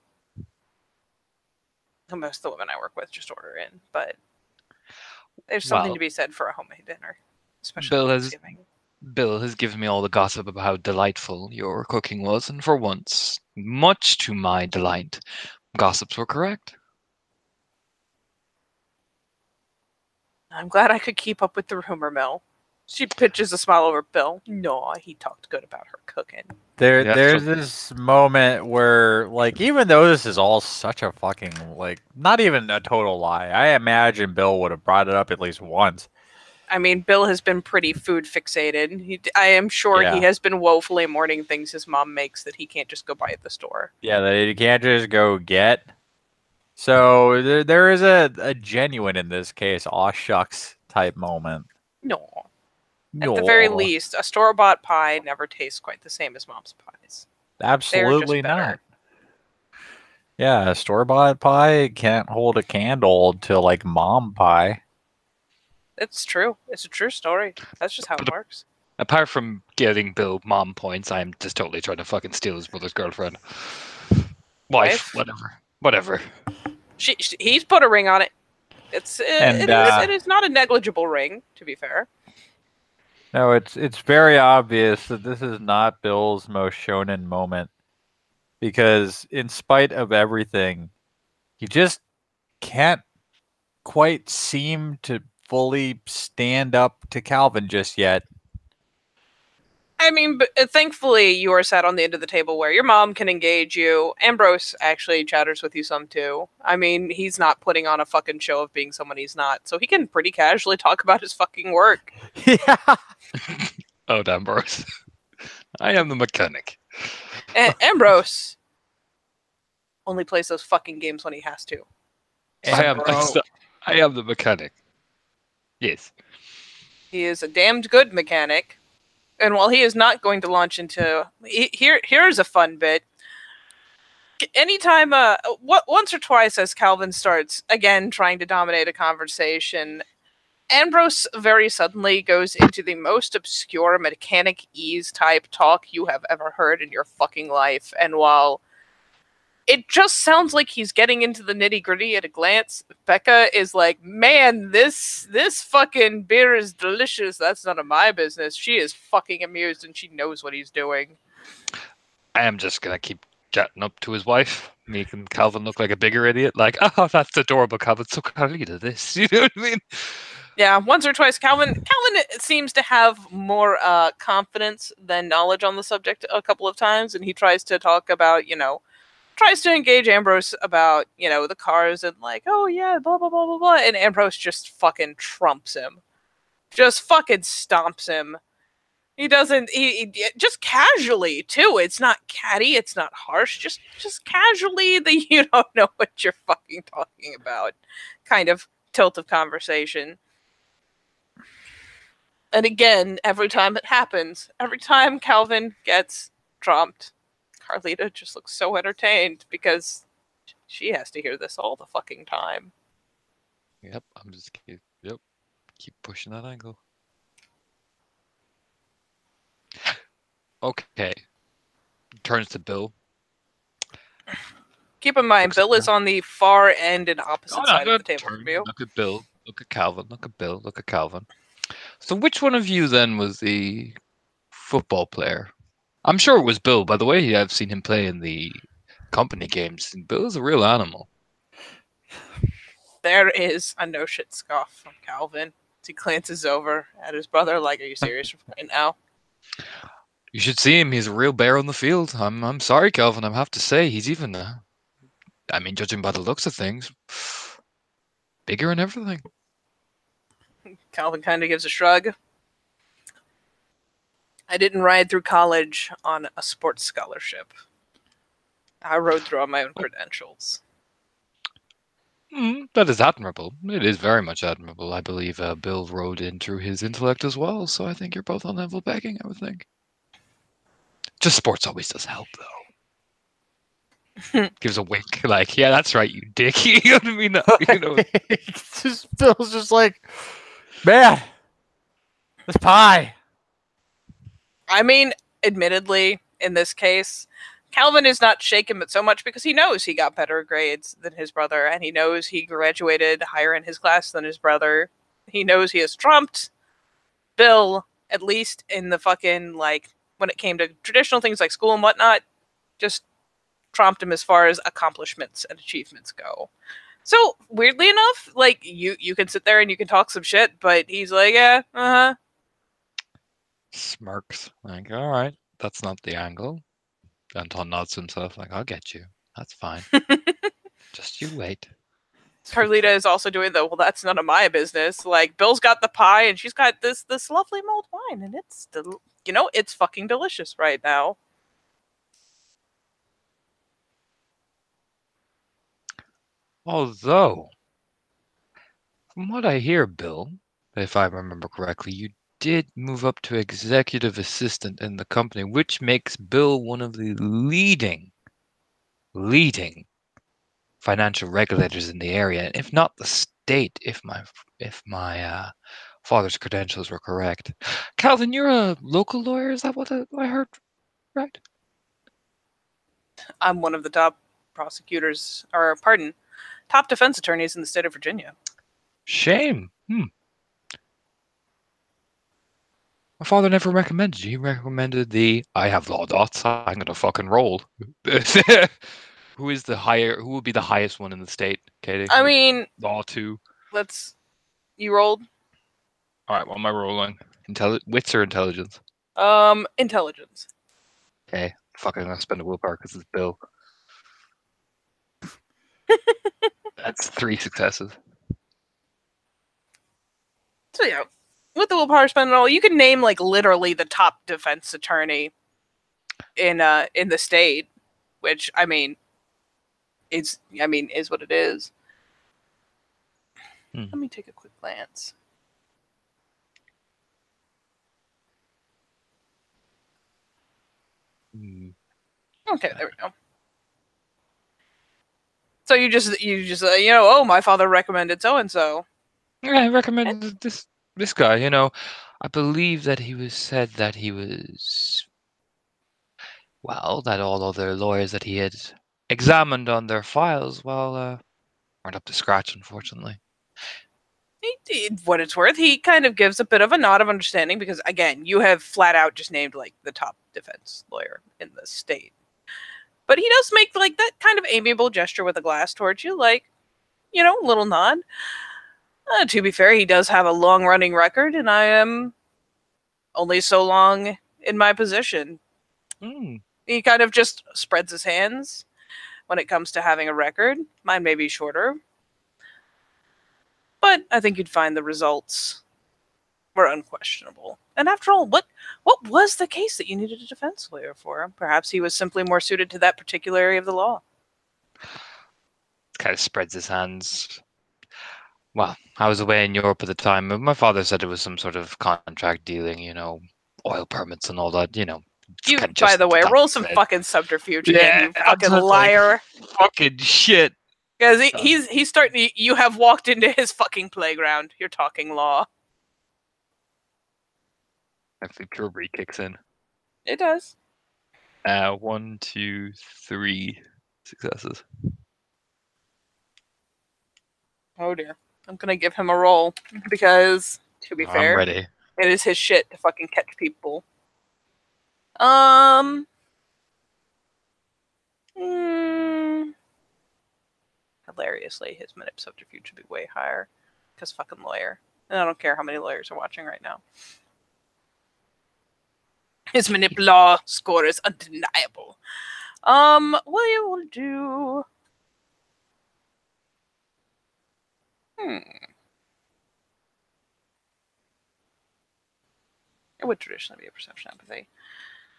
women I work with just order in, but there's something Well, to be said for a homemade dinner, especially Bill at has Thanksgiving. Bill has given me all the gossip about how delightful your cooking was, and for once, much to my delight, gossips were correct. I'm glad I could keep up with the rumor mill. She pitches a smile over Bill. No, he talked good about her cooking. Yeah, There's so- this moment where, like, even though this is all such a fucking, like, not even a total lie, I imagine Bill would have brought it up at least once. I mean, Bill has been pretty food fixated. I am sure he Yeah. has been woefully mourning things his mom makes that he can't just go buy at the store. Yeah, that you can't just go get. So there is a genuine, in this case, aw shucks type moment. No. At the very least, a store-bought pie never tastes quite the same as mom's pies. Absolutely better. not. Yeah, store-bought pie can't hold a candle to, like, mom pie. It's true. It's a true story. That's just how it works. apart from getting Bill mom points, I'm just totally trying to fucking steal his brother's girlfriend. Wife, whatever. He's put a ring on it. It is not a negligible ring, to be fair. No, it's very obvious that this is not Bill's most shonen moment, because in spite of everything, he just can't quite seem to fully stand up to Calvin just yet. I mean, but thankfully you are sat on the end of the table where your mom can engage you. Ambrose actually chatters with you some too. I mean, he's not putting on a fucking show of being someone he's not, so he can pretty casually talk about his fucking work. Yeah. Oh, damn, Boris. I am the mechanic. Ambrose only plays those fucking games when he has to. I am the mechanic. Yes. He is a damned good mechanic. And while he is not going to launch into... Here's a fun bit. Anytime... once or twice as Calvin starts, again, trying to dominate a conversation, Ambrose very suddenly goes into the most obscure mechanic ease type talk you have ever heard in your fucking life. And while it just sounds like he's getting into the nitty gritty at a glance, Becca is like, man, this fucking beer is delicious. That's none of my business. She is fucking amused and she knows what he's doing. I am just going to keep chatting up to his wife, making Calvin look like a bigger idiot. Like, oh, that's adorable, Calvin. So Carlita, this. You know what I mean? Yeah, once or twice, Calvin seems to have more confidence than knowledge on the subject a couple of times, and he tries to talk about, tries to engage Ambrose about, the cars and like, oh yeah, blah, blah, blah, blah, blah. And Ambrose just fucking trumps him. Just fucking stomps him. He doesn't, he just casually too. It's not catty. It's not harsh. Just casually you don't know what you're fucking talking about kind of tilt of conversation. And again, every time it happens, every time Calvin gets trumped, Carlita just looks so entertained because she has to hear this all the fucking time. Yep, I'm just keep pushing that angle. Okay. Turns to Bill. Keep in mind, Bill is on the far end and opposite side of the table from you. Look at Bill. Look at Calvin. Look at Bill. Look at Calvin. So which one of you then was the football player? I'm sure it was Bill. By the way, I've seen him play in the company games. Bill is a real animal. There is a no shit scoff from Calvin as he glances over at his brother like, are you serious right now? You should see him. He's a real bear on the field. I'm sorry, Calvin. I have to say, he's even. I mean, judging by the looks of things, bigger and everything. Calvin kind of gives a shrug. I didn't ride through college on a sports scholarship. I rode through on my own credentials. That is admirable. It is very much admirable. I believe Bill rode in through his intellect as well, so I think you're both on level pegging, I would think. Just sports always does help, though. Gives a wink, like, yeah, that's right, you dick. You know what I mean? You know, Bill's just like, man, this pie. I mean, admittedly, in this case, Calvin is not shaken, but so much because he knows he got better grades than his brother, and he knows he graduated higher in his class than his brother. He knows he has trumped Bill, at least in the fucking, like, when it came to traditional things like school and whatnot, just trumped him as far as accomplishments and achievements go. So, weirdly enough, like, you can sit there and you can talk some shit, but he's like, yeah, uh-huh. smirks, like, all right, that's not the angle. Anton nods to himself, like, I'll get you. That's fine. Just you wait. Carlita is also doing the, well, that's none of my business. Like, Bill's got the pie and she's got this lovely mulled wine, and it's it's fucking delicious right now. Although, from what I hear, Bill, if I remember correctly, you did move up to executive assistant in the company, which makes Bill one of the leading financial regulators in the area, if not the state, if my father's credentials were correct. Calvin, you're a local lawyer, is that what I heard, right? I'm one of the top prosecutors, or pardon, top defense attorneys in the state of Virginia. Shame. My father never recommended you. He recommended I have law dots, I'm gonna fucking roll. Who would be the highest one in the state, Katie? I mean, Law 2. You rolled? Alright, what am I rolling? Wits or intelligence? Intelligence. Okay, fucking gonna spend a willpower because it's Bill. That's 3 successes. So yeah, with the willpower spend and all, you can name like literally the top defense attorney in the state, which I mean is what it is. Let me take a quick glance. Okay, there we go. So you just oh, my father recommended so and so. Yeah, I recommended this guy. I believe that he was said that he was that all other lawyers that he had examined on their files, weren't up to scratch, unfortunately. What it's worth, he kind of gives a bit of a nod of understanding because, again, you have flat out just named like the top defense lawyer in the state. But he does make like that kind of amiable gesture with a glass towards you, like, a little nod. To be fair, he does have a long-running record, and I am only so long in my position. He kind of just spreads his hands when it comes to having a record. Mine may be shorter, but I think you'd find the results were unquestionable. And after all, what was the case that you needed a defense lawyer for? Perhaps he was simply more suited to that particular area of the law. Kind of spreads his hands. Well, I was away in Europe at the time. My father said it was some sort of contract dealing, oil permits and all that, You, by the way, roll some fucking subterfuge again, you fucking liar. Fucking shit. Because he's starting. You have walked into his fucking playground. You're talking law. Actually, purebred kicks in. It does. 1, 2, 3 successes. Oh dear. I'm gonna give him a roll because, to be fair, I'm ready. it is his shit to fucking catch people. mm, Hilariously, his manip subterfuge should be way higher. Because fucking lawyer. And I don't care how many lawyers are watching right now. His manip law score is undeniable. What you will do? It would traditionally be a perception empathy.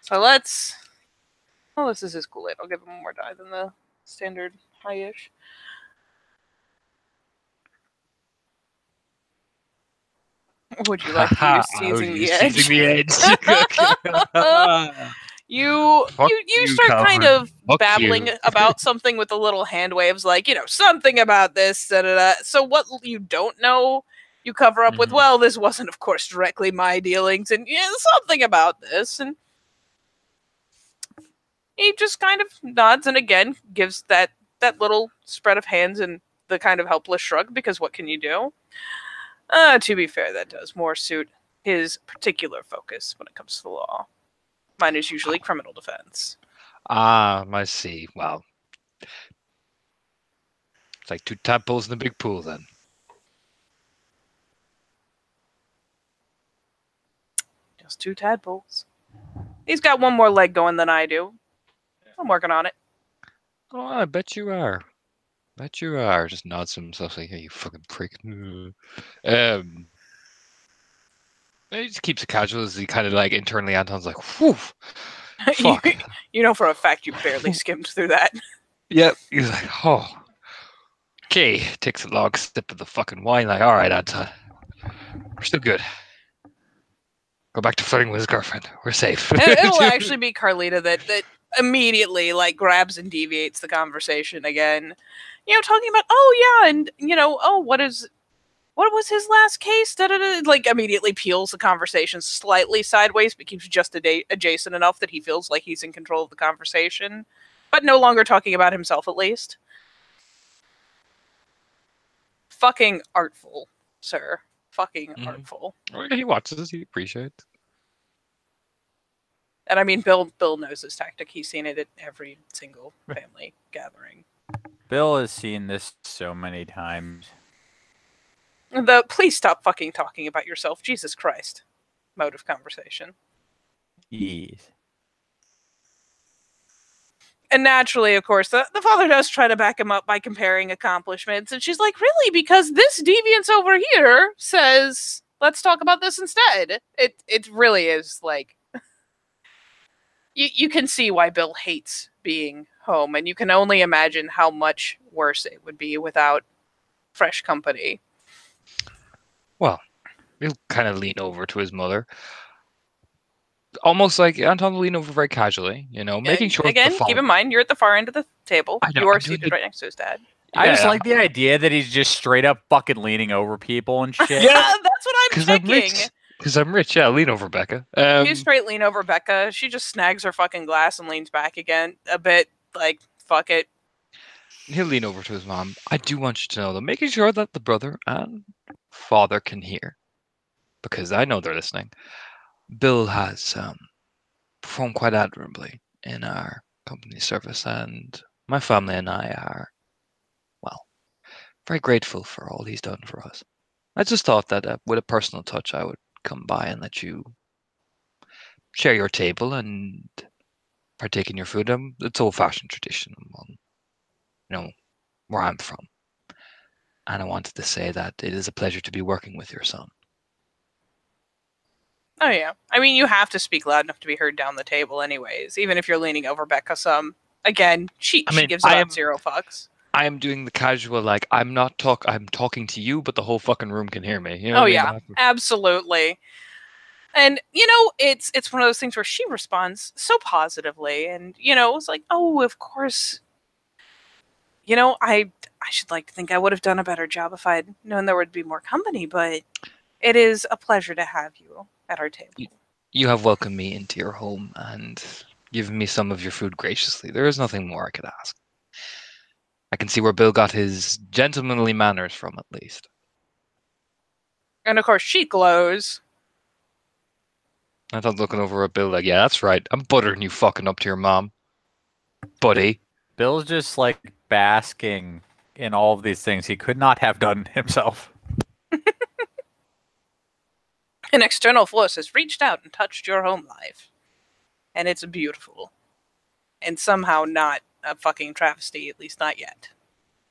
So let's. Oh, this is his Kool-Aid. I'll give him more die than the standard high-ish. Would you like to use seizing the edge? Seizing the edge. You Fuck start kind Calvin. of Fuck babbling you. about something with the little hand waves, like, something about this, da, da, da. So what you don't know, you cover up with, Mhm. well, this wasn't, of course, directly my dealings, and something about this, and he just kind of nods and again gives that little spread of hands and the kind of helpless shrug, because what can you do? To be fair, that does more suit his particular focus when it comes to the law. Mine is usually criminal defense. I see. Well, it's like 2 tadpoles in a big pool then. Just 2 tadpoles. He's got one more leg going than I do. I'm working on it. Oh, I bet you are. Bet you are. Just nods to himself like, hey, you fucking prick. He just keeps it casual as he kind of like internally Anton's like, whew, fuck. You know for a fact you barely skimmed through that. Yep. He's like, oh. Okay. Takes a long sip of the fucking wine. Like, all right, Anton. We're still good. Go back to flirting with his girlfriend. We're safe. It'll actually be Carlita that immediately like grabs and deviates the conversation again. Talking about, oh yeah, and oh, what was his last case? Da-da-da. Like immediately peels the conversation slightly sideways, but keeps just adjacent enough that he feels like he's in control of the conversation, but no longer talking about himself, at least. Fucking artful, sir. Fucking artful. Well, he watches. He appreciates. And I mean, Bill knows this tactic. He's seen it at every single family gathering. Bill has seen this so many times. The please stop fucking talking about yourself, Jesus Christ mode of conversation. Yes. And naturally, of course, the father does try to back him up by comparing accomplishments. And she's like, really? Because this deviance over here says, let's talk about this instead. It really is like, you can see why Bill hates being home. And you can only imagine how much worse it would be without fresh company. Well, he'll kind of lean over to his mother. Almost like Anton will lean over very casually, making sure. Again, keep in mind, you're at the far end of the table. I know, You are I'm doing seated right next to his dad. I just Yeah. like the idea that he's just straight up fucking leaning over people and shit. Yeah, that's what I'm thinking. Because I'm rich, yeah, lean over, Becca. You straight lean over Becca. She just snags her fucking glass and leans back again a bit, like, fuck it. He'll lean over to his mom. I do want you to know, though, making sure that the brother and father can hear, because I know they're listening. Bill has performed quite admirably in our company service, and my family and I are, well, very grateful for all he's done for us. I just thought that with a personal touch, I would come by and let you share your table and partake in your food. It's old-fashioned tradition, where I'm from. And I wanted to say that it is a pleasure to be working with your son. Oh, yeah. I mean, you have to speak loud enough to be heard down the table anyways, even if you're leaning over Becca some. Again, she gives about 0 fucks. I am doing the casual, like, I'm talking to you, but the whole fucking room can hear me. Oh, yeah. Absolutely. And, it's one of those things where she responds so positively. And, it's like, oh, of course. I should like to think I would have done a better job if I'd known there would be more company, but it is a pleasure to have you at our table. You have welcomed me into your home and given me some of your food graciously. There is nothing more I could ask. I can see where Bill got his gentlemanly manners from, at least. And of course, she glows. I thought looking over at Bill like, yeah, that's right. I'm buttering you fucking up to your mom, buddy. Bill's just like basking in all of these things he could not have done himself. An external force has reached out and touched your home life. And it's beautiful. And somehow not a fucking travesty, at least not yet.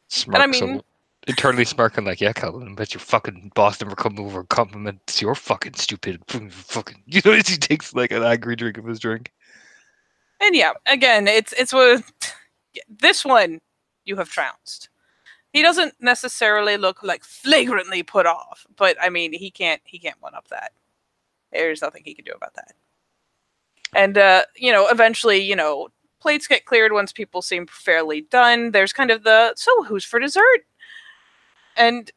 Smirk, I mean- so internally smirking like, yeah, Calvin, I bet your fucking boss never come over and compliments your fucking stupid fucking. You know, as he takes like an angry drink of his drink. And yeah, again, it's what this one you have trounced. He doesn't necessarily look like flagrantly put off, but I mean he can't one up that. There's nothing he can do about that. And eventually, plates get cleared once people seem fairly done. There's kind of the so who's for dessert? And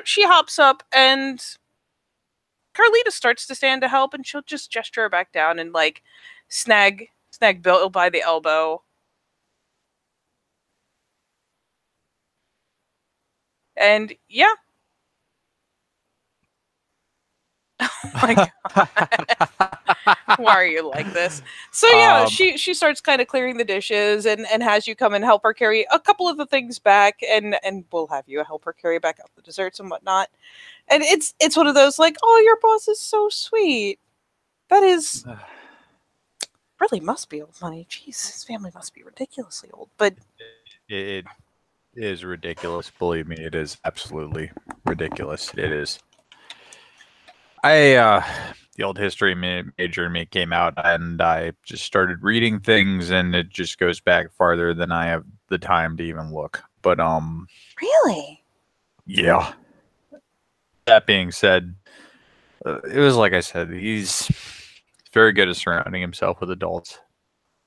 she hops up and Carlita starts to stand to help, and she'll just gesture her back down and like snag Bill by the elbow. And yeah. Oh my god. Why are you like this? So yeah, she starts kind of clearing the dishes and has you come and help her carry a couple of the things back, and we'll have you help her carry back up the desserts and whatnot. And it's one of those like, oh, your boss is so sweet. That is really must be old money. Jeez, his family must be ridiculously old. But It is ridiculous. Believe me, it is absolutely ridiculous. It is. The old history major in me came out, and I just started reading things, and it just goes back farther than I have the time to even look. But really, yeah. That being said, it was like I said, he's very good at surrounding himself with adults.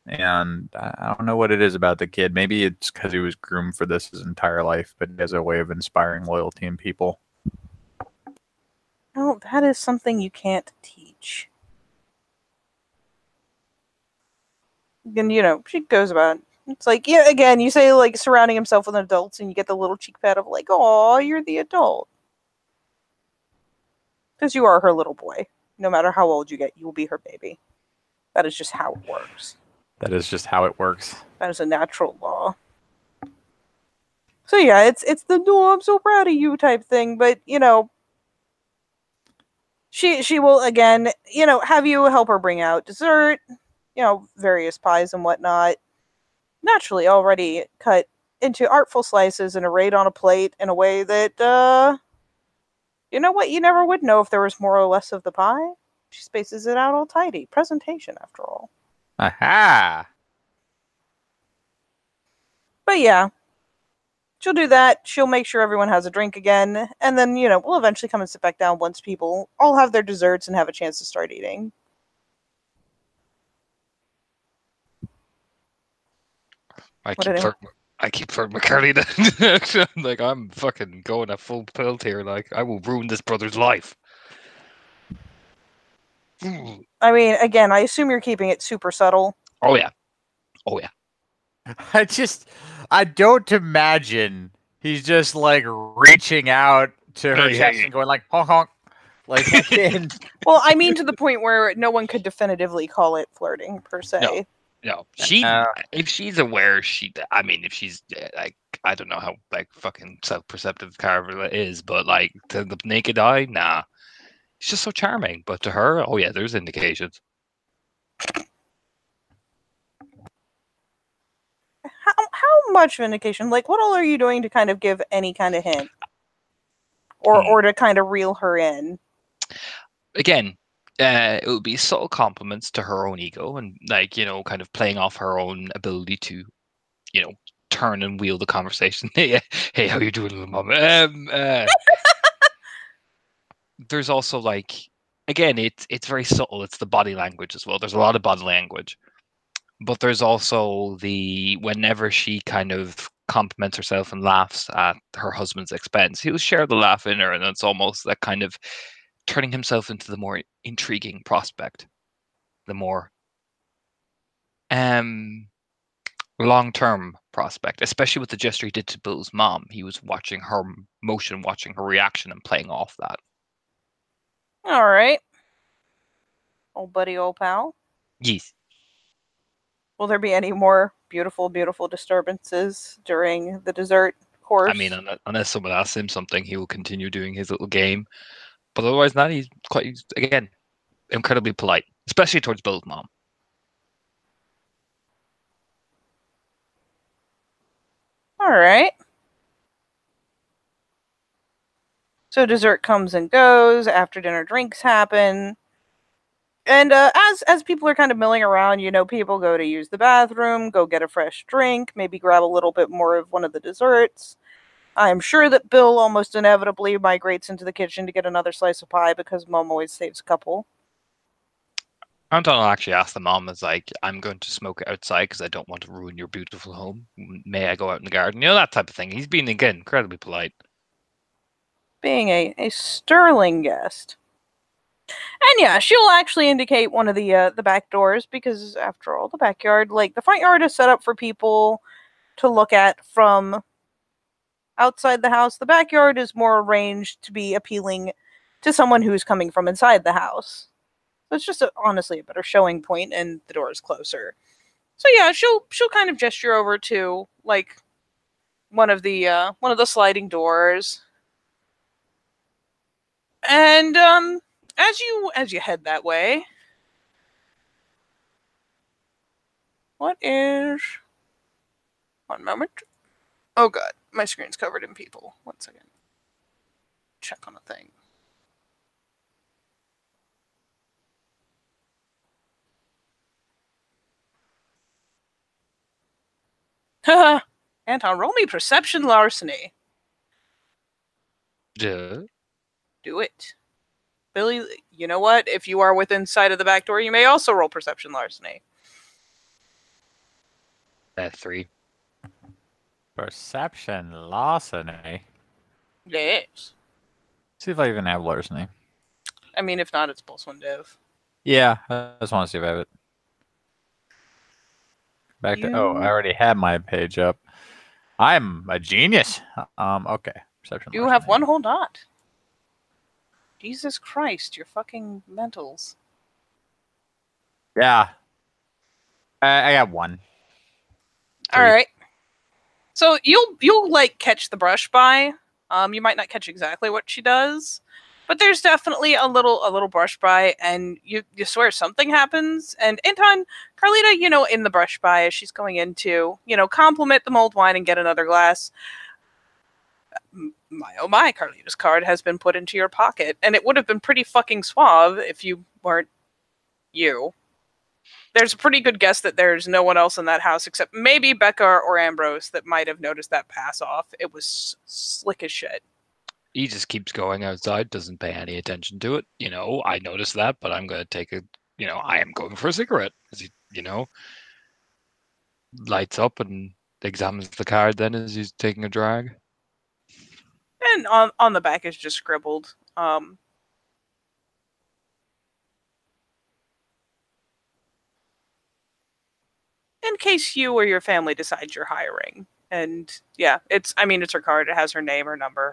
And I don't know what it is about the kid. Maybe it's because he was groomed for this his entire life, but he has a way of inspiring loyalty in people. no, that is something you can't teach. And she goes about. It's like, yeah, again, you say like surrounding himself with adults, and you get the little cheek pat of like, "Oh, you're the adult," because you are her little boy. No matter how old you get, you will be her baby. That is just how it works. That is just how it works. That is a natural law. So yeah, it's the "no, I'm so proud of you" type thing, but she will again, have you help her bring out dessert, various pies and whatnot. Naturally, already cut into artful slices and arrayed on a plate in a way that, you know what, you never would know if there was more or less of the pie. She spaces it out all tidy. Presentation, after all. Aha! But yeah, she'll do that. She'll make sure everyone has a drink again. And then, we'll eventually come and sit back down once people all have their desserts and have a chance to start eating. I keep flirting with Carlita. Like, I'm fucking going at full tilt here. Like, I will ruin this brother's life. I mean, again, I assume you're keeping it super subtle. Oh yeah. Oh yeah. I don't imagine he's just like reaching out to her chest and going like honk honk. Like well, I mean to the point where no one could definitively call it flirting per se. No, if she's aware, if she's like, I don't know how like fucking self-perceptive Carver is, but like to the naked eye, nah, she's just so charming. But to her, oh yeah, there's indications. How much vindication? Like, what all are you doing to kind of give any kind of hint, or to kind of reel her in? Again, it would be subtle compliments to her own ego, and like kind of playing off her own ability to, turn and wheel the conversation. Hey, how you doing, little mom? There's also like, again, it's very subtle. It's the body language as well. There's a lot of body language. But there's also whenever she kind of compliments herself and laughs at her husband's expense, he'll share the laugh in her, and it's almost that kind of turning himself into the more intriguing prospect, the more long-term prospect, especially with the gesture he did to Bill's mom. He was watching her motion, watching her reaction, and playing off that. All right. old buddy, old pal? Yes. Will there be any more beautiful, beautiful disturbances during the dessert course? I mean, unless someone asks him something, he will continue doing his little game. But otherwise, not. He's quite, again, incredibly polite, especially towards Bill's mom. All right. So dessert comes and goes. After dinner drinks happen. And as people are kind of milling around, people go to use the bathroom, go get a fresh drink, maybe grab a little bit more of one of the desserts. I'm sure that Bill almost inevitably migrates into the kitchen to get another slice of pie because Mom always saves a couple. Anton will actually ask the mom, is like, I'm going to smoke outside because I don't want to ruin your beautiful home. May I go out in the garden? That type of thing. He's being, again, incredibly polite. Being a sterling guest. And yeah, she'll actually indicate one of the back doors because, after all, the backyard, like the front yard, is set up for people to look at from outside the house. The backyard is more arranged to be appealing to someone who's coming from inside the house. So it's just honestly a better showing point, and the door is closer. So yeah, she'll kind of gesture over to like one of the sliding doors, and as you head that way, what is? One moment. Oh god, my screen's covered in people. 1 second. Check on a thing. Haha. Anton, roll me perception larceny. Yeah. Do it. Billy, you know what? If you are within sight of the back door, you may also roll perception larceny. 3. Perception larceny. Yes. See if I even have larceny. I mean, if not, it's +1 div. Yeah, I just want to see if I have it. Back to I already had my page up. I'm a genius. Okay. Perception You larceny. have 1 whole dot. Jesus Christ, you're fucking mentals. Yeah. I got 1. 3. All right. So you'll like catch the brush by. You might not catch exactly what she does, but there's definitely a little brush by, and you swear something happens. And Anton, Carlita, in the brush by as she's going in to, compliment the mulled wine and get another glass. My oh my, Carlita's card has been put into your pocket, and it would have been pretty fucking suave if you weren't you. There's a pretty good guess that there's no one else in that house except maybe Becca or Ambrose that might have noticed that pass off. It was slick as shit. He just keeps going outside, doesn't pay any attention to it. I noticed that, but I'm going to take I am going for a cigarette. As he, lights up and examines the card then as he's taking a drag. And on the back is just scribbled. In case you or your family decides you're hiring. And yeah, it's her card. It has her name, her number,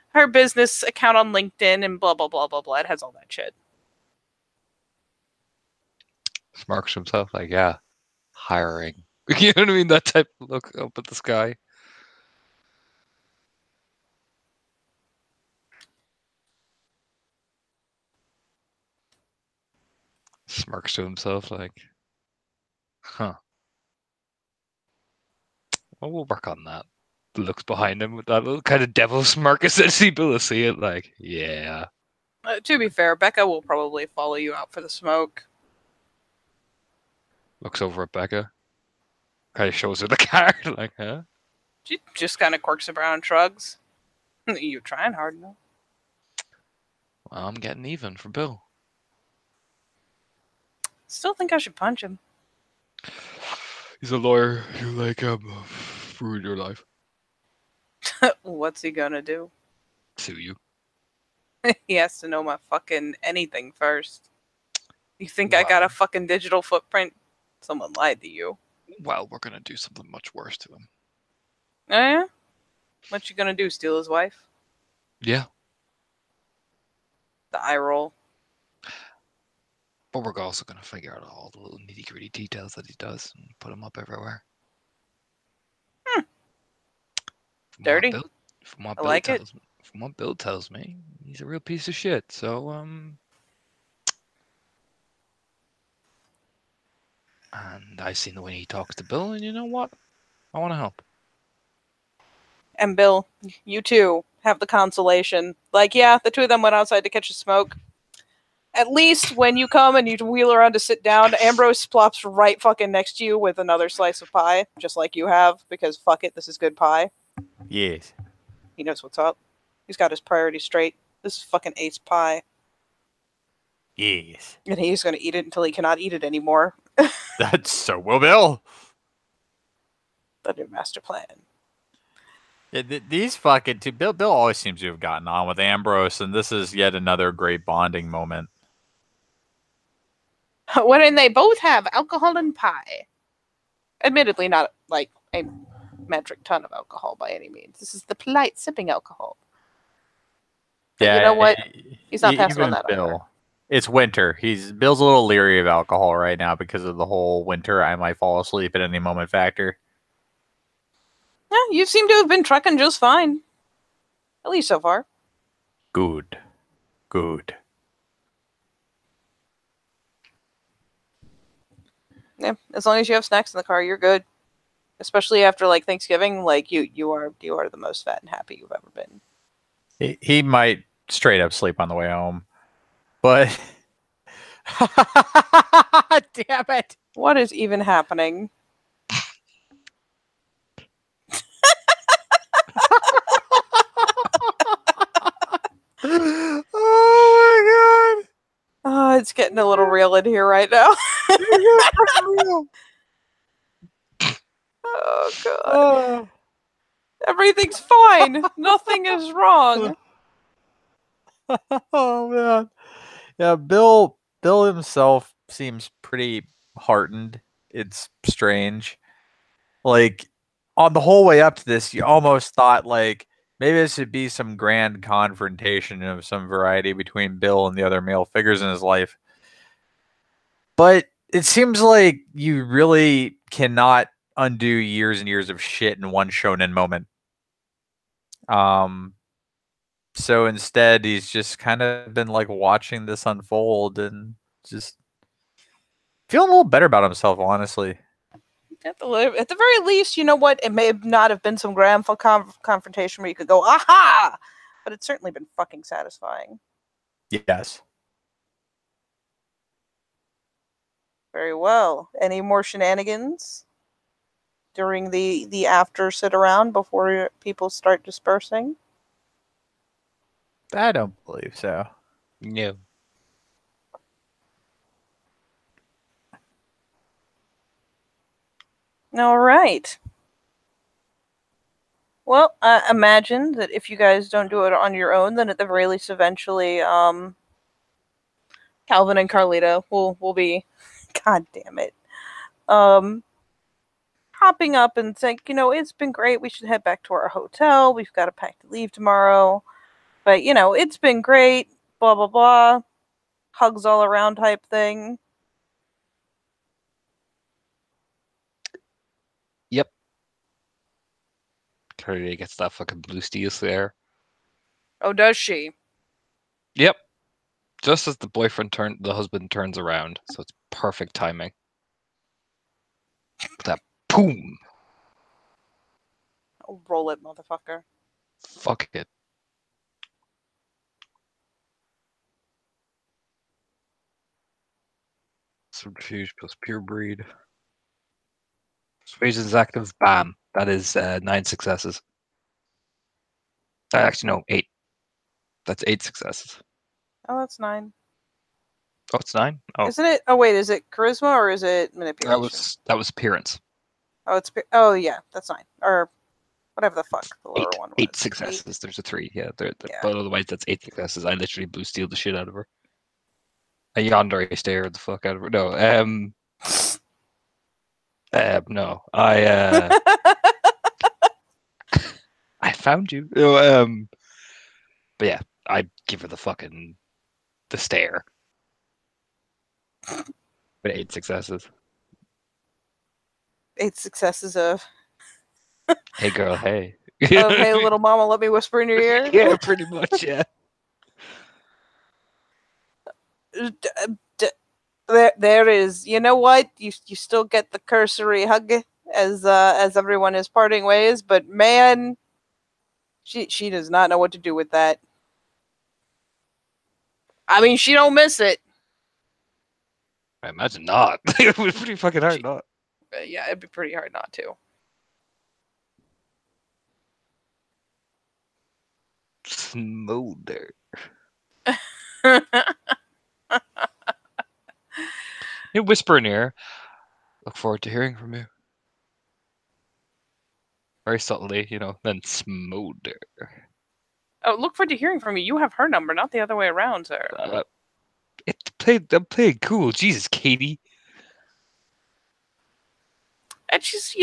her business account on LinkedIn, and blah blah blah blah blah. It has all that shit. Smirks himself like, yeah, hiring. You know what I mean? That type of look up at the sky. Smirks to himself like, huh. Well, we'll work on that. Looks behind him with that little kind of devil smirk as people to see it like, yeah. To be fair, Becca will probably follow you out for the smoke. Looks over at Becca. Kind of shows her the card like, huh? She just kind of quirks her brow and shrugs. You're trying hard enough. Well, I'm getting even for Bill. Still think I should punch him. He's a lawyer. You ruined your life. What's he gonna do? Sue you. He has to know my fucking anything first. You think I got a fucking digital footprint? Someone lied to you. Well, we're gonna do something much worse to him. Oh, yeah? What you gonna do? Steal his wife? Yeah. The eye roll. But we're also going to figure out all the little nitty-gritty details that he does and put them up everywhere. From what Dirty. Bill, from what I Bill like it. tells, from what Bill tells me, he's a real piece of shit. So and I've seen the way he talks to Bill, and you know what? I want to help. And Bill, you too have the consolation. Like, yeah, the two of them went outside to catch a smoke. At least when you come and you wheel around to sit down, Ambrose plops right fucking next to you with another slice of pie, just like you have, because fuck it, this is good pie. Yes. He knows what's up. He's got his priorities straight. This is fucking ace pie. Yes. And he's going to eat it until he cannot eat it anymore. That's so will Bill. The new master plan. Yeah, these fucking two. Bill always seems to have gotten on with Ambrose, and this is yet another great bonding moment. When they both have alcohol and pie. Admittedly, not like a metric ton of alcohol by any means. This is the polite sipping alcohol. But Yeah, you know what? He's not passing on even that Bill. either. It's winter. Bill's a little leery of alcohol right now because of the whole winter. I might fall asleep at any moment factor. Yeah, you seem to have been trucking just fine. At least so far. Good. Yeah, as long as you have snacks in the car, you're good. Especially after like Thanksgiving, like you are the most fat and happy you've ever been. He might straight up sleep on the way home, but damn it! What is even happening? Oh Oh, it's getting a little real in here right now. my Oh god. god! Everything's fine. Nothing is wrong. Oh man. Yeah, Bill himself seems pretty heartened. It's strange. Like on the whole way up to this, you almost thought like maybe this would be some grand confrontation of some variety between Bill and the other male figures in his life. But it seems like you really cannot undo years and years of shit in one shonen moment. So instead, he's just kind of been like watching this unfold and just feeling a little better about himself, honestly. At the very least, you know what? It may not have been some grand confrontation where you could go, aha! But it's certainly been fucking satisfying. Yes. Very well. Any more shenanigans during the after sit around before people start dispersing? I don't believe so. No. All right. Well, I imagine that if you guys don't do it on your own, then at the very least, eventually, Calvin and Carlita will be, god damn it, hopping up and saying, it's been great. We should head back to our hotel. We've got to pack to leave tomorrow. But, it's been great. Blah, blah, blah. Hugs all around type thing. Yep. Carly gets that fucking blue steel there. Oh, does she? Yep. Just as the husband turns around, so it's perfect timing. That boom. Oh, roll it, motherfucker. Fuck it. Subterfuge plus pure breed. Persuasion is active. Bam. That is 9 successes. Actually, no, 8. That's 8 successes. Oh, that's 9. Oh, it's 9. Oh, Isn't it? Oh, wait, is it charisma or is it manipulation? that was appearance. Oh, yeah, that's 9. Or whatever the fuck the lower one was. 8 successes. 8. There's a 3. Yeah, yeah. But otherwise, that's 8 successes. I literally blue steal the shit out of her. A yandere stare the fuck out of her. No, no. I found you. But yeah, I give her the stare. But 8 successes. 8 successes of Hey, girl, hey. hey little mama, let me whisper in your ear. Yeah, pretty much, yeah. There is. You know what? You still get the cursory hug as everyone is parting ways, but man, she does not know what to do with that. I mean, she don't miss it. I imagine not. It was pretty fucking hard not. Yeah, it'd be pretty hard not to. Smolder. You whisper in ear. Look forward to hearing from you. Very subtly, then smolder. Oh, look forward to hearing from you. You have her number, not the other way around, sir. I'm playing cool. Jesus, Katie. And she's,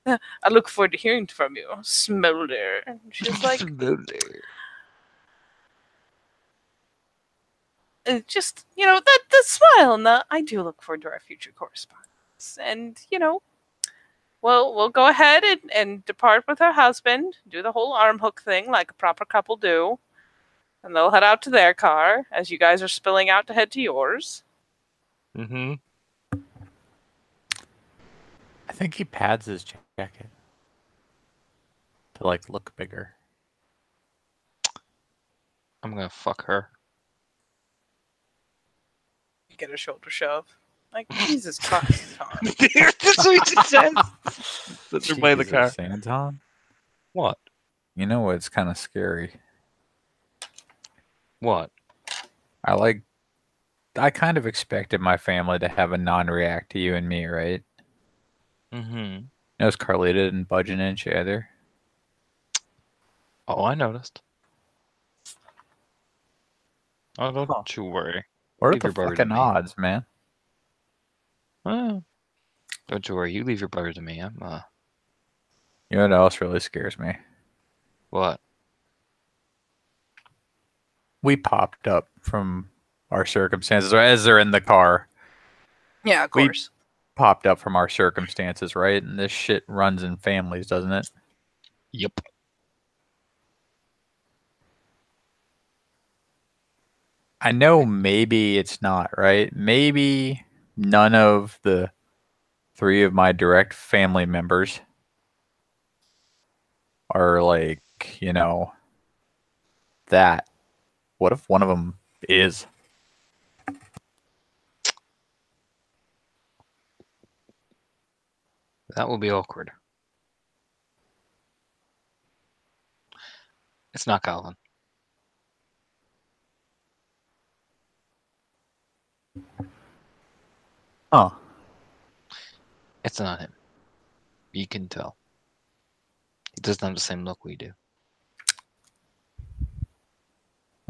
I look forward to hearing from you, Smolder. And she's like, Smolder. just, the smile and I do look forward to our future correspondence. And, we'll go ahead and depart with her husband, do the whole arm hook thing like a proper couple do. And they'll head out to their car as you guys are spilling out to head to yours. Mm-hmm. I think he pads his jacket to like look bigger. I'm gonna fuck her. You get a shoulder shove. Like, Jesus Christ, Tom. That's what he says. They're by the car. Jesus, Anton. What? You know what's kind of scary? What? I kind of expected my family to have a non-react to you and me, right? Mm-hmm. Notice Carlita didn't budge an inch either. Oh, I noticed. Oh, don't Huh. you worry. What are Leave the your brother to fucking me. odds, man? Oh, don't you worry. You leave your brother to me. You know what else really scares me? What? We popped up from our circumstances, or as they're in the car. Yeah, of We course. popped up from our circumstances, right? And this shit runs in families, doesn't it? Yep. I know maybe it's not, right? Maybe none of the 3 of my direct family members are like, that. What if one of them is? That will be awkward. It's not Calvin. Huh. It's not him. You can tell. He doesn't have the same look we do.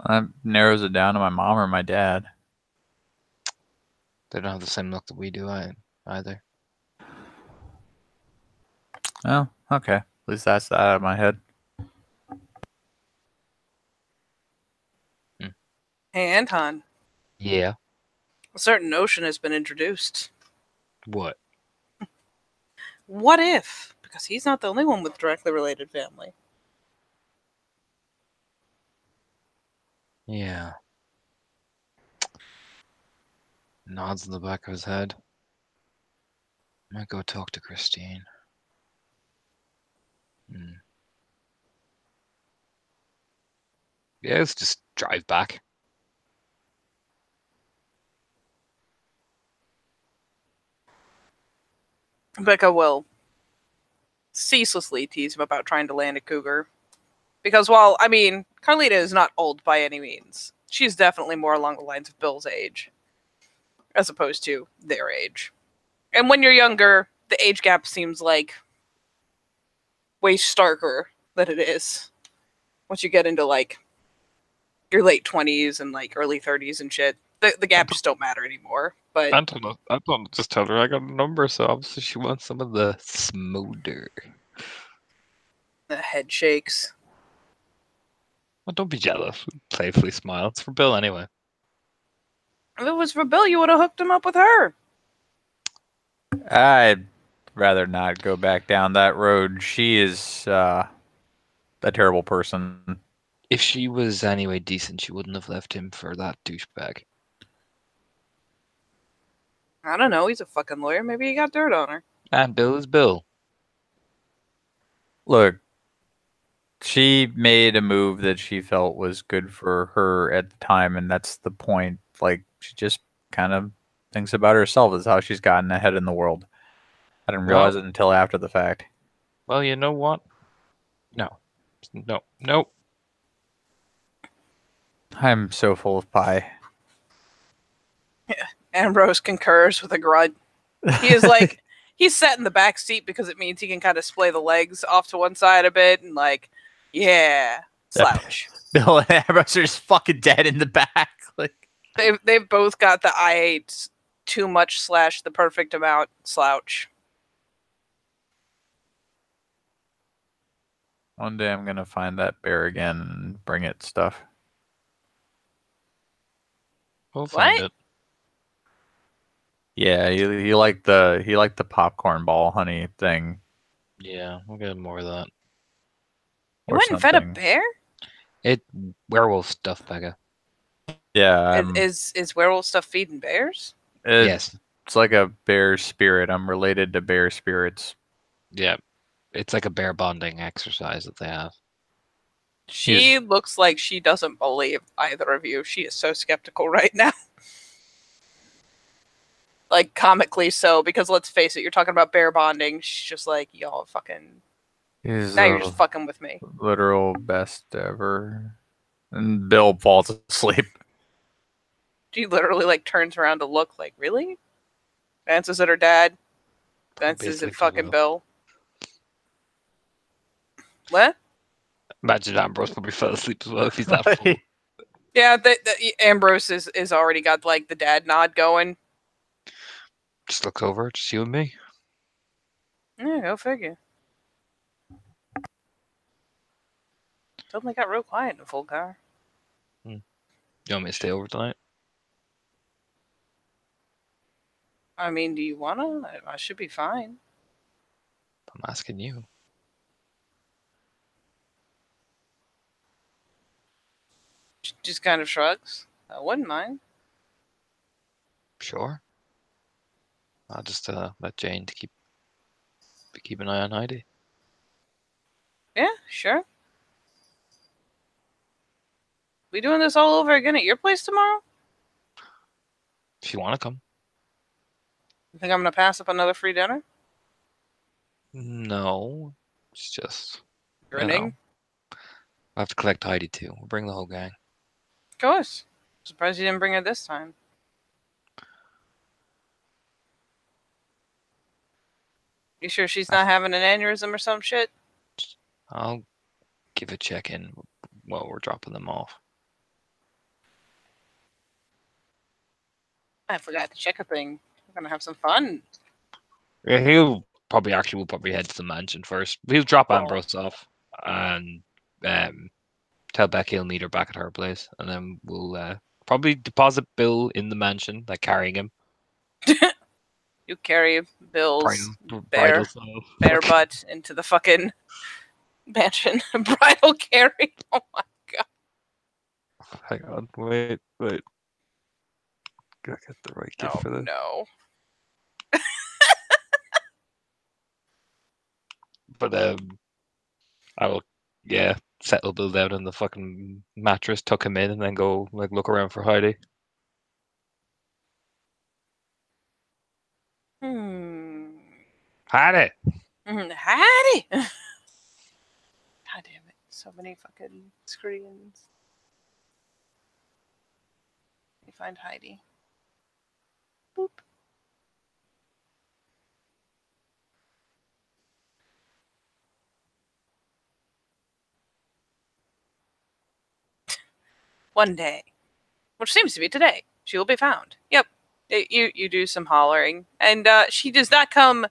That narrows it down to my mom or my dad. They don't have the same look that we do either. Oh, okay. At least that's that out of my head. Hey, Anton. Yeah. A certain notion has been introduced. What? What if? Because he's not the only one with directly related family. Yeah. Nods in the back of his head. I might go talk to Christine. Yeah, let's just drive back. Becca will ceaselessly tease him about trying to land a cougar. Because while, Carlita is not old by any means, she's definitely more along the lines of Bill's age, as opposed to their age. And when you're younger, the age gap seems like way starker than it is once you get into your late 20s and early 30s and shit. The gap just don't matter anymore. But Anton just tell her I got a number, so obviously she wants some of the smolder. the head shakes. Well, don't be jealous. Playfully smile. It's for Bill anyway. If it was for Bill, you would have hooked him up with her. I'd rather not go back down that road. She is a terrible person. If she was anyway decent, she wouldn't have left him for that douchebag. I don't know. He's a fucking lawyer. Maybe he got dirt on her. And Bill is Bill. Look, she made a move that she felt was good for her at the time, and that's the point. Like, she just kind of thinks about herself as how she's gotten ahead in the world. I didn't realize it until after the fact. Well, you know what? No. No. I'm so full of pie. Ambrose concurs with a grunt. He is like, he's sat in the back seat because it means he can kind of splay the legs off to one side a bit and like, yeah, slouch. Bill and Ambrose are just fucking dead in the back. Like, They've both got the I ate too much / the perfect amount slouch. one day I'm gonna find that bear again and bring it stuff. We'll find What? it. Yeah, he liked the popcorn ball honey thing. Yeah, we'll get more of that. You or went and fed a something. bear? It werewolf stuff, Becca. Yeah, Is werewolf stuff feeding bears? Yes. It's like a bear spirit. I'm related to bear spirits. Yeah. It's like a bear bonding exercise that they have. She looks like she doesn't believe either of you. She is so skeptical right now. Like, comically so, because let's face it, you're talking about bear bonding. She's just like, y'all fucking... He's Now you're just fucking with me. literal best ever. And Bill falls asleep. She literally, like, turns around to look like, really? Glances at her dad. Glances Basically at fucking Bill. Bill. What? Imagine Ambrose probably fell asleep as well if he's that full. Yeah, Ambrose is already got, like, the dad nod going. Just looks over, just you and me. Yeah, go figure. Suddenly got real quiet in a full car. You want me to stay over tonight? I mean, do you wanna? I should be fine. I'm asking you. Just kind of shrugs. I wouldn't mind. Sure. I'll just let Jane to keep an eye on Heidi. Yeah, sure. We doing this all over again at your place tomorrow? If you want to come. You think I'm gonna pass up another free dinner? No. It's just Grinning. I have to collect Heidi too. We'll bring the whole gang. Of course. Surprised you didn't bring her this time. You sure she's not having an aneurysm or some shit? I'll give a check-in while we're dropping them off. I forgot to check a thing. We're gonna have some fun. Yeah, we'll probably head to the mansion first. We'll drop Ambrose off and tell Becky he'll meet her back at her place, and then we'll probably deposit Bill in the mansion, like carrying him. You carry Bill's Bridal bear butt into the fucking mansion. Bridal carry. Oh my god. Hang on, wait. Gotta get the right gift for this. No. But I will, settle Bill down on the fucking mattress, tuck him in, and then go like look around for Heidi. Heidi. Heidi. God damn it! So many fucking screens. Let me find Heidi. Boop. One day, which seems to be today, she will be found. Yep. You do some hollering, and she does not come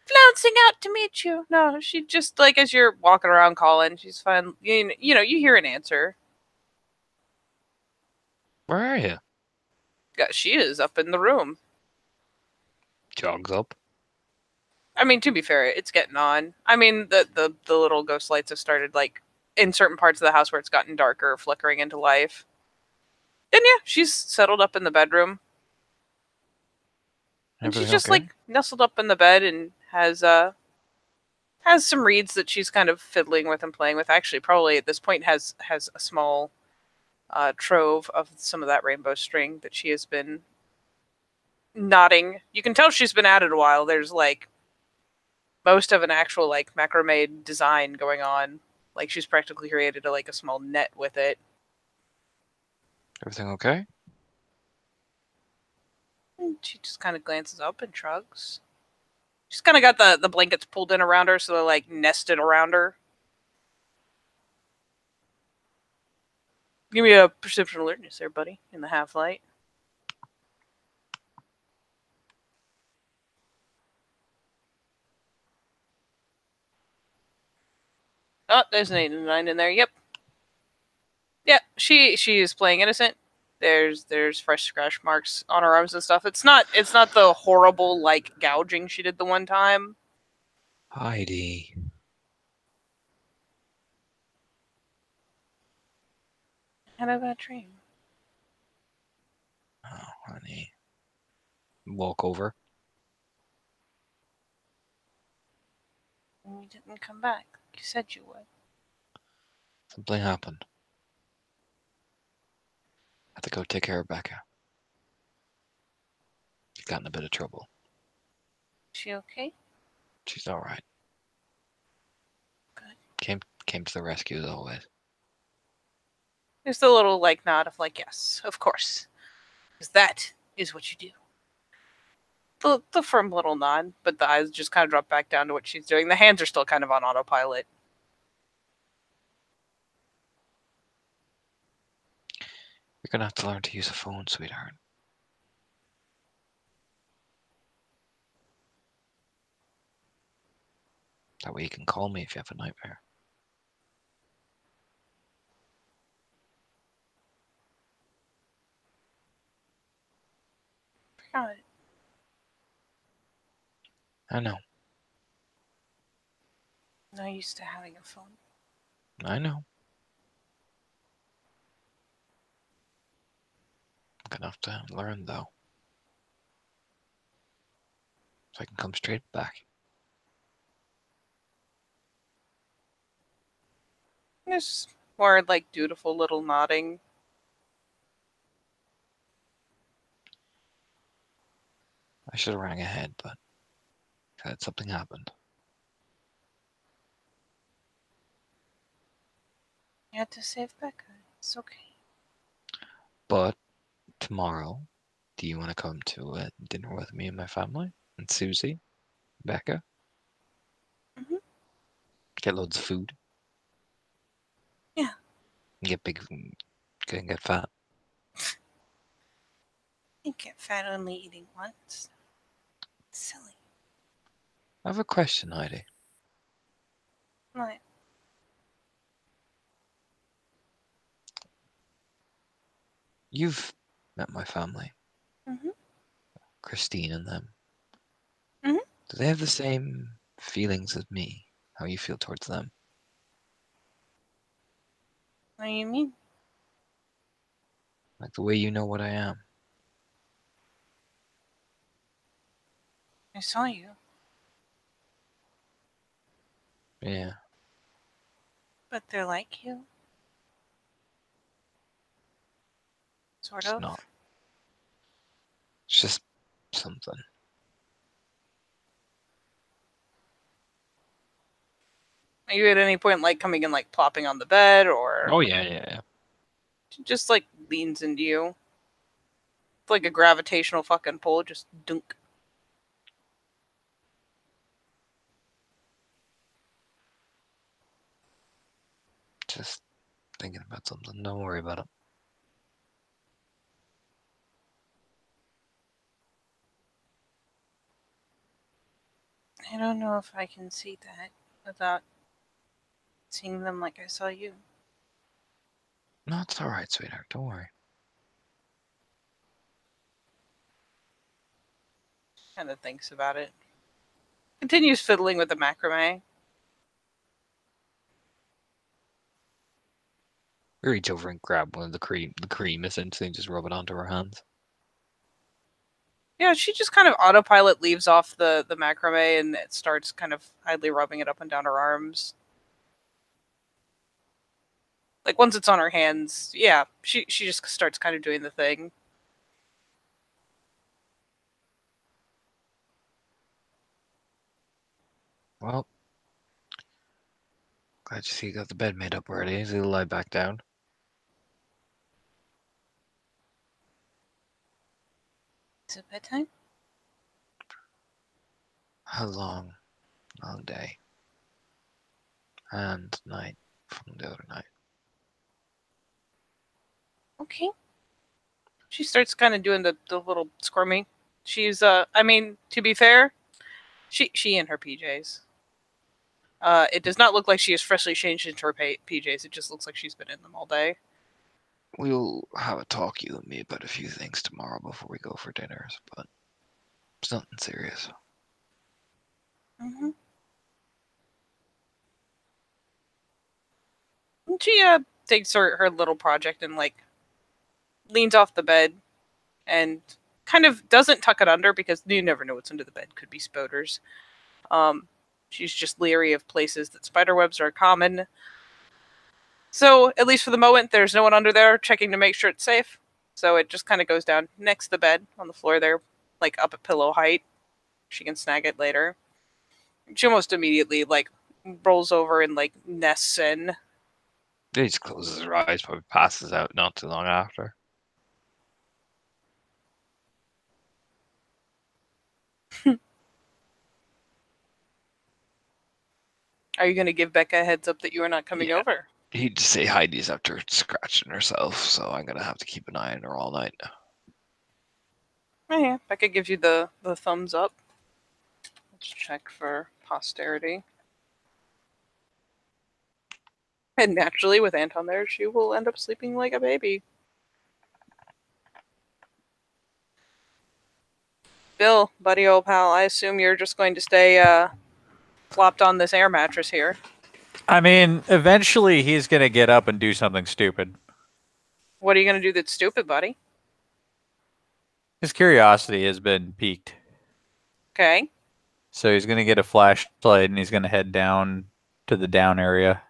flouncing out to meet you. No, she just, like, as you're walking around calling, she's fine. You know, you hear an answer. Where are you? She is up in the room. Jogs up. I mean, to be fair, it's getting on. I mean, the little ghost lights have started, like, in certain parts of the house where it's gotten darker, flickering into life. And yeah, she's settled up in the bedroom. And she's Everything just, okay? like, nestled up in the bed and has some reeds that she's kind of fiddling with and playing with. Actually, probably at this point has a small trove of some of that rainbow string that she has been knotting. You can tell she's been at it a while. There's, like, most of an actual, like, macrame design going on. Like, she's practically created a small net with it. Everything okay? And she just kind of glances up and shrugs. She's kind of got the blankets pulled in around her, so they're, like, nested around her. Give me a perception alertness there, buddy, in the half light. Oh, there's an 8 and a 9 in there. Yep. Yeah, she is playing innocent. There's fresh scratch marks on her arms and stuff. It's not the horrible, like, gouging she did the one time. Heidi. Had a bad dream. Oh, honey. Walk over. And you didn't come back. You said you would. Something happened. I have to go take care of Becca. She got in a bit of trouble. She okay? She's alright. Good. Came to the rescue as always. There's the little, like, nod of, like, yes, of course. Because that is what you do. The firm little nod, but the eyes just kind of drop back down to what she's doing. The hands are still kind of on autopilot. You're gonna have to learn to use a phone, sweetheart. That way you can call me if you have a nightmare. Forgot it. I know. Not used to having a phone. I know. I'm gonna have to learn though. So I can come straight back. There's more, like, dutiful little nodding. I should have rang ahead, but had something happened. You had to save Becca. It's okay. But tomorrow, do you want to come to dinner with me and my family? And Susie? Becca? Mhm. Get loads of food? Yeah. And get big and get fat? You get fat only eating once. It's silly. I have a question, Heidi. What? You've met my family, Mm-hmm. Christine and them. Mhm. Do they have the same feelings as me? How you feel towards them? What do you mean? Like the way you know what I am? I saw you. Yeah, But they're like you. Sort it's of. not. It's just something. Are you at any point, like, coming and, like, plopping on the bed, or Oh yeah. just, like, leans into you? It's like a gravitational fucking pull, just dunk. Just thinking about something. Don't worry about it. I don't know if I can see that without seeing them like I saw you. No, it's alright, sweetheart. Don't worry. Kind of thinks about it. Continues fiddling with the macrame. We reach over and grab one of the cream essentially, and just rub it onto her hands. Yeah, she just kind of autopilot leaves off the macrame and it starts kind of idly rubbing it up and down her arms. Like once it's on her hands, yeah, she just starts kind of doing the thing. Well, glad you see you got the bed made up already. Easy to lie back down. Is it bedtime? How long day and night from the other night. Okay. She starts kind of doing the little squirming. She's I mean, to be fair, she in her PJs. It does not look like she is freshly changed into her PJs. It just looks like she's been in them all day. We'll have a talk, you and me, about a few things tomorrow before we go for dinners, but it's nothing serious. Mm-hmm. She takes her little project and like leans off the bed and kind of doesn't tuck it under because you never know what's under the bed. Could be spoders. She's just leery of places that spider webs are common. So, at least for the moment, there's no one under there checking to make sure it's safe. So it just kind of goes down next to the bed on the floor there, like up at pillow height. She can snag it later. She almost immediately like rolls over and like nests in. He just closes her eyes, probably passes out not too long after. Are you going to give Becca a heads up that you are not coming Yeah. over? He'd just say Heidi's after scratching herself, so I'm gonna have to keep an eye on her all night. Oh, yeah, Becca gives you the thumbs up. Let's check for posterity. And naturally, with Anton there, she will end up sleeping like a baby. Bill, buddy old pal, I assume you're just going to stay flopped on this air mattress here. I mean, eventually he's gonna get up and do something stupid. What are you going to do that's stupid, buddy? His curiosity has been piqued. Okay. So he's gonna get a flashlight and he's gonna head down to the down area.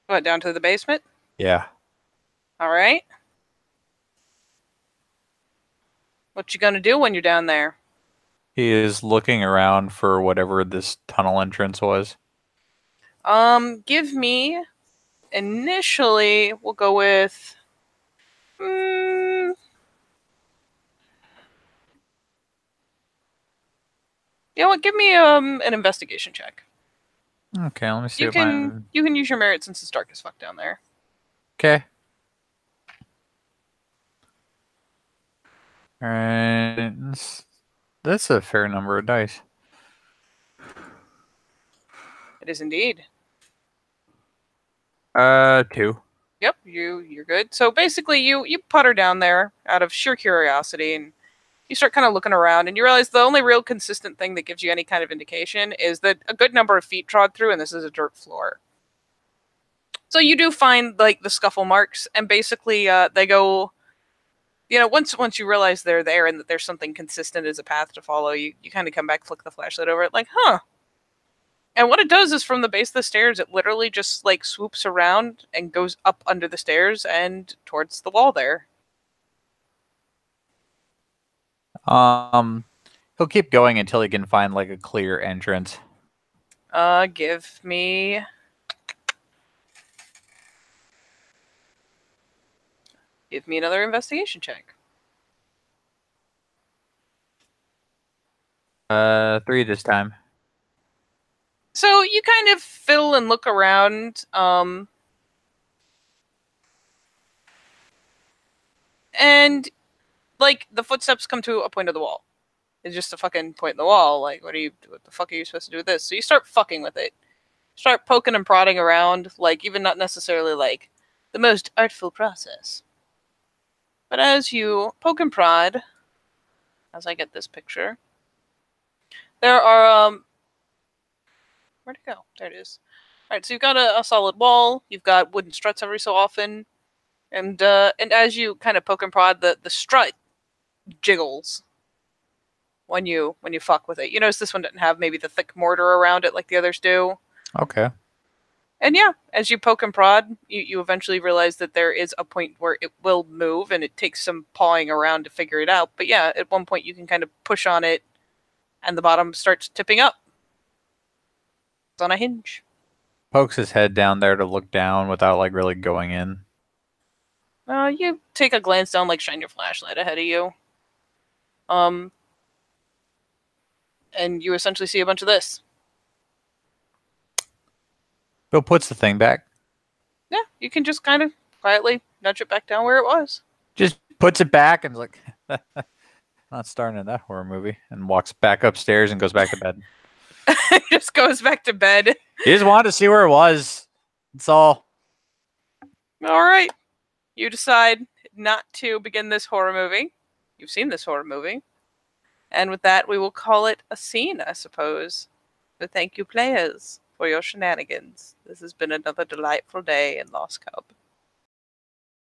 What, down to the basement? Yeah. All right. What you going to do when you're down there? He is looking around for whatever this tunnel entrance was. Give me, initially, we'll go with... you know what? Give me an investigation check. Okay, let me see You what can use your merit since it's dark as fuck down there. Okay. Alright. That's a fair number of dice. It is indeed. 2. Yep, you're good. So basically, you putter down there out of sheer curiosity, and you start kind of looking around, and you realize the only real consistent thing that gives you any kind of indication is that a good number of feet trod through, and this is a dirt floor. So you do find like the scuffle marks, and basically they go. You know, once you realize they're there and that there's something consistent as a path to follow, you kind of come back, flick the flashlight over it, like, huh. And what it does is from the base of the stairs, it literally just like swoops around and goes up under the stairs and towards the wall there. He'll keep going until he can find like a clear entrance. Give me another investigation check. 3 this time. So you kind of fiddle and look around, and like the footsteps come to a point of the wall. It's just a fucking point in the wall. Like, what the fuck are you supposed to do with this? So you start fucking with it. Start poking and prodding around, like even not necessarily like the most artful process. But as you poke and prod, as I get this picture, There are where'd it go? There it is. All right, so you've got a solid wall. You've got wooden struts every so often, and as you kind of poke and prod, the strut jiggles when you fuck with it. You notice this one didn't have maybe the thick mortar around it like the others do. Okay. And yeah, as you poke and prod, you eventually realize that there is a point where it will move, and it takes some pawing around to figure it out. But yeah, at one point you can kind of push on it, and the bottom starts tipping up. It's on a hinge. Pokes his head down there to look down without like really going in. You take a glance down, like shine your flashlight ahead of you. And you essentially see a bunch of this. Bill puts the thing back. Yeah, you can just kind of quietly nudge it back down where it was. Just puts it back and is like, not starting in that horror movie, and walks back upstairs and goes back to bed. Just goes back to bed. He just wanted to see where it was. That's all. All right. You decide not to begin this horror movie. You've seen this horror movie. And with that, we will call it a scene, I suppose. So thank you, players, for your shenanigans. This has been another delightful day in Lost Cub.